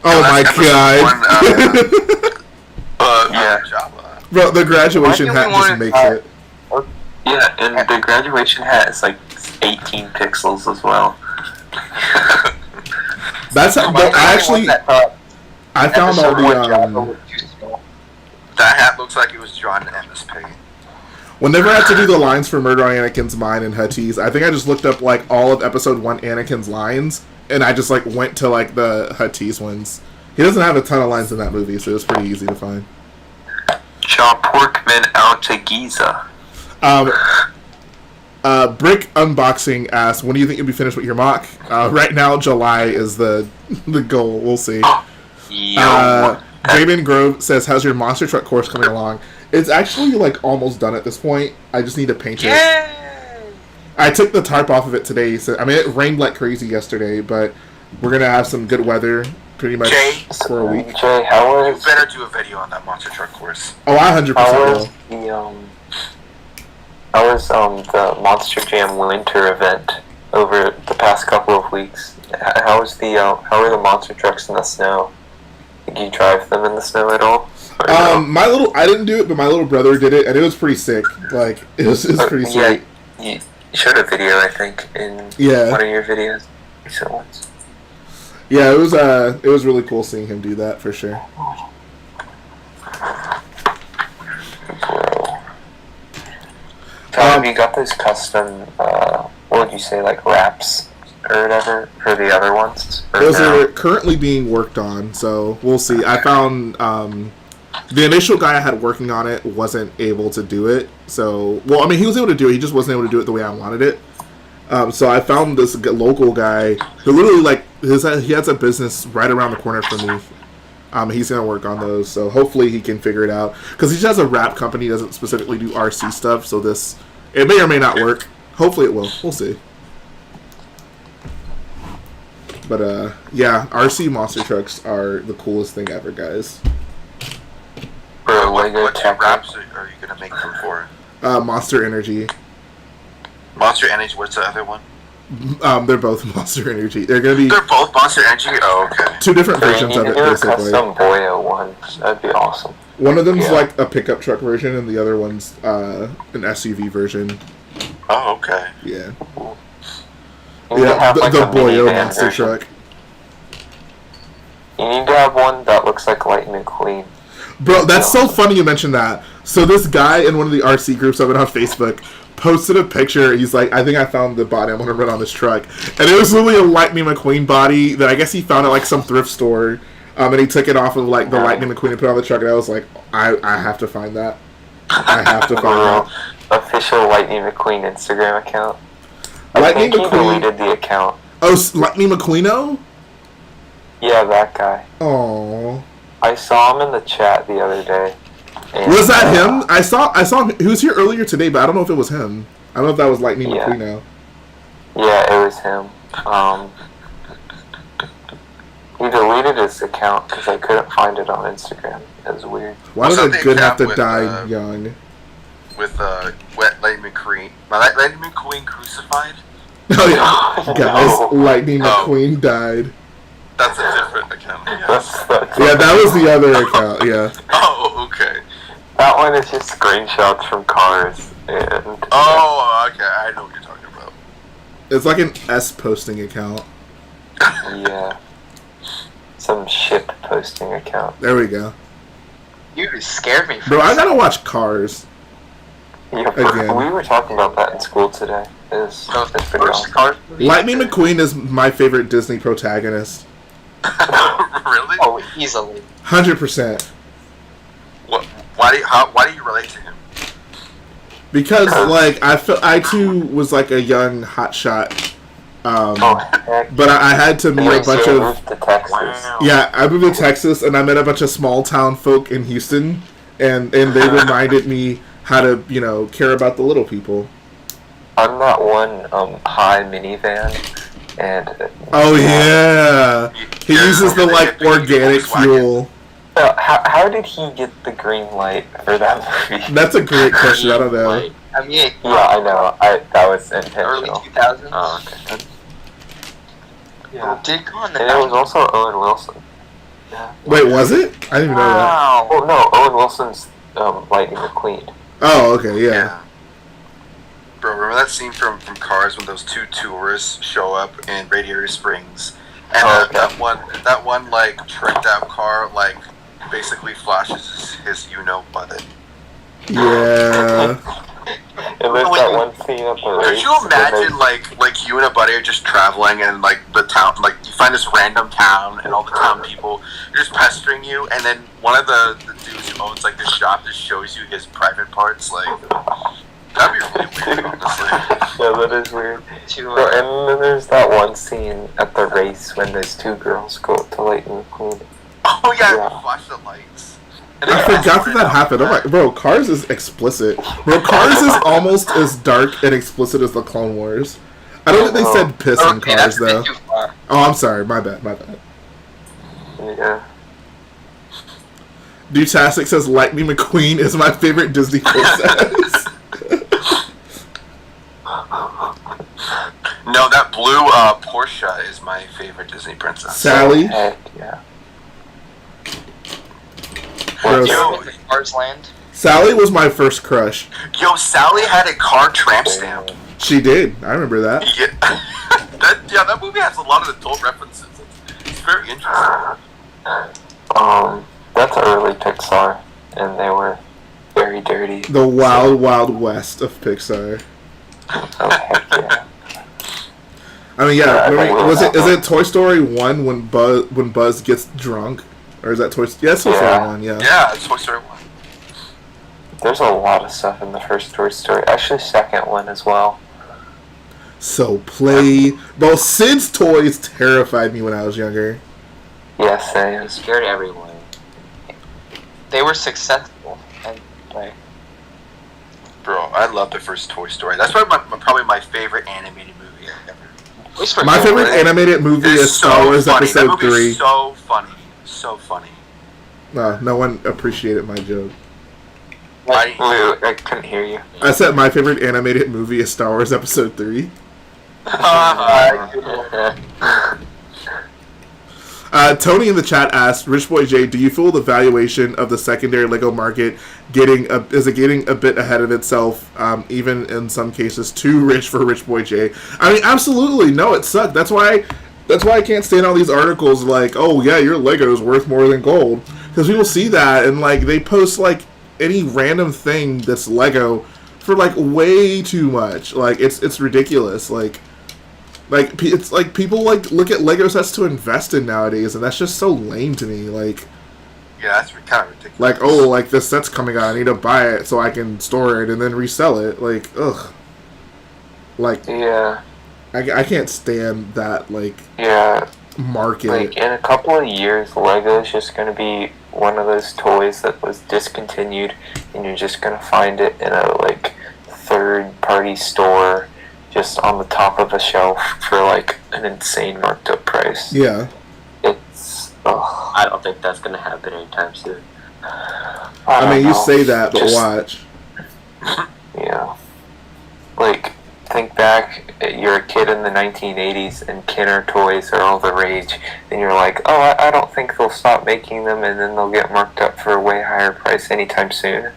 Oh my Episode god. Yeah. Jabba. Bro, the graduation Why do hat we just want makes it. Yeah, and the graduation hat is like 18 pixels as well. That's how, but I actually I found all the That hat looks like it was drawn in MS Paint. Whenever I have to do the lines for Murder on Anakin's Mind and Huttese, I think I just looked up like all of Episode 1 Anakin's lines, and I just like went to like the Huttese ones. He doesn't have a ton of lines in that movie, so it was pretty easy to find. John Porkman out to Giza. Brick Unboxing asks, when do you think you'll be finished with your mock? Right now, July is the goal. We'll see. Draven Grove says, how's your monster truck course coming along? It's actually like almost done at this point. I just need to paint it. Yay! I took the tarp off of it today. So I mean, it rained like crazy yesterday, but we're gonna have some good weather pretty much for a week. Jay, how You was better do a video on that monster truck course. Oh, I 100% will. the Monster Jam winter event over the past couple of weeks? How are the monster trucks in the snow? Did you drive them in the snow at all? I didn't do it, but my little brother did it, and it was pretty sick. Like, it was pretty sweet. Yeah, you showed a video, I think, in one of your videos. Recent ones. Yeah, it was really cool seeing him do that for sure. Have you got those custom, what would you say, like wraps or whatever for the other ones? Those are currently being worked on, so we'll see. I found the initial guy I had working on it wasn't able to do it. So, well, I mean, he was able to do it. He just wasn't able to do it the way I wanted it. So I found this local guy who literally, like, he has a business right around the corner from me. He's going to work on those, so hopefully he can figure it out. Because he just has a wrap company, he doesn't specifically do RC stuff, so it may or may not work. Hopefully it will. We'll see. But, yeah, RC monster trucks are the coolest thing ever, guys. What two wraps are you going to make them for? Monster Energy. Monster Energy, what's the other one? They're both Monster Energy. They're both Monster Energy? Oh, okay. Two different versions of it, basically. Custom Boyo one. That'd be awesome. One of them's like a pickup truck version, and the other one's an SUV version. Oh, okay. Yeah. Yeah, the Boyo monster truck. You need to have one that looks like Lightning McQueen. Bro, that's so funny you mentioned that. So this guy in one of the RC groups I've been on Facebook posted a picture. He's like, I think I found the body I'm going to run on this truck. And it was literally a Lightning McQueen body that I guess he found at like some thrift store. And he took it off of like the Lightning McQueen and put it on the truck. And I was like, I have to find that. I have to find that. Official Lightning McQueen Instagram account. Lightning I think McQueen he deleted the account. Oh, Lightning McQueeno? Yeah, that guy. Oh. I saw him in the chat the other day. And, was that him? I saw him. He was here earlier today, but I don't know if it was him. I don't know if that was Lightning McQueeno. Yeah, it was him. He deleted his account because I couldn't find it on Instagram. It was weird. Why does a good have to die young? With Lightning McQueen. Lightning McQueen crucified? Oh yeah, guys, Lightning McQueen died. That's a different account. Yeah, that was the other account. Yeah. Oh, okay. That one is just screenshots from cars. And oh, okay. I know what you're talking about. It's like an S posting account. Yeah. Some ship posting account. There we go. You scared me. Bro, I gotta watch Cars. Yeah, we were talking about that in school today. It's pretty awesome. Lightning McQueen is my favorite Disney protagonist. Really? Oh, easily. 100%. What? Why do you relate to him? Because like I too was like a young hotshot. But I had to meet a bunch of yeah. I moved to Texas and I met a bunch of small town folk in Houston, and they reminded me how to care about the little people. I'm that one high minivan, and oh yeah, he uses the like organic fuel. So how did he get the green light for that movie? That's a great question. I don't know. I mean, yeah, I know. That was intentional. Early 2000s. Oh, okay. Yeah. Did go on the and it was also Owen Wilson. Yeah. Wait, was it? I didn't even know that. Oh no, Owen Wilson's Lightning McQueen. Oh, okay, yeah. Bro, remember that scene from Cars when those two tourists show up in Radiator Springs, and that one like tricked out car like basically flashes his butt. Yeah. And there's that one scene at the race. Could you imagine like you and a buddy are just traveling and like the town, like you find this random town and all the town people are just pestering you, and then one of the dudes who owns like the shop just shows you his private parts, like that'd be really weird, honestly. Yeah, that is weird. Bro, and then there's that one scene at the race when those two girls go up to Lightning McQueen. Oh yeah, flash the lights. And I forgot that happened. I'm like, bro, Cars is explicit. Bro, Cars is almost as dark and explicit as the Clone Wars. I don't think they said piss in Cars, though. Oh, I'm sorry. My bad. Yeah. Dutastic says Lightning McQueen is my favorite Disney princess. No, that blue Porsche is my favorite Disney princess. Sally? Heck, yeah. Yo, Cars Land. Sally was my first crush. Yo, Sally had a car tramp stamp. She did. I remember that. Yeah, that movie has a lot of adult references. It's very interesting. That's early Pixar, and they were very dirty. The wild, wild west of Pixar. Oh, heck yeah. I mean, yeah. Is it Toy Story 1 when Buzz gets drunk? Or is that Toy Story? Yeah, it's Toy Story 1, yeah. Yeah, it's Toy Story 1. There's a lot of stuff in the first Toy Story. Actually, second one as well. So play. Bro, Sid's toys terrified me when I was younger. Yeah, same. It scared everyone. They were successful. Anyway. Bro, I love the first Toy Story. That's probably my favorite animated movie ever. My favorite animated movie is Star Wars Episode 3. So funny. So funny. No one appreciated my joke. I couldn't hear you. I said my favorite animated movie is Star Wars Episode 3. Tony in the chat asked, Rich Boy J, do you feel the valuation of the secondary Lego market getting a bit ahead of itself, even in some cases too rich for Rich Boy J? I mean, absolutely. No, it sucked. That's why I can't stand all these articles like, oh yeah, your Lego's worth more than gold. Because people see that and like they post like any random thing that's Lego for like way too much. Like it's ridiculous. Like it's like people like look at Lego sets to invest in nowadays, and that's just so lame to me. Like, yeah, that's kind of ridiculous. Like, oh, like this set's coming out, I need to buy it so I can store it and then resell it. Like, ugh. Like, yeah, I can't stand that. Like, yeah, market. Like in a couple of years, Lego is just gonna be one of those toys that was discontinued, and you're just gonna find it in a like third-party store. Just on the top of a shelf for like an insane marked up price. Yeah. It's. Ugh. I don't think that's gonna happen anytime soon. I mean, you say that, but watch. Yeah. Like, think back, you're a kid in the 1980s and Kenner toys are all the rage, and you're like, oh, I don't think they'll stop making them, and then they'll get marked up for a way higher price anytime soon.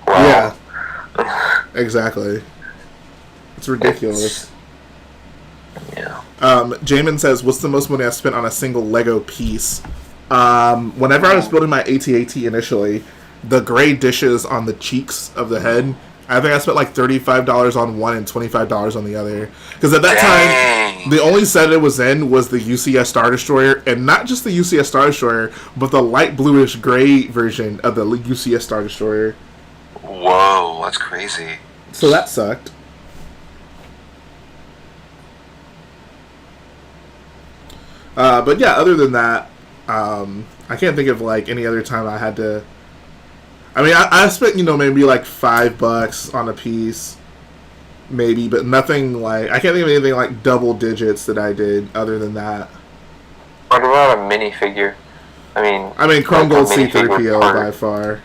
Wow. Yeah. Exactly. It's ridiculous. Yeah. Jamin says, what's the most money I've spent on a single Lego piece? Whenever I was building my AT-AT initially, the gray dishes on the cheeks of the head, I think I spent like $35 on one and $25 on the other. Because at that time, the only set it was in was the UCS Star Destroyer, and not just the UCS Star Destroyer, but the light bluish gray version of the UCS Star Destroyer. Whoa, that's crazy. So that sucked. But yeah, other than that, I can't think of like any other time I had to. I mean, I spent maybe like $5 on a piece, maybe, but nothing like I can't think of anything like double digits that I did. Other than that, what about a minifigure? I mean, Chrome Gold C-3PO by far.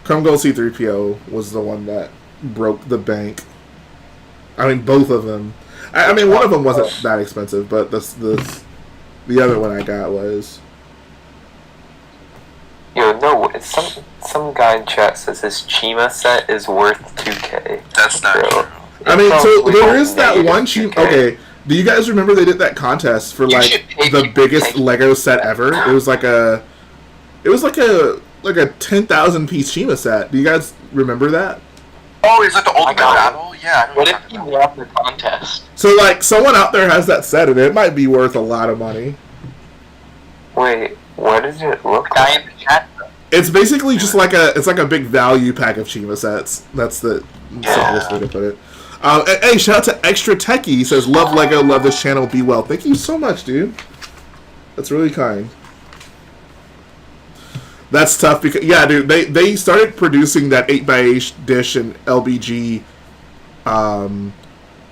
Chrome Gold C-3PO was the one that broke the bank. I mean, both of them. I mean, one of them wasn't that expensive, but the other one I got was. Yo, no, some guy in chat says his Chima set is worth $2K. That's not true. I mean, so there is that one Chima. Okay, Do you guys remember they did that contest for like the biggest Lego set ever? It was like a 10,000 piece Shima set. Do you guys remember that? Oh, is it the ultimate battle? Yeah. What if you won the contest? So like someone out there has that set and it might be worth a lot of money. Wait, what does it look Guy like? in the chat. It's basically just like a big value pack of Shima sets. That's the simplest way to put it. Hey, shout out to Extra Techie. He says, love Lego, love this channel, be well. Thank you so much, dude. That's really kind. That's tough because, yeah, dude, they started producing that 8x8 dish in LBG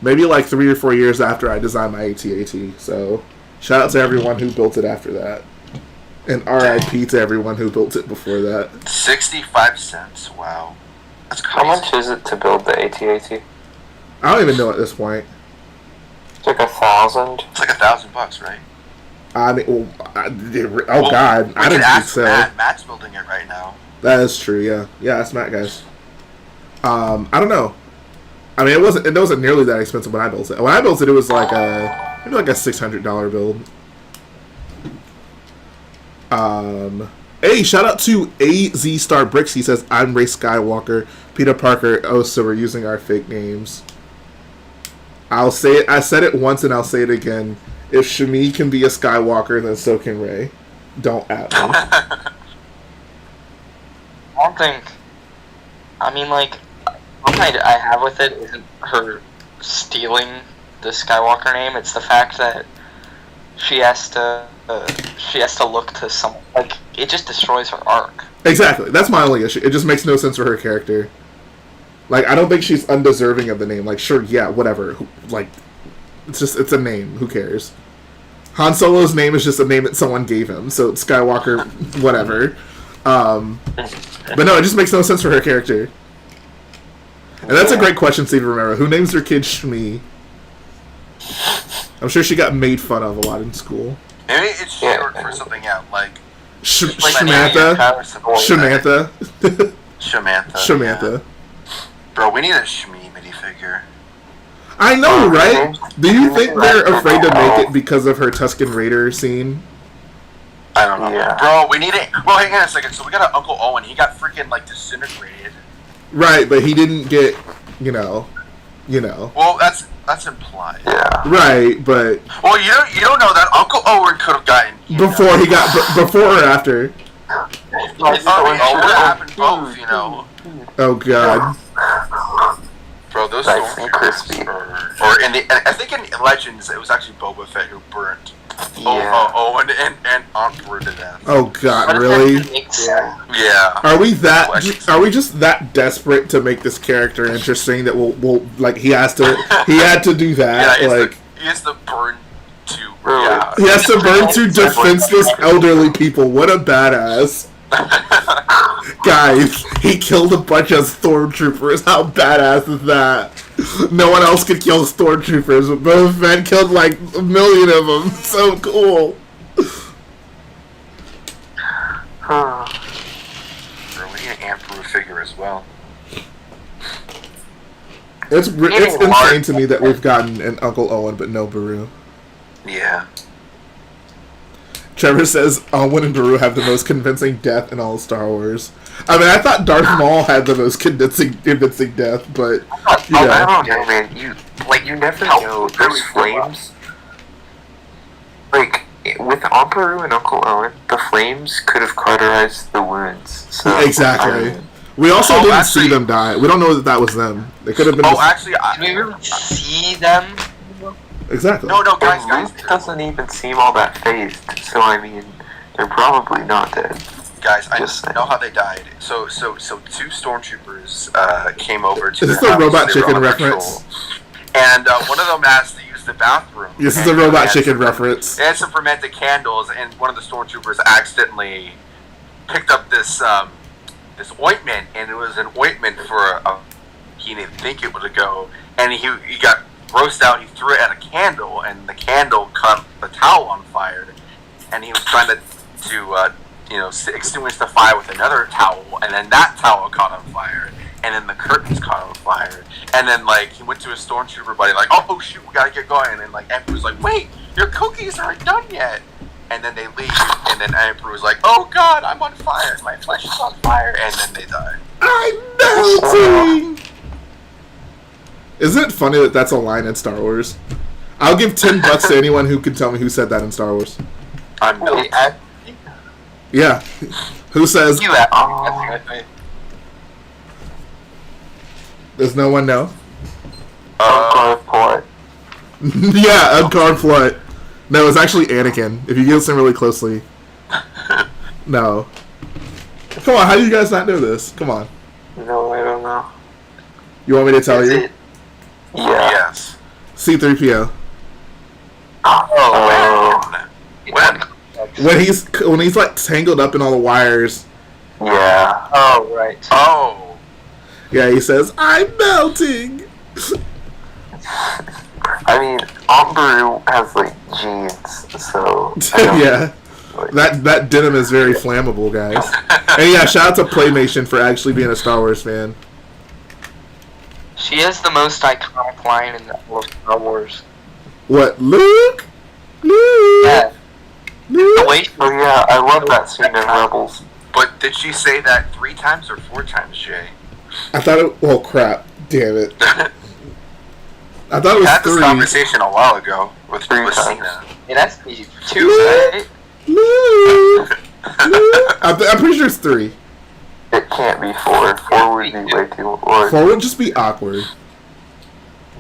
maybe like 3 or 4 years after I designed my AT-AT. So, shout out to everyone who built it after that. And RIP to everyone who built it before that. 65 cents. Wow. That's crazy. How much is it to build the AT-AT? I don't even know at this point. It's like 1,000. It's like $1,000, right? I mean, Well, God, I didn't think so. Matt's building it right now. That is true, yeah. Yeah, that's Matt, guys. I don't know. I mean, it wasn't nearly that expensive when I built it. When I built it, it was like maybe like a $600 build. Hey, shout out to AZ Star Bricks. He says, I'm Ray Skywalker, Peter Parker. Oh, so we're using our fake names. I'll say it. I said it once and I'll say it again. If Shmi can be a Skywalker, then so can Ray. Don't at me. I don't think. I mean, like, one thing I have with it isn't her stealing the Skywalker name. It's the fact that she has to look to some, like, it just destroys her arc. Exactly. That's my only issue. It just makes no sense for her character. Like, I don't think she's undeserving of the name. Like, sure, yeah, whatever. Like, it's a name. Who cares? Han Solo's name is just a name that someone gave him, so it's Skywalker, whatever. But no, it just makes no sense for her character. And that's a great question, Steve. Remember, who names their kid Shmi? I'm sure she got made fun of a lot in school. Maybe it's short for something out, like Samantha. Samantha. Yeah. Bro, we need a Shmi minifigure. I know, right? Do you think they're afraid to make it because of her Tusken Raider scene? I don't know. Yeah. Bro, we need it. Well, hang on a second. So we got an Uncle Owen. He got freaking, like, disintegrated. Right, but he didn't get, you know. Well, that's implied. Yeah. Right, but. Well, you don't know that Uncle Owen could have gotten. Before or after. It would have happened both, you know. Oh God. Bro, those nice and crispy. Or in the, I think in Legends it was actually Boba Fett who burnt Owen and Aunt Beru to death. Oh God, really? Yeah. Are we just that desperate to make this character interesting that we'll like he had to do that? Yeah, he has to burn two. Really? Yeah. He has to burn two defenseless elderly people. What a badass. Guys, he killed a bunch of stormtroopers. How badass is that? No one else could kill stormtroopers, but Boba Fett killed like 1 million of them. So cool. Bro, we need an Aunt Beru figure as well. It's insane to me that we've gotten an Uncle Owen, but no Beru. Yeah. Trevor says Owen and Beru have the most convincing death in all of Star Wars. I mean, I thought Darth Maul had the most convincing death, but I don't know, man. You never know. Those flames, like with Aunt Beru and Uncle Owen, the flames could have cauterized the wounds. So exactly. We also didn't see them die. We don't know that was them. They could have been. Did we really see them? Exactly. No, guys. Luke doesn't even seem all that phased, so I mean, they're probably not dead. Guys, I just know how they died. So two stormtroopers came over to. Is this a Robot Chicken reference? And one of them asked to use the bathroom. This is a Robot Chicken reference. They had some fermented candles, and one of the stormtroopers accidentally picked up this this ointment, and it was an ointment for he didn't think it would go, and he got grossed out. He threw it at a candle, and the candle caught the towel on fire, and he was trying to extinguish the fire with another towel, and then that towel caught on fire, and then the curtains caught on fire. And then like he went to his stormtrooper buddy, like, oh shoot, we gotta get going. And like Emperor's like, wait, your cookies aren't done yet. And then they leave, and then Emperor was like, oh god, I'm on fire, my flesh is on fire, and then they die. I'm melting! Isn't it funny that that's a line in Star Wars? I'll give $10 to anyone who can tell me who said that in Star Wars. I'm melting. Yeah. Who says... Does no one know? Yeah, Uncard Flight. No, it's actually Anakin. If you listen really closely. No. Come on, how do you guys not know this? Come on. No, I don't know. You want me to tell you? Yeah. Yes. C-3PO. Oh, When he's like tangled up in all the wires. yeah. Oh, right. Oh. Yeah, he says, I'm melting! I mean, Ombaru has like jeans, so I don't Yeah. That denim is very flammable, guys. And yeah, shout out to Playmation for actually being a Star Wars fan. She has the most iconic line in the whole of Star Wars. What, Luke? Luke? Yeah. Luke? Wait. Oh yeah, I love that scene in Rebels. But did she say that 3 times or 4 times, Jay? I thought it... Oh, crap. Damn it. I thought it We had this was 3. conversation a while ago with times. Cena. It has to be 2, Luke. right? Luke! Luke! I'm pretty sure it's 3. It can't be 4. 4 would be way too hard. 4 would just be awkward.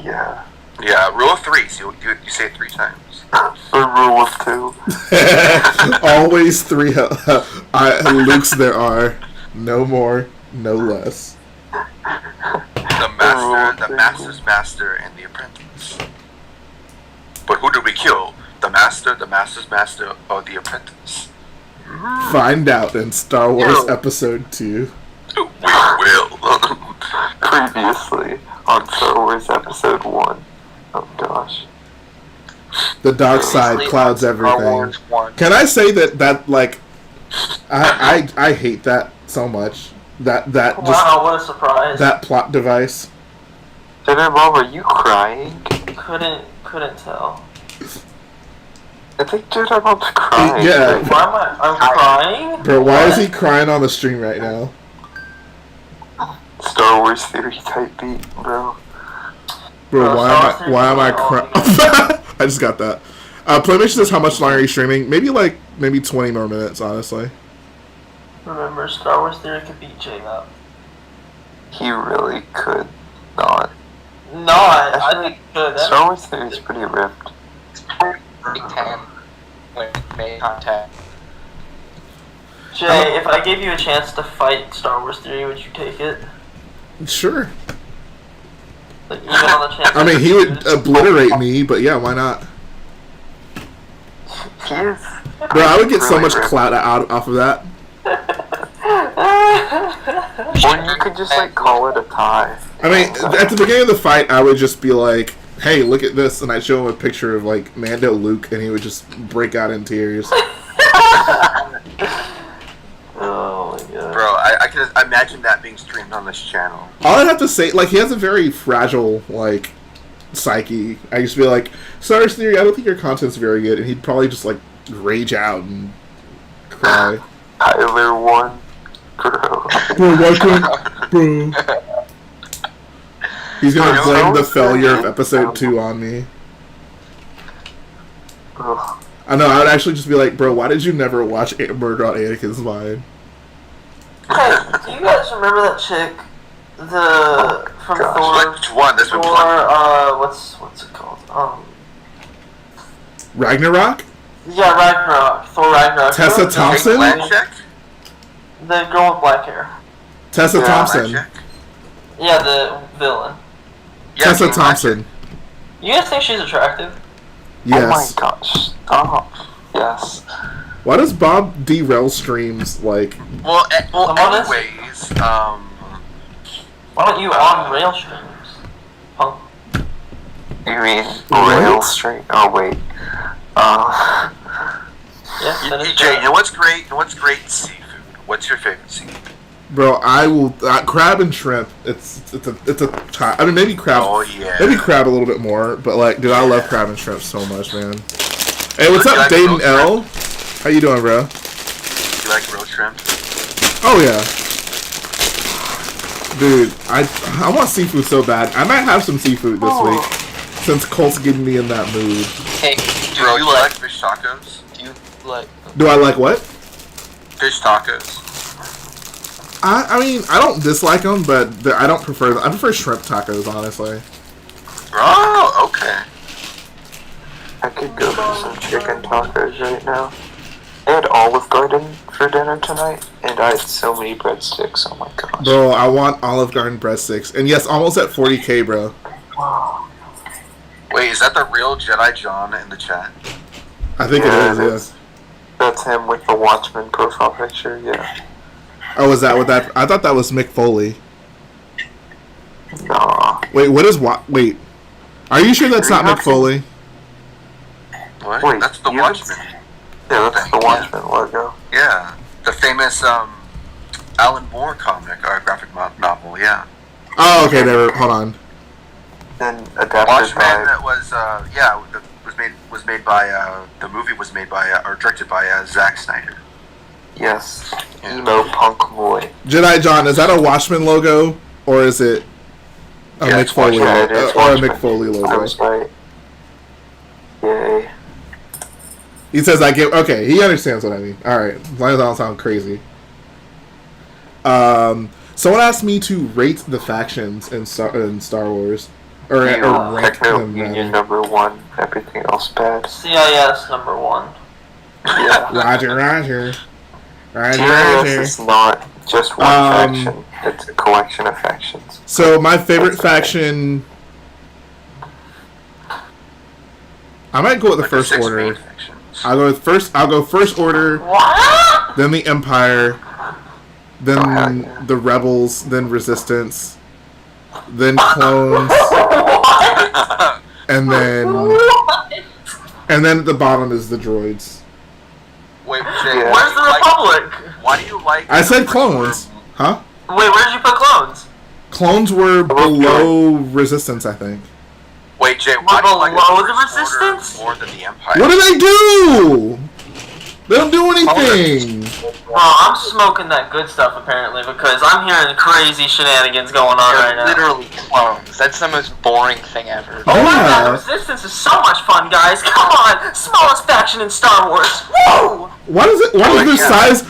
Yeah. Yeah, rule of 3. So you say it 3 times. The rule of 2. Always 3 Lukes there are. No more, no less. The master's master, and the apprentice. But who do we kill? The master, the master's master, or the apprentice? Find out in Star Wars Episode 2. We will. Previously on Star Wars Episode 1. Oh gosh. The dark side clouds everything. Can I say that like I hate that so much. That just Wow, what a surprise. that plot device. Dinner Mom, are you crying? Couldn't tell. I think Dinner Mom's crying. Yeah. Why am I'm crying? Bro, why is he crying on the stream right now? Star Wars theory type beat, bro. Bro, why am I crying? I just got that. Playmation says how much longer are you streaming? Maybe 20 more minutes, honestly. Remember, Star Wars Theory could beat J up. He really could not. No, I think he could. Star Wars Theory is pretty ripped. Big 10 when it made contact. Jay, if I gave you a chance to fight Star Wars Theory, would you take it? Sure. Like, even on the chance I mean, he would obliterate me, but yeah, why not? He is. Bro, I would get so really much ripped. clout off of that. Or you could just call it a tie. I mean, at the beginning of the fight, I would just be like, hey, look at this, and I'd show him a picture of Mando Luke, and he would just break out in tears. Oh my god. Bro, I can imagine that being streamed on this channel. All I'd have to say, he has a very fragile, psyche. I used to be like, Star Wars Theory, I don't think your content's very good, and he'd probably just, rage out and cry. Tyler won. Bro. Bro, why can't... Bro. He's gonna blame the failure of Episode 2 on me. Ugh. I know, I would actually just be like, bro, why did you never watch Murder on Anakin's Mind? Hey, do you guys remember that chick? From Thor? Which one? This one. Thor, what's it called? Ragnarok? Yeah, Ragnarok. Thor Ragnarok. Tessa Thompson? The girl with black hair. Tessa Thompson. Yeah, the villain. Tessa Thompson. You guys think she's attractive? Yes. Oh my gosh. Stop. Yes. Why does Bob derail streams Well, anyways, why don't you on rail streams? Punk. You mean rail stream? Oh wait. Yeah, Jay, you know what's great? You know what's great? Seafood. What's your favorite seafood? Bro, I will crab and shrimp. It's a tie. I mean, maybe crab. Oh yeah. Maybe crab a little bit more, but like, dude, I love crab and shrimp so much, man. Hey, what's You up, like Dayton grilled L? How you doing, bro? You like grilled shrimp? Oh yeah, dude. I want seafood so bad. I might have some seafood this week since Colt's getting me in that mood. Hey, Bro, you like fish tacos? do you like? Do I like what? Fish tacos. I mean, I don't dislike them, but I don't prefer them. I prefer shrimp tacos, honestly. Oh, okay. I could go for some chicken tacos right now. I had Olive Garden for dinner tonight, and I had so many breadsticks. Oh my gosh. Bro, I want Olive Garden breadsticks. And yes, almost at 40K, bro. Wait, is that the real Jedi John in the chat? I think it is, yeah. That's him with the Watchmen profile picture, yeah. Oh, is that what that... I thought that was Mick Foley. Nah. Wait, what is... Wait. Are you sure that's not Mick Foley? What? Wait, That's the you- Watchmen. Yeah, that's the Watchmen logo. Yeah. The famous Alan Moore comic or graphic novel, yeah. Oh, okay, hold on. Then adapted Watchmen by... was was made by the movie was made by or directed by Zack Snyder. Yes. Emo punk boy. Jedi John, is that a Watchmen logo? Or is it a Yeah, Mick it's Foley Yeah, logo? it is Or a Watchmen. Mick Foley I logo? was right. Yay. He says I get... Okay, he understands what I mean. Alright, as long as I don't sound crazy. Someone asked me to rate the factions in Star Wars. Or rank Techno them, Union rather. #1, everything else bad. CIS #1. Yeah. Roger, Roger. Roger, TIS Roger. is not just one faction, it's a collection of factions. So my favorite faction... I might go with the Like First the 6 Order. main factions. I'll go First Order, What? then the Empire, then yeah. the Rebels, then Resistance, then Clones, and then at the bottom is the droids. Wait, Jay, Yeah. Where's the Republic? why do you like? I said the clones, huh? Wait, where did you put clones? Clones were below Resistance, I think. Wait, Jay, why do you like Below the First Order Resistance? more than the Empire? What do they do? They don't do anything. Well, I'm smoking that good stuff apparently because I'm hearing crazy shenanigans going on right They're now. literally clones. That's the most boring thing ever. Oh my Yeah. god, Resistance is so much fun, guys! Come on! Smallest faction in Star Wars! Woo! Why does their size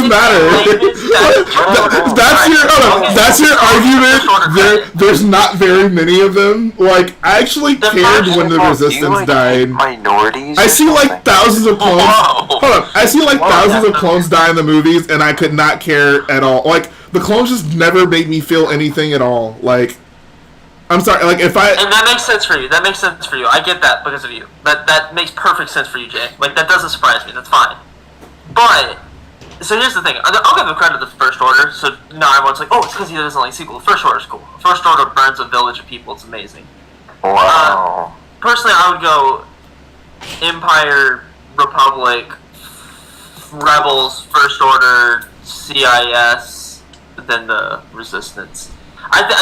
matter? That's your argument. There's not very many of them. Like, I actually cared when the Resistance died. Minorities. I see like thousands of clones. Whoa. Hold on, I see like thousands of clones die in the movies, and I could not care at all. Like, the clones just never made me feel anything at all. Like, I'm sorry. Like, if I And that makes sense for you. That makes sense for you. I get that because of you. That makes perfect sense for you, Jay. Like, that doesn't surprise me. That's fine. But, so here's the thing. I'll give him credit to the First Order. So now everyone's like, oh, it's because he doesn't like sequel. The First Order's cool. First Order burns a village of people. It's amazing. Wow. Personally, I would go Empire, Republic, Rebels, First Order, CIS, then the Resistance.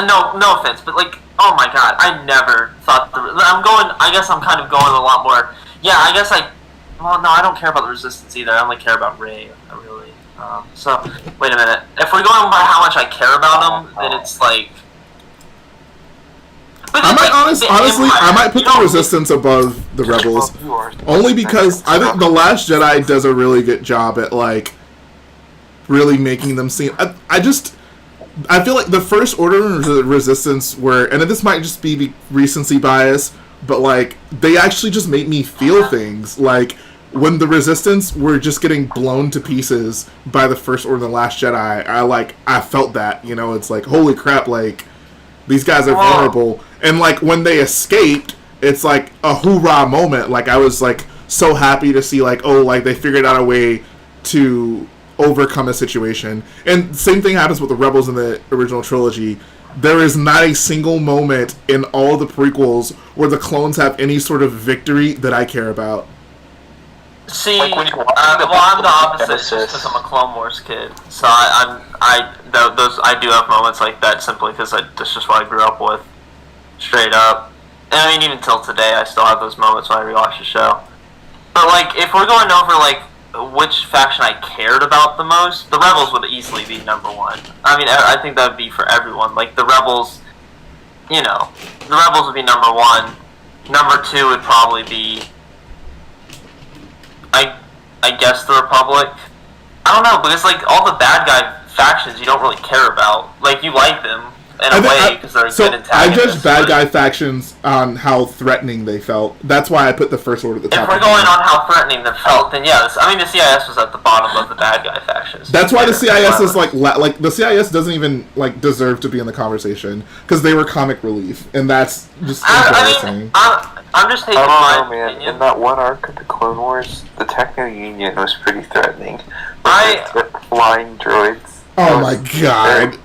No offense, but like, oh my god, I never thought I guess I'm kind of going a lot more. Yeah, I guess well, no, I don't care about the Resistance either. I only care about Rey, really. So, wait a minute. If we're going by how much I care about them, then it's like. But I might it's like, honestly, Empire, I might put you the don't- Resistance above the Rebels, only because I think the Last Jedi does a really good job at like really making them seem. I feel like the First Order and the Resistance were, and this might just be recency bias, but like they actually just made me feel things. Like when the Resistance were just getting blown to pieces by the First Order and the Last Jedi, I felt that, you know, it's like, holy crap, like these guys are vulnerable. And like when they escaped, it's like a hoorah moment. Like I was like so happy to see like, oh, like they figured out a way to overcome a situation. And same thing happens with the Rebels in the original trilogy. There is not a single moment in all the prequels where the clones have any sort of victory that I care about. See, Like, when you watch I'm the opposite Nemesis. because I'm a Clone Wars kid. So I do have moments like that simply because that's just what I grew up with, straight up. And I mean, even till today, I still have those moments when I rewatch the show. But like, if we're going over like which faction I cared about the most, the Rebels would easily be number one. I mean, I think that would be for everyone. Like the Rebels, the Rebels would be number one. Number two would probably be, I guess, the Republic. I don't know, because like all the bad guy factions you don't really care about. Like you like them in a way because they're good antagonists. I judge bad guy factions on how threatening they felt. That's why I put the First Order at the top. If we're going on how threatening they felt, then yeah. The CIS was at the bottom of the bad guy factions. That's why the CIS is like the CIS doesn't even like deserve to be in the conversation because they were comic relief, and that's just embarrassing. I'm just taking I don't know, man. In that one arc of the Clone Wars, the Techno Union was pretty threatening. Flying droids. Oh my god.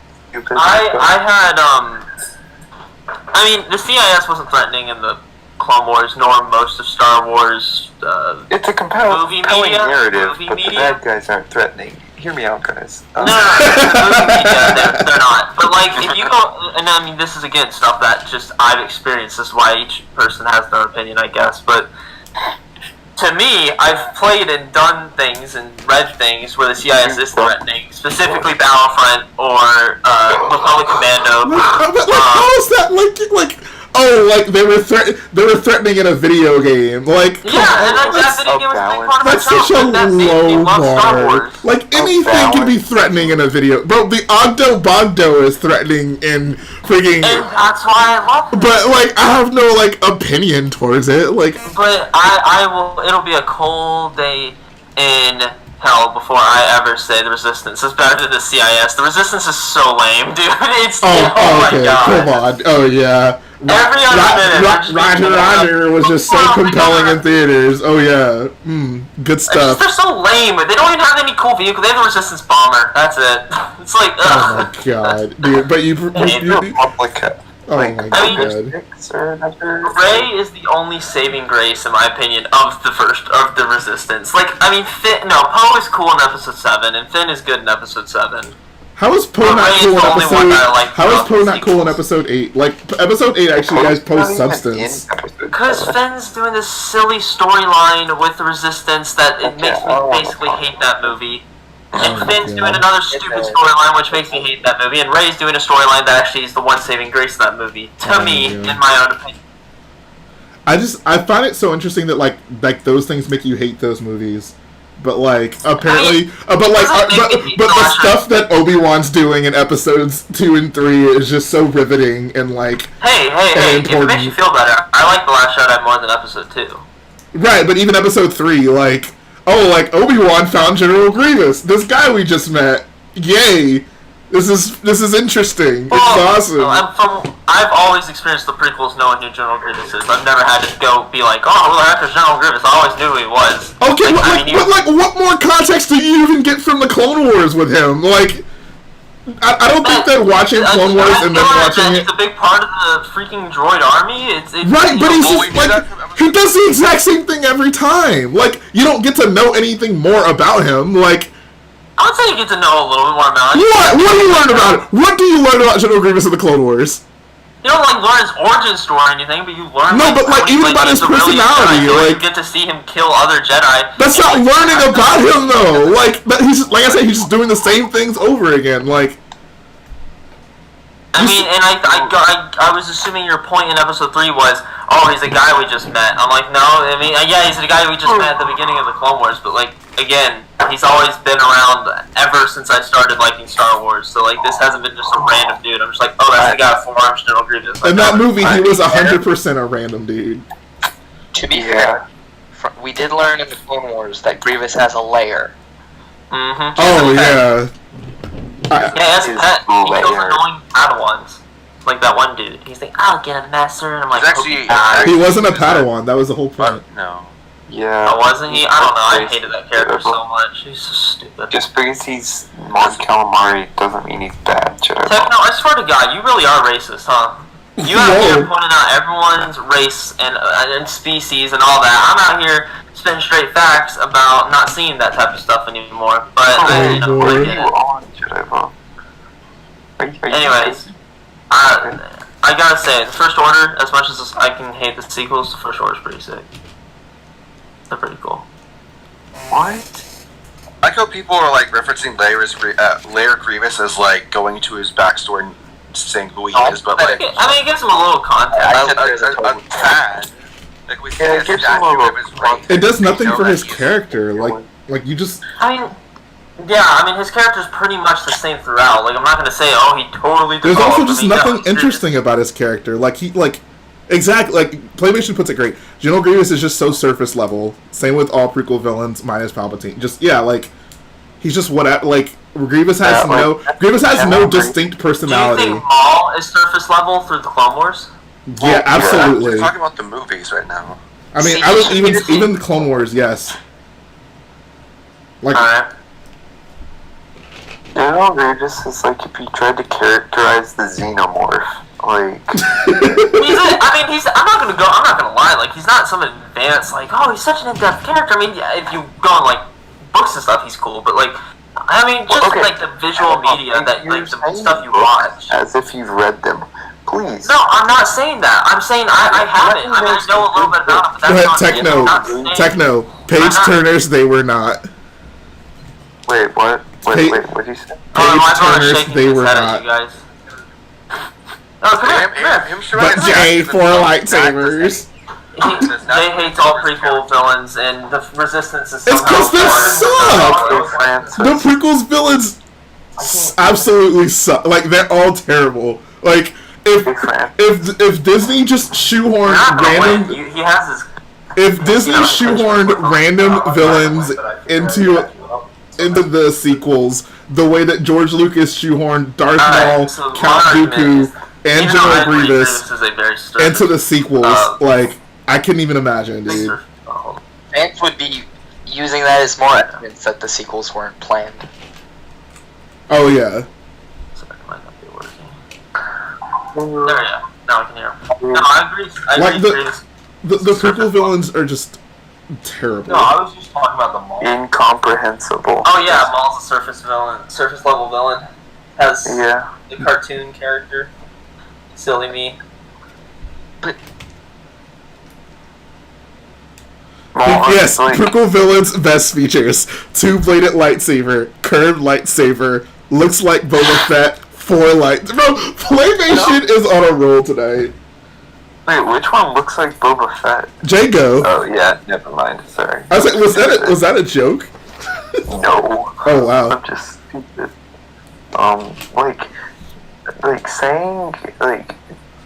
I mean, the CIS wasn't threatening in the Clone Wars, nor most of Star Wars. It's a compelling narrative, movie but media. the bad guys aren't threatening. Hear me out, guys. No, the movie media, they're not. But like, if you go, and I mean, this is again stuff that just I've experienced. This is why each person has their opinion, I guess. But to me, I've played and done things and read things where the CIS is threatening, specifically Battlefront or Republic Commando. But like, how is that like? Oh, like they were threatening in a video game. Like, yeah, and that video game was a big part of that's such a low bar. Like anything can be balance. threatening in a video. Bro, the Ogdo Bogdo is threatening in freaking. And that's why I love it. But like, I have no like opinion towards it. Like, but I will. It'll be a cold day in hell before I ever say the Resistance is better than the CIS. The Resistance is so lame, dude. It's oh my okay, god. come on. Oh yeah. Every other minute, Roger was just so compelling in theaters. Oh yeah, good stuff. They're so lame. They don't even have any cool vehicles. They have the Resistance bomber. That's it. It's like, oh my god, dude. But you oh my god. Rey is the only saving grace, in my opinion, of the Resistance. Like, I mean, Poe is cool in Episode 7, and Finn is good in Episode 7. How is Poe not cool in Episode 8? Like, Episode 8 actually has Poe's substance. Because Finn's doing this silly storyline with the Resistance that it makes me basically hate that movie. And Finn's doing another stupid storyline which makes me hate that movie. And Rey's doing a storyline that actually is the one saving grace of that movie. To me, in my own opinion. I find it so interesting that like those things make you hate those movies. But like apparently, but the stuff that Obi-Wan's doing in episodes 2 and 3 is just so riveting and like. Hey! If it makes you feel better, I like The Last Jedi more than Episode 2. Right, but even Episode 3, like, Obi-Wan found General Grievous, this guy we just met. Yay! This is interesting. It's awesome. I've always experienced the prequels knowing who General Grievous is. I've never had to go be like, oh, who the heck is General Grievous? I always knew who he was. Okay, but what more context do you even get from the Clone Wars with him? Like, I don't think that watching Clone Wars and then watching it. He's a big part of the freaking droid army. Right, but he's just like he does the exact same thing every time. Like, you don't get to know anything more about him. Like, I would say you get to know a little bit more about him. What do you learn about it? What do you learn about General Grievous in the Clone Wars? You don't like learn his origin story or anything, but you learn. No, but like even about his personality, like you get to see him kill other Jedi. That's not learning about him though. Like he's like I said, he's just doing the same things over again. Like. I mean, and I was assuming your point in Episode 3 was, oh, he's a guy we just met. I'm like, no, I mean, yeah, he's the guy we just met at the beginning of the Clone Wars, but like, again, he's always been around ever since I started liking Star Wars. So like, this hasn't been just a random dude. I'm just like, oh, that's the guy with 4 arms, General Grievous. In that movie, he was 100% a random dude. To be fair, we did learn in the Clone Wars that Grievous has a lair. Mm-hmm. Oh yeah. Yes, he kills annoying Padawans. Like that one dude. He's like, I'll get a master, and I'm like, he wasn't a Padawan. That was the whole point. No. Yeah. Oh, wasn't he? I don't know. I hated that character so much. He's so stupid. Just because he's Mon Calamari doesn't mean he's bad, Jedi. No, I swear to God, you really are racist, huh? You out here pointing out everyone's race and species and all that. I'm out here spitting straight facts about not seeing that type of stuff anymore. But I get it. Anyways, I gotta say, the First Order, as much as I can hate the sequels, the First Order is pretty sick. They're pretty cool. What? I like how people are like referencing Lair Grievous as like going to his backstory and saying who he is, but like I mean, it gives him a little context. A tad. Like we see a gives him a statue little of his race. It does nothing We know for that his he's- character. Like you just. I mean, his character's pretty much the same throughout. Like, I'm not gonna say, oh, he totally. There's devolved. also just I mean, nothing no, interesting about his character. Exactly. Like Playmation puts it great. General Grievous is just so surface level. Same with all prequel villains minus Palpatine. Just he's just Grievous has no distinct personality. Do you think Maul is surface level through the Clone Wars? Yeah, absolutely. We're talking about the movies right now. I mean, I was even the Clone Wars. Yes. General Grievous is like if you tried to characterize the Xenomorph. Like, I'm not gonna lie. Like, he's not some advanced. Like, oh, he's such an in-depth character. I mean, if you go on like books and stuff, he's cool. But like, I mean, just like the visual media that like the stuff you watch. As if you've read them. Please. No, I'm not saying that. I'm saying I haven't. I mean, I know a little bit about it, but that's not Techno. Page turners, they were not. Wait, what? What did you say? Page turners, they were not. You guys. Oh, come here. But Jay, 4 lightsabers. Jay hates all prequel villains, and the Resistance is It's because they suck! The prequels villains absolutely suck. Like, they're all terrible. Like, if Disney just shoehorned random... He has his... If Disney shoehorned random villains into the sequels, the way that George Lucas shoehorned Darth Maul, Count Dooku, and General Grievous into the sequels, I couldn't even imagine, dude. Fans would be using that as more evidence that the sequels weren't planned. Oh yeah. There we go. Now I can hear him. No, I agree. The prequel villains are just terrible. No, I was just talking about the Maul. Incomprehensible. Oh yeah, Maul's a surface level villain. Has the cartoon character. Silly me. But yes, prequel villains best features: 2-bladed lightsaber, curved lightsaber, looks like Boba Fett, 4 light. Bro, Playmation is on a roll tonight. Wait, which one looks like Boba Fett? Jango. Oh yeah, never mind. Sorry. I was like, was that a joke? No. Oh wow. I'm just stupid. Like saying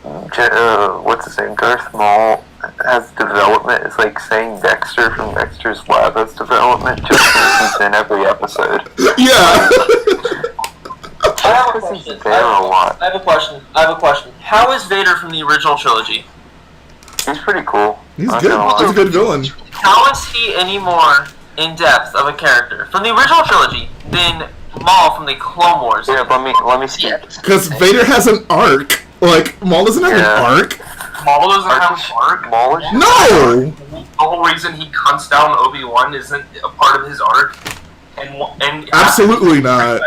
what's his name? Darth Maul has development is like saying Dexter from Dexter's Lab has development just because he's in every episode. Yeah. I have a question. How is Vader from the original trilogy? He's pretty cool. He's good. He's a good villain. How is he any more in depth of a character from the original trilogy than Maul from the Clone Wars? Yeah, let me see. Because Vader has an arc. Like, Maul doesn't have an arc. Maul doesn't have an arc? No! The whole reason he hunts down Obi-Wan isn't a part of his arc. And absolutely not.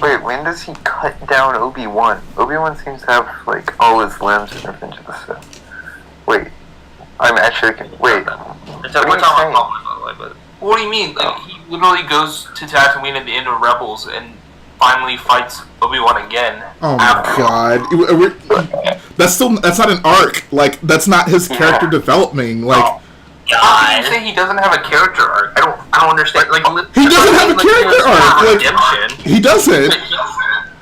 Wait, when does he cut down Obi-Wan? Obi-Wan seems to have, like, all his limbs and Revenge of the Sith. Wait. I'm actually... Wait. What do you mean? Like, he literally goes to Tatooine at the end of Rebels and finally fights Obi-Wan again. Oh my god. That's not an arc. Like, that's not his character developing. Like... How can you say he doesn't have a character arc? I don't understand. Like, he doesn't have a character arc. Like, he doesn't.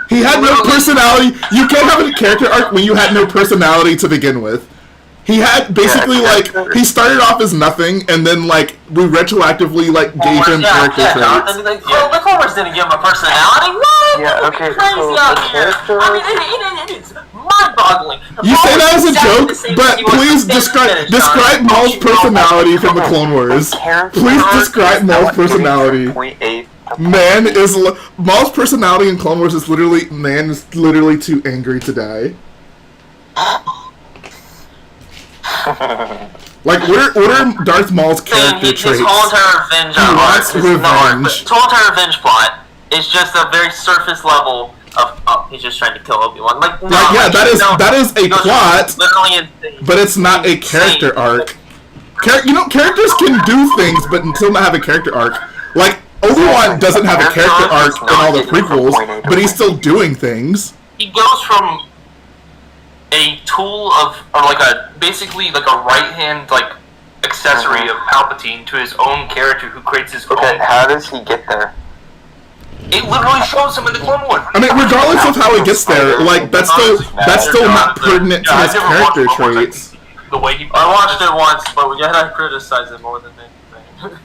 He had no personality. You can't have a character arc when you had no personality to begin with. He had basically he started off as nothing, and then we retroactively gave him character traits. I mean, the Clone Wars didn't give him a personality. What? Yeah, okay. Crazy out here. I mean, it's mind-boggling. You say that as a joke, but please describe Maul's personality from the Clone Wars. Please describe Maul's personality. Maul's personality in Clone Wars is literally too angry to die. Like, what are Darth Maul's character traits? His whole entire revenge He wants revenge. His whole entire revenge plot is just a very surface level of, oh, he's just trying to kill Obi-Wan. Like, no, yeah, that is a plot, literally insane. but it's not a character arc. Characters can do things, but until not have a character arc. Like, Obi-Wan doesn't have a character arc in all the prequels, but he's still doing things. He goes from a tool of, or like basically like a right hand like accessory of Palpatine to his own character who creates his own. Okay, how does he get there? It literally shows him in the Clone Wars. I mean, regardless of how he gets there, like that's still not pertinent to his character traits. The way he. I watched it once, but we gotta criticize it more than anything.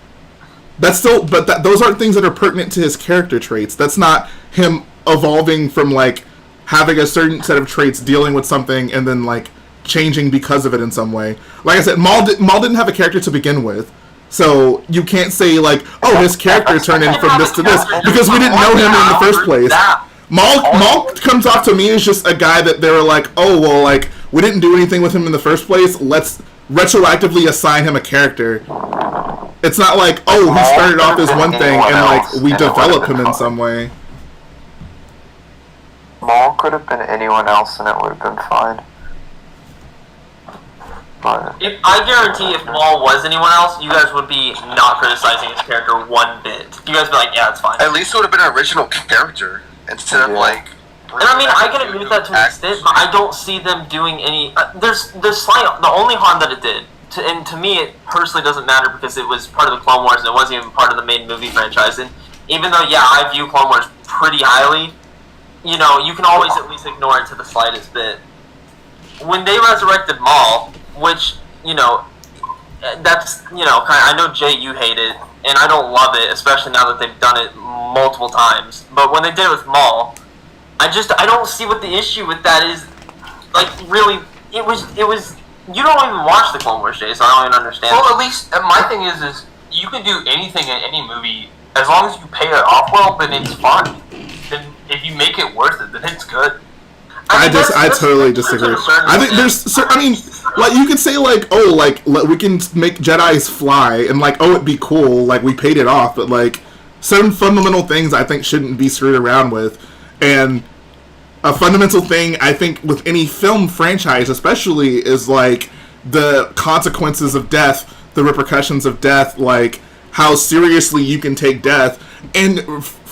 That's still, but those aren't things that are pertinent to his character traits. That's not him evolving from like having a certain set of traits, dealing with something, and then like changing because of it in some way. Like I said, Maul didn't have a character to begin with, so you can't say like, oh, his character turned in from this to this because we didn't know him in the first place. Maul comes off to me as just a guy that they were like, oh well, like we didn't do anything with him in the first place. Let's retroactively assign him a character. It's not like, oh, he started off as one thing and like we develop him in some way. Maul could have been anyone else and it would have been fine. But I guarantee if Maul was anyone else, you guys would be not criticizing his character one bit. You guys would be like, yeah, it's fine. At least it would have been an original character instead of like. And I mean, I can agree with that to an extent, but I don't see them doing any. There's slight. The only harm that it did, and to me, it personally doesn't matter because it was part of the Clone Wars and it wasn't even part of the main movie franchise. And even though, yeah, I view Clone Wars pretty highly, you know, you can always at least ignore it to the slightest bit. When they resurrected Maul, which, you know, that's, you know, I know, Jay, you hate it, and I don't love it, especially now that they've done it multiple times. But when they did it with Maul, I don't see what the issue with that is. Like, really, it was, you don't even watch the Clone Wars, Jay, so I don't even understand. Well, at least, my thing is you can do anything in any movie, as long as you pay it off well, then it's fun. Then if you make it worth it, then it's good. I totally disagree. I think I mean, like, you could say, like, oh, like, we can make Jedis fly, and, like, oh, it'd be cool, like, we paid it off, but, like, certain fundamental things I think shouldn't be screwed around with, and a fundamental thing, I think, with any film franchise, especially, is, like, the consequences of death, the repercussions of death, like, how seriously you can take death, and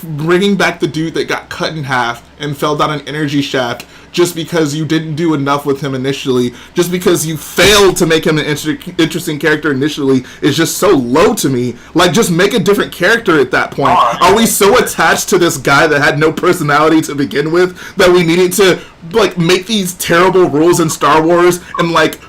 bringing back the dude that got cut in half and fell down an energy shaft just because you didn't do enough with him initially, just because you failed to make him an interesting character initially, is just so low to me. Like, just make a different character at that point. Are we so attached to this guy that had no personality to begin with that we needed to, like, make these terrible rules in Star Wars and, like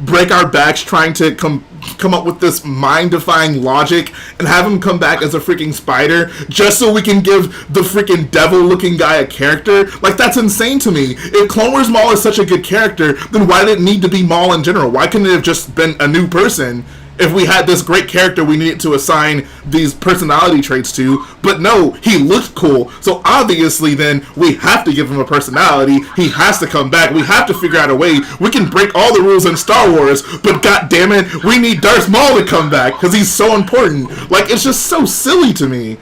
break our backs trying to come up with this mind-defying logic and have him come back as a freaking spider just so we can give the freaking devil-looking guy a character? Like, that's insane to me. If Clone Wars Maul is such a good character, then why did it need to be Maul in general? Why couldn't it have just been a new person? If we had this great character we needed to assign these personality traits to, but no, he looked cool, so obviously then we have to give him a personality, he has to come back, we have to figure out a way, we can break all the rules in Star Wars, but goddammit, we need Darth Maul to come back, because he's so important. Like, it's just so silly to me.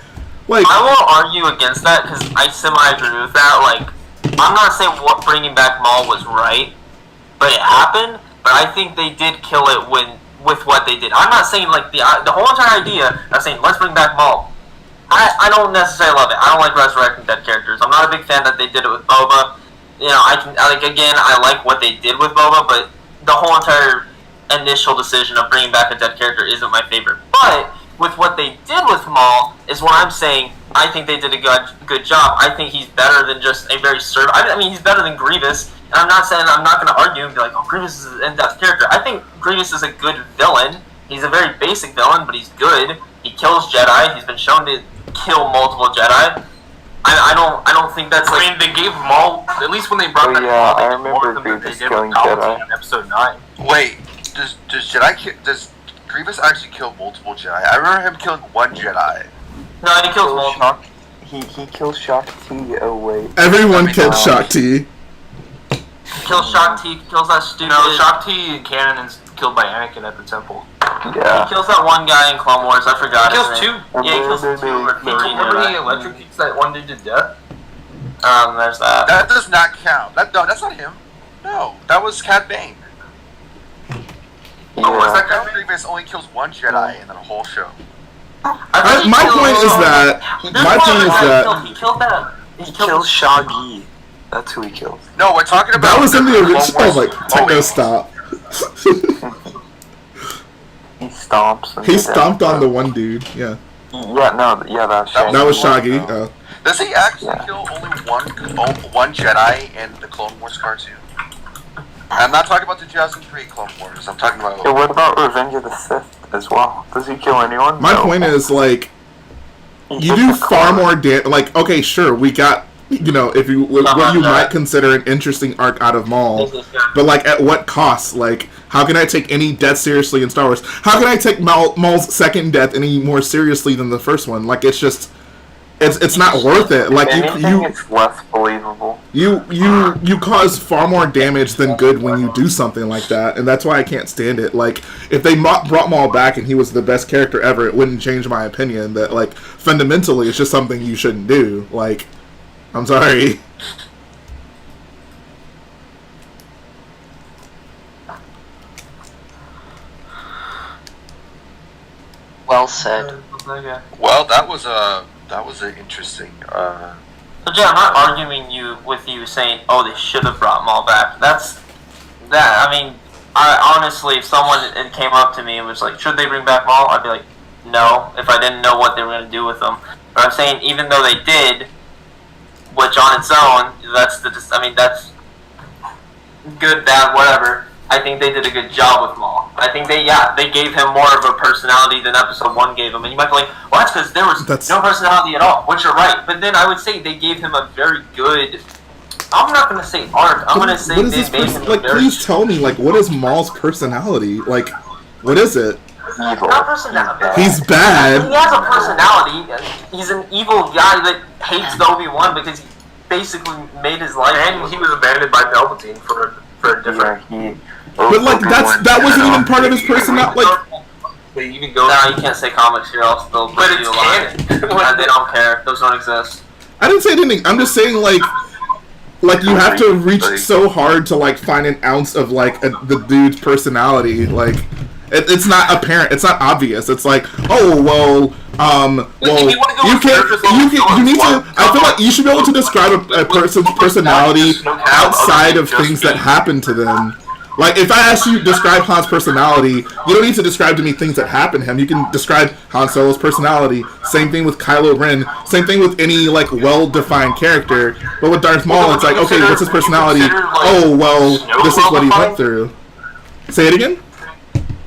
Like, I won't argue against that, because I semi-agree with that. Like, I'm not saying bringing back Maul was right, but it happened, but I think they did kill it with what they did. I'm not saying, like, the whole entire idea of saying, let's bring back Maul. I don't necessarily love it. I don't like resurrecting dead characters. I'm not a big fan that they did it with Boba. You know, I like what they did with Boba, but the whole entire initial decision of bringing back a dead character isn't my favorite. But with what they did with Maul is what I'm saying. I think they did a good job. I think he's better than just a very I mean, he's better than Grievous. And I'm not saying, I'm not going to argue and be like, oh, Grievous is an in-depth character. I think Grievous is a good villain. He's a very basic villain, but he's good. He kills Jedi. He's been shown to kill multiple Jedi. I don't think that's like... I mean, they gave Maul, at least when they brought that yeah, I remember Grievous killing Jedi in Episode 9. Wait, does Grievous actually kill multiple Jedi? I remember him killing one Jedi. No, he kills multiple. He kills Shakti. Oh wait. Everyone killed Shakti. kills Shock T, kills that stupid... No, Shock T in canon is killed by Anakin at the temple. Yeah. He kills that one guy in Clone Wars, I forgot He his kills name. two. Yeah, he kills two. Remember he electrocutes that one dude to death? There's that. That does not count. No, that's not him. No, that was Cad Bane. Yeah. Oh, is that Count Grievous only kills one Jedi in the whole show? My point is that He killed that. He kills Shaggy. That's who he kills. No, we're talking about that was in the Clone original Wars. like techno stop. He stomps. And He stomped on the one dude. Yeah. Yeah, no, yeah, that's Shaggy. That was Shaggy. Oh. Does he actually kill only one Jedi in the Clone Wars cartoon? I'm not talking about the 2003 Clone Wars. I'm talking about. Yeah, what about Revenge of the Sith as well? Does he kill anyone? My point is like, you do far more damage. Like, okay, sure, we got if you what you might consider an interesting arc out of Maul, but like at what cost? Like, how can I take any death seriously in Star Wars? How can I take Maul's second death any more seriously than the first one? Like, it's just. It's not worth it. Like it's less believable. You cause far more damage than good when you do something like that, and that's why I can't stand it. Like, if they brought Maul back and he was the best character ever, it wouldn't change my opinion that like fundamentally it's just something you shouldn't do. Like, I'm sorry. Well said. Well, that was an interesting. So Jay, I'm not arguing with you saying, oh, they should have brought Maul back. I mean, I honestly, if someone came up to me and was like, should they bring back Maul? I'd be like, no, if I didn't know what they were going to do with him. But I'm saying, even though they did, which on its own, that's good, bad, whatever. I think they did a good job with Maul. I think they gave him more of a personality than Episode 1 gave him. And you might be like, well, that's because there was no personality at all, which you're right. But then I would say they gave him a very good, I'm not going to say arc, I'm going to say they made him like, please tell me, like, what is Maul's personality? Like, what is it? Evil. Not personality. He's bad. He has a personality. He's an evil guy that hates the Obi-Wan because he basically made his life. And he was abandoned by Palpatine for a different... Yeah, but like that wasn't even part of his personality. Like, they even go. No, you can't say comics here. Else they'll But put it's you alive. They don't care. Those don't exist. I didn't say anything. I'm just saying like you have to reach so hard to like find an ounce of like the dude's personality. Like it's not apparent. It's not obvious. It's like, oh well. You need to. I feel like you should be able to describe a person's personality outside of things that happen to them. Like, if I ask you to describe Han's personality, you don't need to describe to me things that happen to him. You can describe Han Solo's personality. Same thing with Kylo Ren. Same thing with any, like, well-defined character. But with Darth Maul, it's like, okay, what's his personality? Oh, well, this is what he went through. Say it again?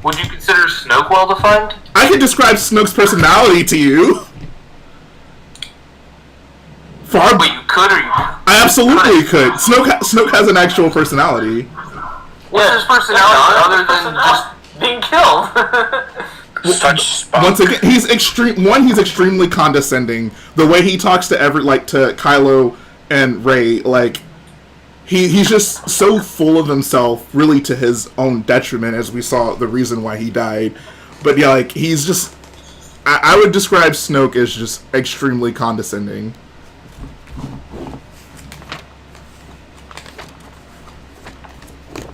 Would you consider Snoke well-defined? I can describe Snoke's personality to you. Wait, you could or you... I absolutely could. Snoke has an actual personality. What's his personality other than just being killed? Once again, he's extremely condescending. The way he talks to to Kylo and Rey, like he's just so full of himself, really to his own detriment, as we saw the reason why he died. But yeah, like he's just I would describe Snoke as just extremely condescending.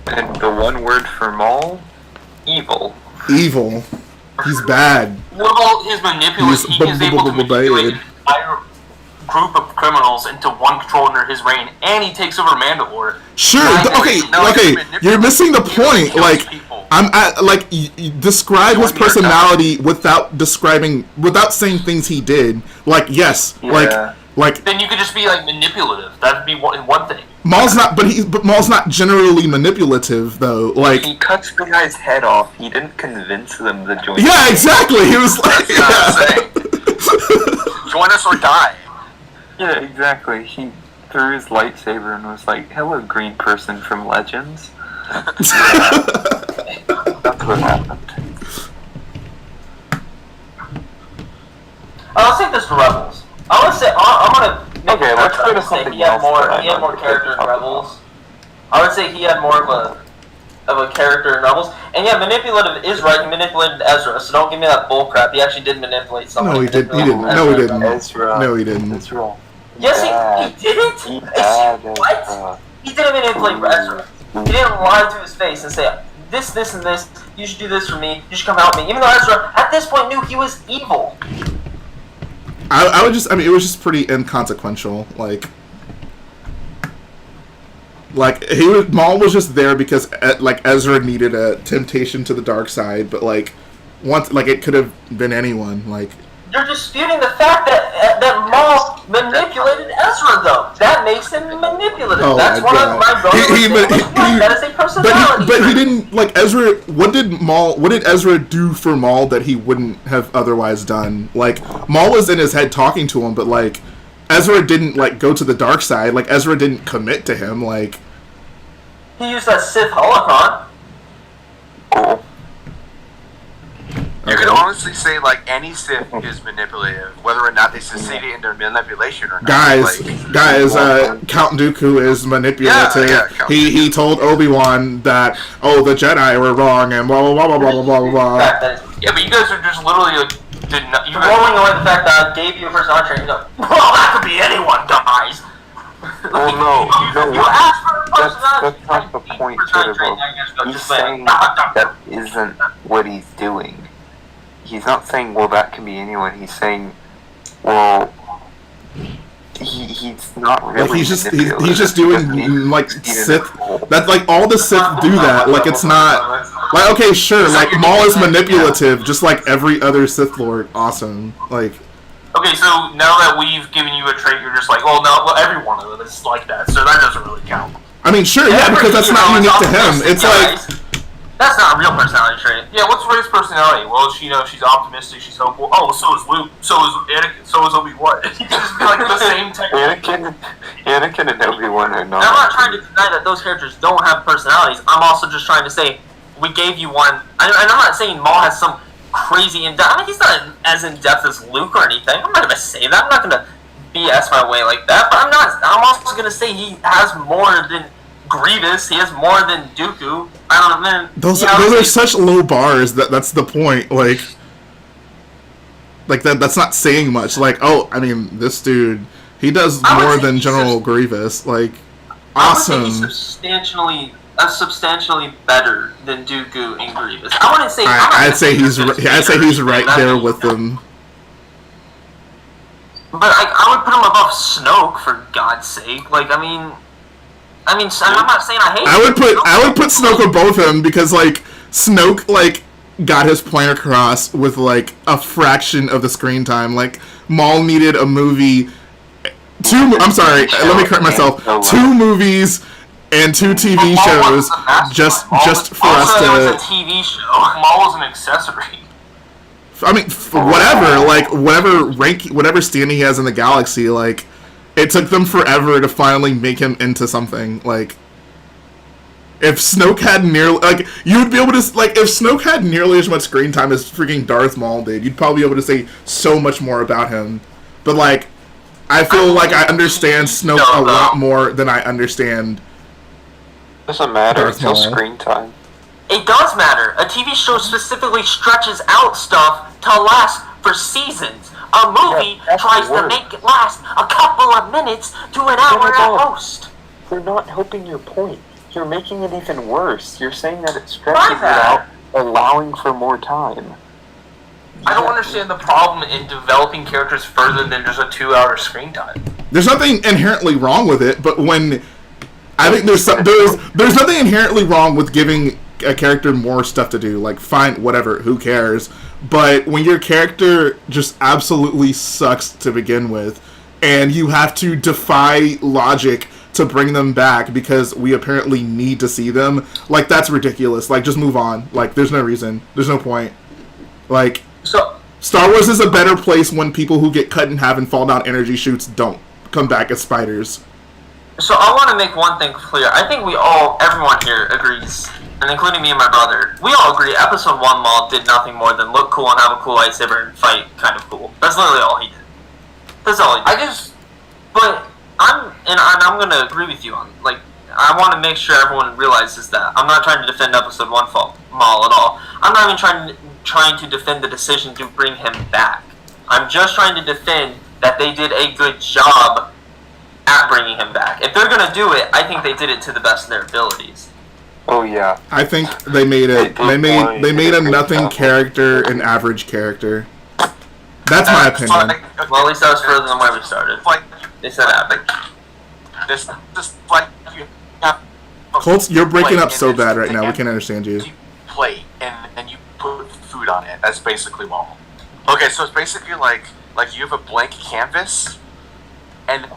And the one word for Maul? Evil. Evil. He's bad. What about his manipulation? He is able to manipulate an entire group of criminals into one control under his reign, and he takes over Mandalore. Sure. Okay. You're missing the point. Like, describe his personality without saying things he did. Like, yes. Yeah. Like. Then you could just be like manipulative. That'd be one thing. Maul's not, but Maul's not generally manipulative though. Like he cuts the guy's head off. He didn't convince them to join. Yeah, exactly. He was like, join us or die. Yeah, exactly. He threw his lightsaber and was like, "Hello, green person from Legends." That's what happened. Let's take this to Rebels. I want to say I'm gonna. Okay, let's go to something he had else. more characters in Rebels. I would say he had more of a character in Rebels. And yeah, manipulative is right. He manipulated Ezra, so don't give me that bull crap. He actually did manipulate someone. No, he didn't. No, he didn't. No, he didn't. Ezra. Yes, he didn't. What? He didn't manipulate Ezra. He didn't lie to his face and say this, and this. You should do this for me. You should come help me. Even though Ezra, at this point, knew he was evil. I would just. I mean, it was just pretty inconsequential. Like Maul was just there because like Ezra needed a temptation to the dark side, but like once like it could have been anyone. Like you're disputing the fact that Maul manipulated Ezra, though. That makes him manipulative. Oh, that's one of my brothers. That is a personality. But he didn't like Ezra. What did Ezra do for Maul that he wouldn't have otherwise done? Like Maul was in his head talking to him, but like Ezra didn't like go to the dark side. Like Ezra didn't commit to him. Like he used that Sith holocron. Cool. You could honestly say like any Sith is manipulative, whether or not they succeed in their manipulation or not. Guys, Count Dooku is manipulative. Yeah, he told Obi-Wan that the Jedi were wrong and blah blah blah blah blah blah blah. Yeah, but you guys are just literally like you're rolling away the fact that I gave you a personality trait. You go, well, that could be anyone, guys. Well, no. You asked for a personality. That's not the point, Strudel. He's saying that isn't what he's doing. He's not saying, well, that can be anyone. He's saying, well, he's not really. Like he's just doing like Sith. That's like all the Sith do that. Like it's not like okay, sure. Like Maul is manipulative, just like every other Sith Lord. Awesome. Like. Okay, so now that we've given you a trait, you're just like, well, no, every one of them is like that, so that doesn't really count. I mean, sure, yeah, because that's not unique to him. It's like. That's not a real personality trait. Yeah, what's Rey's personality? Well, she's optimistic, she's hopeful. Oh, so is Luke, so is Anakin, so is Obi-Wan. You can just be like the same technique. Anakin and Obi-Wan are not. I'm not trying to deny that those characters don't have personalities. I'm also just trying to say, we gave you one. And I'm not saying Maul has some crazy in-depth. I mean, he's not as in-depth as Luke or anything. I'm not going to say that. I'm not going to BS my way like that. But I'm also going to say he has more than Grievous. He has more than Dooku. I don't know. Those are such low bars. That's the point. Like that's not saying much. Like, oh, I mean, this dude, he does more than General Grievous. Like, awesome. I would say he's substantially better than Dooku and Grievous. I wouldn't say. I'd say he's right there with them. But I would put him above Snoke for God's sake. Like, I mean, I'm not saying I hate. I would put Snoke above him because like Snoke like got his point across with like a fraction of the screen time. Like Maul needed a movie. I'm sorry. Let me correct myself. 2 movies and 2 TV shows just for us to. It was a TV show. Maul was an accessory. I mean, whatever. Like whatever standing he has in the galaxy. Like it took them forever to finally make him into something. Like if Snoke had nearly you would be able to if Snoke had nearly as much screen time as freaking Darth Maul did, you'd probably be able to say so much more about him. But like, I feel like I understand Snoke a lot more than I understand. Doesn't matter. It's still screen time. It does matter. A TV show specifically stretches out stuff to last for seasons. A movie tries to make it last a couple of minutes to an hour at most. You're not helping your point. You're making it even worse. You're saying that it stretches it out, allowing for more time. I don't understand the problem in developing characters further than just a 2-hour screen time. There's nothing inherently wrong with it, but when I think there's nothing inherently wrong with giving a character more stuff to do. Like, fine, whatever, who cares? But when your character just absolutely sucks to begin with, and you have to defy logic to bring them back because we apparently need to see them, like, that's ridiculous. Like, just move on. Like, there's no reason. There's no point. Like, Star Wars is a better place when people who get cut in half and fall down energy chutes don't come back as spiders. So I want to make one thing clear. I think everyone here agrees, and including me and my brother, we all agree Episode 1 Maul did nothing more than look cool and have a cool lightsaber and fight kind of cool. That's literally all he did. That's all he did. But I'm going to agree with you on, like, I want to make sure everyone realizes that. I'm not trying to defend Episode 1 Maul at all. I'm not even trying to defend the decision to bring him back. I'm just trying to defend that they did a good job at bringing him back. If they're gonna do it, I think they did it to the best of their abilities. Oh yeah. I think they made it. They made a nothing character an average character. That's my opinion. Well, at least that was further than where we started. They said average. This like you have Colts, you're breaking plate, up so and bad it's right now. We an can't understand you. empty plate, and you put food on it. That's basically Maul. Okay, so it's basically like you have a blank canvas, and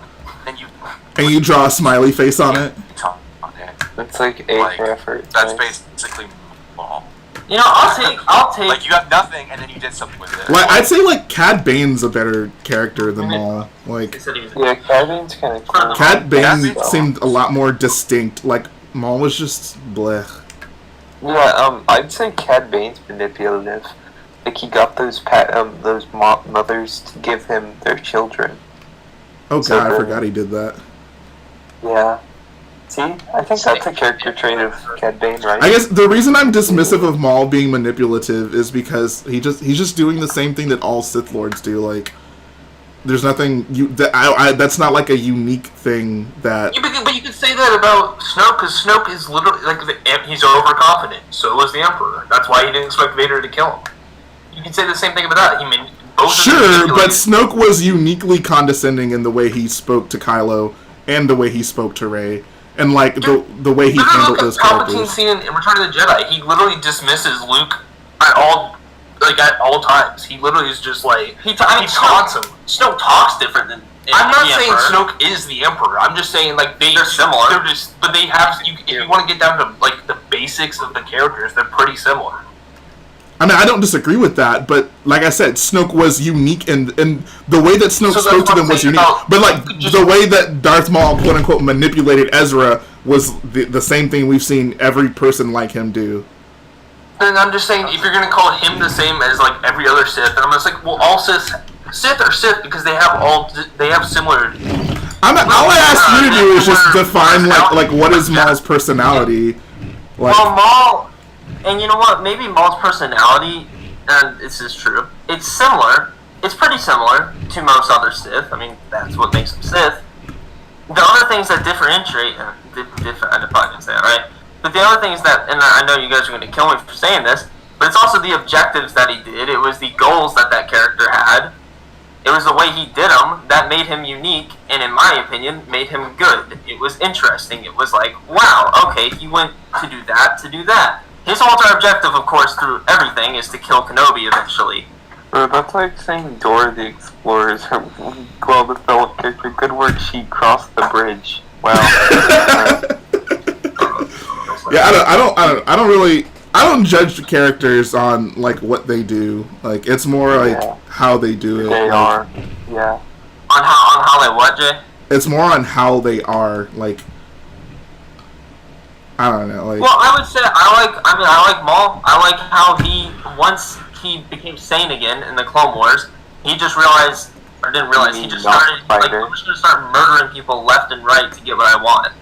you draw a smiley face on it. on it. It's like A for effort. That's basically Maul. You know, I'll take. Like you have nothing, and then you did something with it. Like I'd say, like Cad Bane's a better character than Maul. Like Yeah, Cad Bane's kind of cool. Cad Bane seemed a lot more distinct. Like Maul was just blech. Yeah, I'd say Cad Bane's manipulative. Like he got those mothers to give him their children. Oh So god, I then- forgot he did that. Yeah. See, I think that's a character trait of Cad Bane, right? I guess the reason I'm dismissive of Maul being manipulative is because he's just doing the same thing that all Sith Lords do. Like, there's nothing that's not like a unique thing that. Yeah, but you could say that about Snoke, because Snoke is literally like he's overconfident. So was the Emperor. That's why he didn't expect Vader to kill him. You could say the same thing about that. Sure, but Snoke was uniquely condescending in the way he spoke to Kylo and the way he spoke to Rey. And like the way he handled those Palpatine characters. scene in Return of the Jedi, he literally dismisses Luke at all times. He literally is just like he taunts him. Snoke talks different than. I'm not the saying Emperor. Snoke is the Emperor. I'm just saying like They're similar. They're just, but they have. If you want to get down to like the basics of the characters, they're pretty similar. I mean, I don't disagree with that, but like I said, Snoke was unique, and the way that Snoke spoke to them was unique. But like the way that Darth Maul, quote unquote, manipulated Ezra was the same thing we've seen every person like him do. And I'm just saying, if you're gonna call him the same as like every other Sith, then I'm just like, well, all Sith are Sith because they have similar. All I ask you to do is just define like what is Maul's personality. Like, Well, Maul, and you know what? Maybe Maul's personality, and this is true. It's similar. It's pretty similar to most other Sith. I mean, that's what makes them Sith. The other things that differentiate, I probably didn't say that right. But the other things that, and I know you guys are going to kill me for saying this, but it's also the objectives that he did. It was the goals that character had. It was the way he did them that made him unique, and in my opinion, made him good. It was interesting. It was like, wow, okay, he went to do that. His whole objective, of course, through everything, is to kill Kenobi eventually. Bro, that's like saying Dora the Explorer's her well-developed character. Good work, she crossed the bridge. Wow. yeah, I don't judge the characters on like what they do. Like it's more like how they do it. They are, yeah. On how they what, Jay? It's more on how they are. Like I don't know. Like well, I would say I like Maul. I like how once he became sane again in the Clone Wars, he just realized, or didn't realize, he just started like, I'm just gonna start murdering people left and right to get what I want.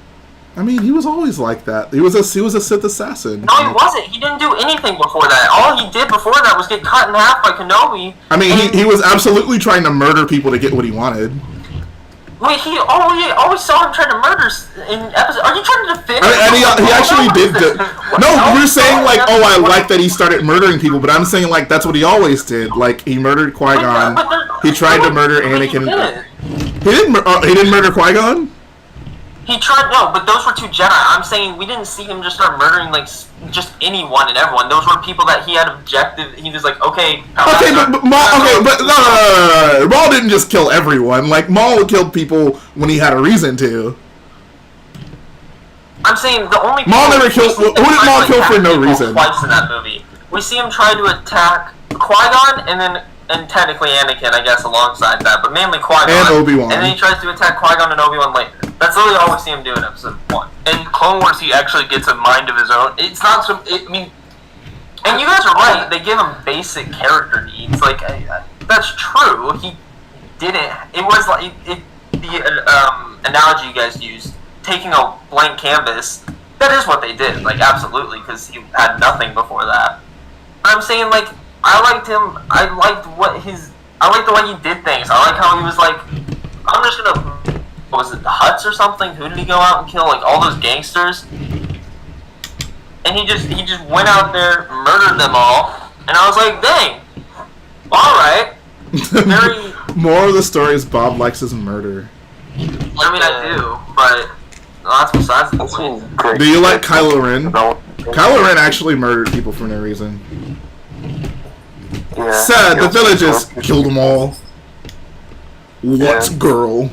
I mean, he was always like that. He was a Sith assassin. No, he wasn't. He didn't do anything before that. All he did before that was get cut in half by Kenobi. I mean, he was absolutely trying to murder people to get what he wanted. Wait, he always saw him trying to murder in episode. Are you trying to defend? And he actually did. No, you're saying like, oh, I like that he started murdering people, but I'm saying like that's what he always did. Like he murdered Qui-Gon. He tried to murder Anakin. He didn't murder Qui-Gon. He tried, no, but those were two Jedi. I'm saying we didn't see him just start murdering, like, just anyone and everyone. Those were people that he had objective, he was like, okay... but Maul didn't just kill everyone. Like, Maul killed people when he had a reason to. I'm saying the only... Maul never killed... Who did Maul kill for no reason? Twice in that movie. We see him try to attack Qui-Gon and technically Anakin, I guess, alongside that, but mainly Qui-Gon. And Obi-Wan. And then he tries to attack Qui-Gon and Obi-Wan later. That's literally all we see him do in episode 1. In Clone Wars, he actually gets a mind of his own. It's not some. I mean, and you guys are right. They give him basic character needs. Like that's true. He didn't. It was like the analogy you guys used. taking a blank canvas. That is what they did, like, absolutely, because he had nothing before that. I'm saying, like, I liked him. I liked the way he did things. I like how he was like, I'm just gonna, what was it, the Huts or something? Who did he go out and kill? Like, all those gangsters? And he just went out there, murdered them all, and I was like, dang, alright. Very... More of the story is Bob likes his murder. I mean, I do, but that's besides the point. Do you like Kylo Ren? Kylo Ren actually murdered people for no reason. Yeah. Sad, the villagers killed them all. What girl?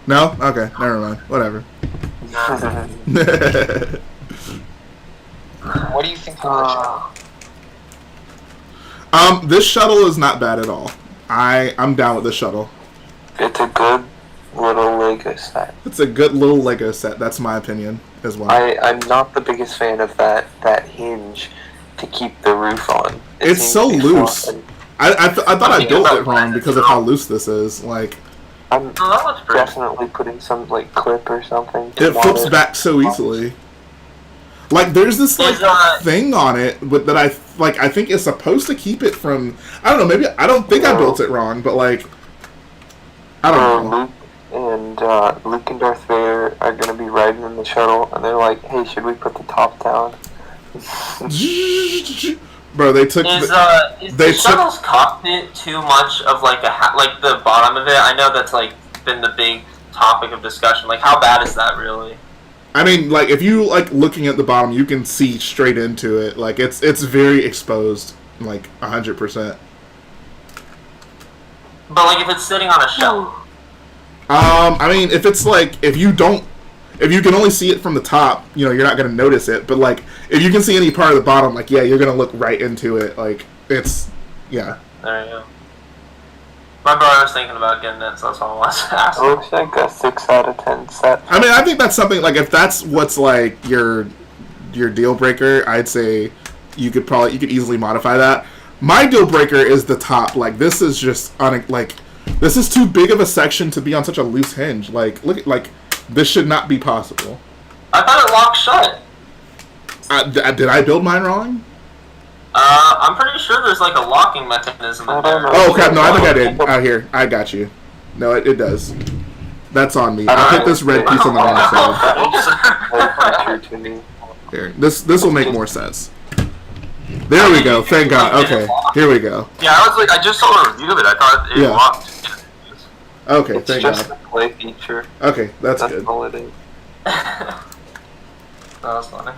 No? Okay, never mind. Whatever. What do you think of the shuttle? This shuttle is not bad at all. I'm down with this shuttle. It's a good little Lego set. It's a good little Lego set. That's my opinion as well. I'm not the biggest fan of that hinge to keep the roof on. It's so loose. I thought I built it wrong because of how loose this is. Like, I'm definitely putting some like clip or something. It flips back so easily. Like, there's this like thing on it that I think is supposed to keep it from. I don't know. Maybe I don't think I built it wrong, but like, I don't know. Luke and Darth Vader are gonna be riding in the shuttle, and they're like, "Hey, should we put the top down?" Bro, they took. Is the shuttle's cockpit too much of like like the bottom of it? I know that's like been the big topic of discussion. Like, how bad is that really? I mean, like, if you like looking at the bottom, you can see straight into it. Like, it's very exposed, like 100%. But like, if it's sitting on a shelf. I mean, if it's like if you can only see it from the top, you know, you're not gonna notice it. But like, if you can see any part of the bottom, like, yeah, you're gonna look right into it. Like, it's, yeah. There you go. My brother was thinking about getting it, so that's why I wanted to ask. It looks like a 6 out of 10 set. I mean, I think that's something, like, if that's what's, like, your deal breaker, I'd say you could easily modify that. My deal breaker is the top. Like, this is just, this is too big of a section to be on such a loose hinge. Like, look at, like, this should not be possible. I thought it locked shut. Did I build mine wrong? I'm pretty sure there's like a locking mechanism in there. Oh crap! No, I think I did. Out here, I got you. No, it does. That's on me. I put this red piece on the wrong side. Here, this will make more sense. There we go. Thank God. Okay, here we go. Yeah, I was like, I just saw a review of it. I thought it locked. Okay, it's thank just God. a play feature. Okay, that's good. All it is. That was funny.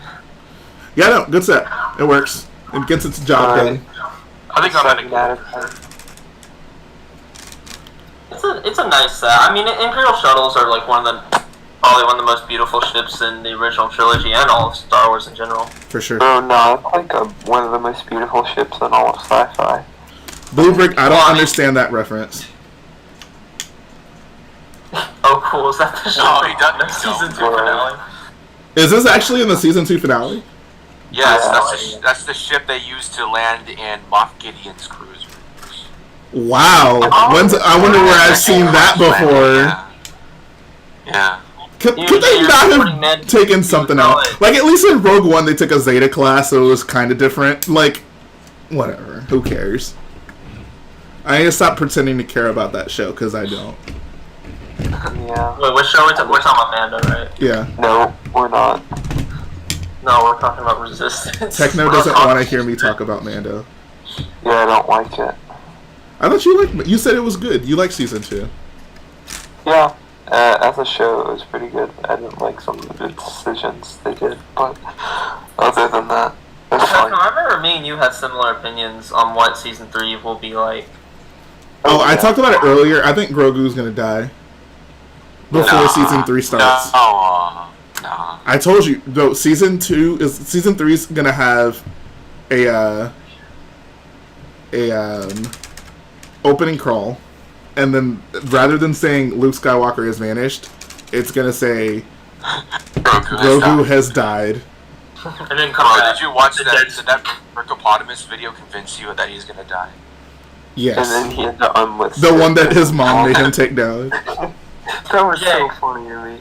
Yeah, no, good set. It works. It gets its job done. I think I'm gonna It's a nice set. I mean, Imperial shuttles are like probably one of the most beautiful ships in the original trilogy and all of Star Wars in general. For sure. Oh no, it's like one of the most beautiful ships in all of sci-fi. Blue Brick, I don't understand that reference. Oh, cool. Is that the ship? No, he doesn't. No, season 2 finale. Is this actually in the season 2 finale? Yes, that's the ship they used to land in Moff Gideon's cruiser. Wow. I wonder where I've seen that before. Yeah. Could they not have taken something else? Like, at least in Rogue One, they took a Zeta class, so it was kind of different. Like, whatever. Who cares? I need to stop pretending to care about that show, because I don't. Yeah. Wait, which show we're talking about Mando, right? Yeah. No, we're not. No, we're talking about Resistance. Techno doesn't want to hear me talk about Mando. Yeah, I don't like it. I thought you said it was good. You like season 2. Yeah, as a show, it was pretty good. I didn't like some of the decisions they did, but other than that, it was fine. I remember me and you had similar opinions on what season 3 will be like. Oh, I talked about it earlier. I think Grogu's gonna die before season 3 starts. No. I told you, though. Season 3 is gonna have a opening crawl, and then rather than saying Luke Skywalker has vanished, it's gonna say Grogu has died. And then come back. Did you watch that? Did that Rickopotamus video convince you that he's gonna die? Yes. And then he had to unlist The it. one that his mom made him take down. That was so funny to me.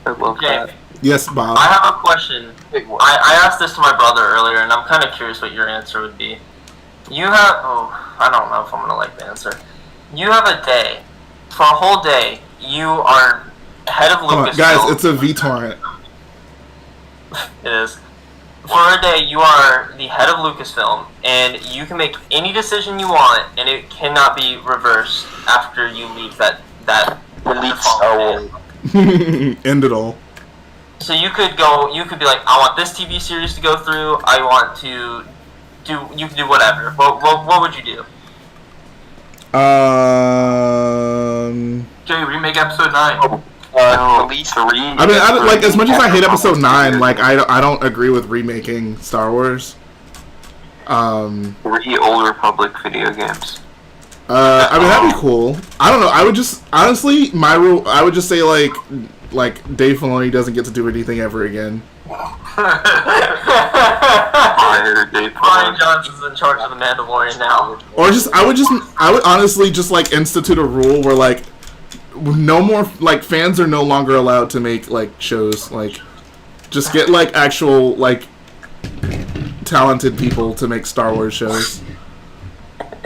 I love that. Yes, Bob. I have a question. I asked this to my brother earlier, and I'm kind of curious what your answer would be. You have... Oh, I don't know if I'm going to like the answer. You have a day. For a whole day, you are head of Come on, Lucasfilm. guys, it's a V-torrent. It is. For a day, you are the head of Lucasfilm, and you can make any decision you want, and it cannot be reversed after you leave that Delete Star Wars. End it all. So you could be like, I want this TV series to go through, I want to do, you can do whatever. What would you do? Jay, remake episode 9. Delete 3. I mean, like, as much as I hate episode 9, like, I don't agree with remaking Star Wars. 3 Old Republic video games. I mean, that'd be cool. I don't know. I would just, honestly, my rule, I would just say, like Dave Filoni doesn't get to do anything ever again. Brian Johnson's in charge of the Mandalorian now. Or I would honestly just, like, institute a rule where, like, no more, like, fans are no longer allowed to make, like, shows. Like, just get, like, actual, like, talented people to make Star Wars shows.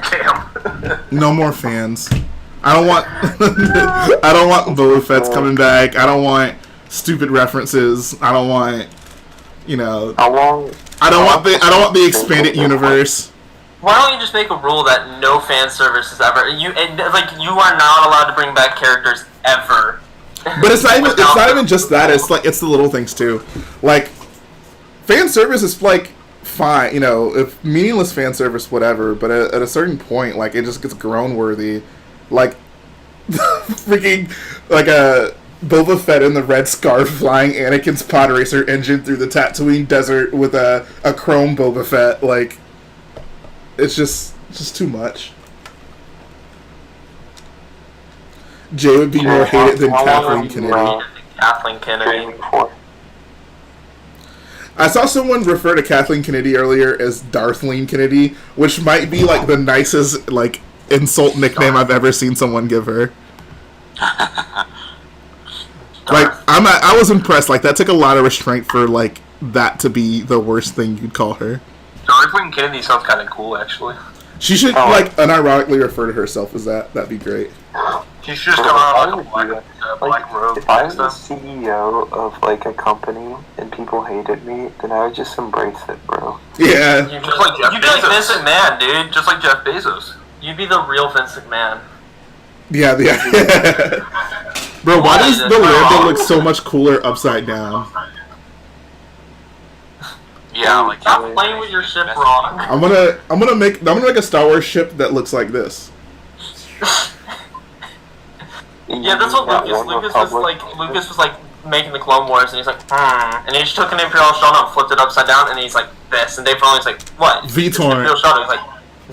Damn. No more fans. I don't want Boba Fett's coming back. I don't want stupid references. I don't want, I don't want the expanded universe. Why don't you just make a rule that no fan service is ever you are not allowed to bring back characters ever. But it's not even just that. It's the little things too. Like, fan service is like fine, if meaningless fan service, whatever. But at a certain point, like, it just gets groan worthy. Like, freaking, like a Boba Fett in the red scarf flying Anakin's pod racer engine through the Tatooine desert with a chrome Boba Fett. Like, it's just too much. Jay would be more hated than Kathleen Kennedy. Kathleen Kennedy. I saw someone refer to Kathleen Kennedy earlier as Darthleen Kennedy, which might be, like, the nicest, like, insult nickname I've ever seen someone give her. Like, I was impressed. Like, that took a lot of restraint for, like, that to be the worst thing you'd call her. Darthleen Kennedy sounds kind of cool, actually. She should, like, unironically refer to herself as that. That'd be great. She should just come out like a black robe. If I was the CEO of, like, a company and people hated me, then I would just embrace it, bro. Yeah. You'd be like Vince McMahon, dude. Just like Jeff Bezos. You'd be the real Vince McMahon. Yeah. Bro, why does the Lando look so much cooler upside down? Yeah, like, stop playing with your ship wrong. I'm gonna make a Star Wars ship that looks like this. Yeah, that's what Lucas was like making the Clone Wars, and he's like, and he just took an Imperial Shuttle and flipped it upside down, and he's like this, and Dave Filoni's like, what? V-torrent. Imperial Shuttle. He's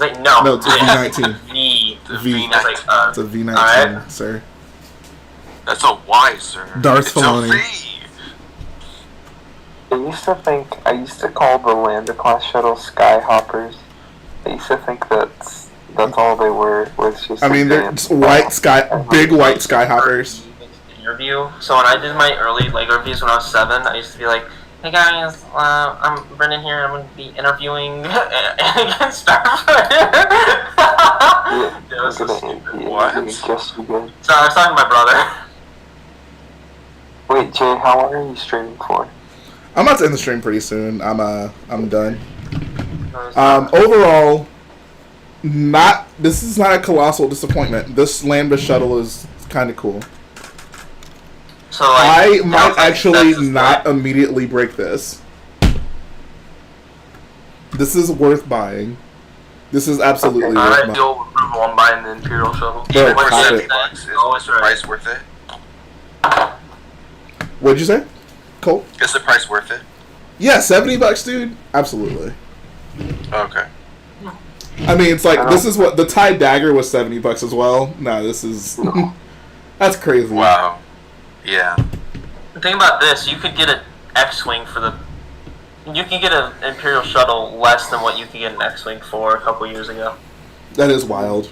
like, no. No, it's a V19. It's a V19, right. sir. That's a Y, sir. Darth It's Filoni. a V. I used to call the Lander class shuttle Skyhoppers. I used to think that's all they were. Was just. I mean, they're big white skyhoppers. Interview. So when I did my early Lego reviews when I was 7, I used to be like, "Hey guys, I'm Brendan here. I'm going to be interviewing Anakin Starfire." That was so stupid. What? Sorry, I was talking to my brother. Wait, Jay, how long are you streaming for? I'm about to end the stream pretty soon. I'm done. Overall, this is not a colossal disappointment. This Lambda shuttle is kind of cool. So I might actually not immediately break this. This is worth buying. This is absolutely worth buying. You'll approve on buying the Imperial Shuttle. Bro, For cop $70, it. is the price worth it? What'd you say, Cole? Is the price worth it? Yeah, $70, dude. Absolutely. Okay. I mean, it's like, this is what the TIE Dagger was $70 as well. Nah, this is that's crazy. Wow. Yeah. The thing about this, you could get an X-Wing you can get an Imperial Shuttle less than what you could get an X-Wing for a couple years ago. That is wild.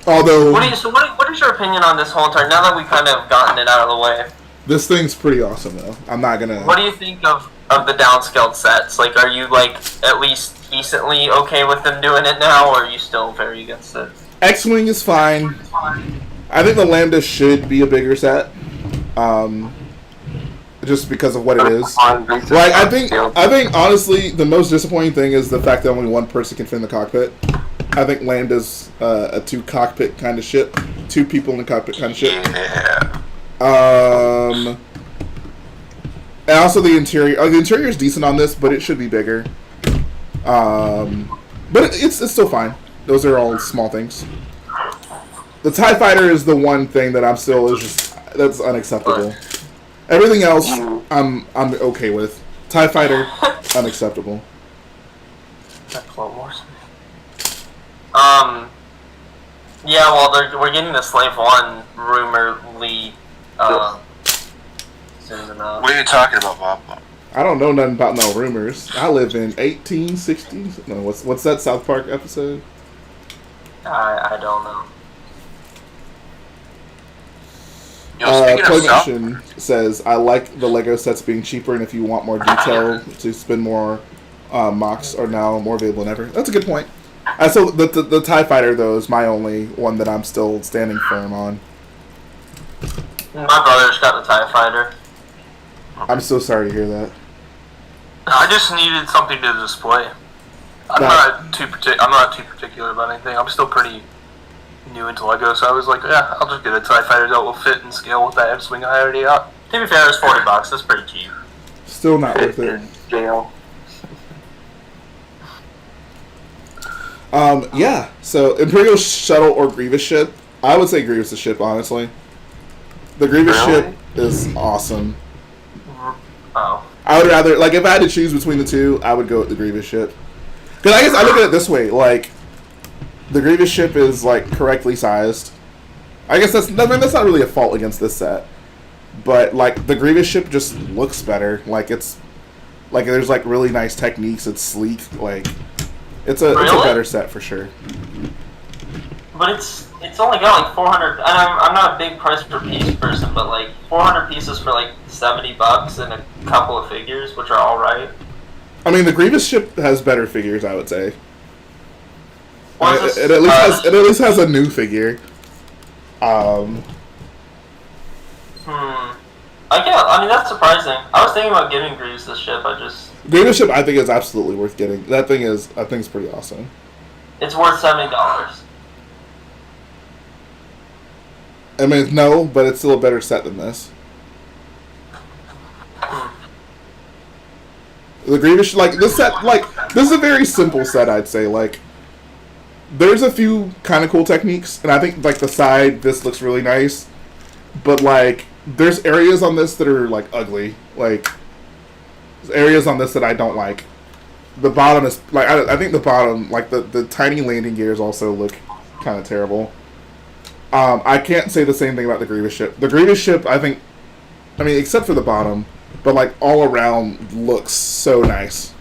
Although, What is your opinion on this whole entire? Now that we kind of gotten it out of the way, this thing's pretty awesome though. I'm not gonna. what do you think of the downscaled sets? Like, are you like at least decently okay with them doing it now, or are you still very against it? X-wing is fine. I think the Lambda should be a bigger set, just because of what it is. Like, I think honestly, the most disappointing thing is the fact that only one person can fit in the cockpit. I think Lambda's a two cockpit kind of ship, two people in the cockpit kind of ship. Yeah. And also the interior. The interior is decent on this, but it should be bigger. But it's still fine. Those are all small things. The TIE Fighter is the one thing that I'm still that's unacceptable. Everything else I'm okay with. TIE Fighter, unacceptable. Clone Wars. Yeah, well, we're getting the Slave One rumor lead soon enough. What are you talking about, Bob? I don't know nothing about no rumors. I live in 1860s. No, what's that South Park episode? I don't know. Claymation says, I like the Lego sets being cheaper, and if you want more detail to spend more, mocks are now more available than ever. That's a good point. So the TIE Fighter, though, is my only one that I'm still standing firm on. My brother's got the TIE Fighter. I'm so sorry to hear that. I just needed something to display. I'm not too particular about anything. I'm still pretty new into Lego, so I was like, yeah, I'll just get a TIE Fighter that will fit and scale with that X-Wing I already got. To be fair, it's $40. That's pretty cheap. Still not worth it. Scale. Yeah, so Imperial Shuttle or Grievous Ship. I would say Grievous ship, honestly. The Grievous ship is awesome. Oh. I would rather, like, if I had to choose between the two, I would go with the Grievous ship. Because I guess I look at it this way, like, the Grievous ship is, like, correctly sized. I guess that's not really a fault against this set. But, like, the Grievous ship just looks better. Like, it's, like, there's, like, really nice techniques. It's sleek. Like, it's a better set for sure. But it's only got like 400. And I'm not a big price per piece person, but like 400 pieces for like $70 and a couple of figures, which are all right. I mean, the Grievous ship has better figures, I would say. It at least has a new figure. I mean, that's surprising. I was thinking about getting Grievous this ship. Grievous ship, I think, is absolutely worth getting. That thing is, I think, it's pretty awesome. It's worth $70. I mean, no, but it's still a better set than this. The Grievous, like, this set, like, this is a very simple set, I'd say. Like, there's a few kind of cool techniques, and I think, like, the side, this looks really nice. But, like, there's areas on this that are, like, ugly. Like, there's areas on this that I don't like. The bottom is, like, I think the bottom, like, the tiny landing gears also look kind of terrible. I can't say the same thing about the Grievous ship. The Grievous ship, I think, I mean, except for the bottom, but, like, all around looks so nice.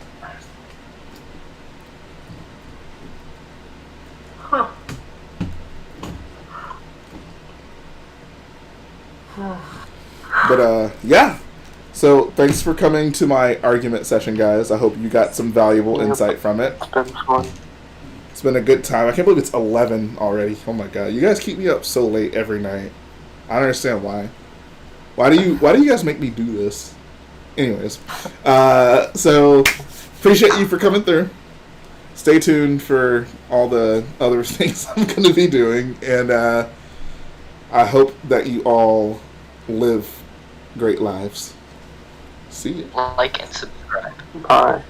But, yeah. So, thanks for coming to my argument session, guys. I hope you got some valuable insight from it. It's been a good time. I can't believe it's 11 already. Oh my god. You guys keep me up so late every night. I don't understand why. Why do you guys make me do this? Anyways. So, appreciate you for coming through. Stay tuned for all the other things I'm going to be doing. And, I hope that you all live great lives. See you. Like and subscribe. Bye.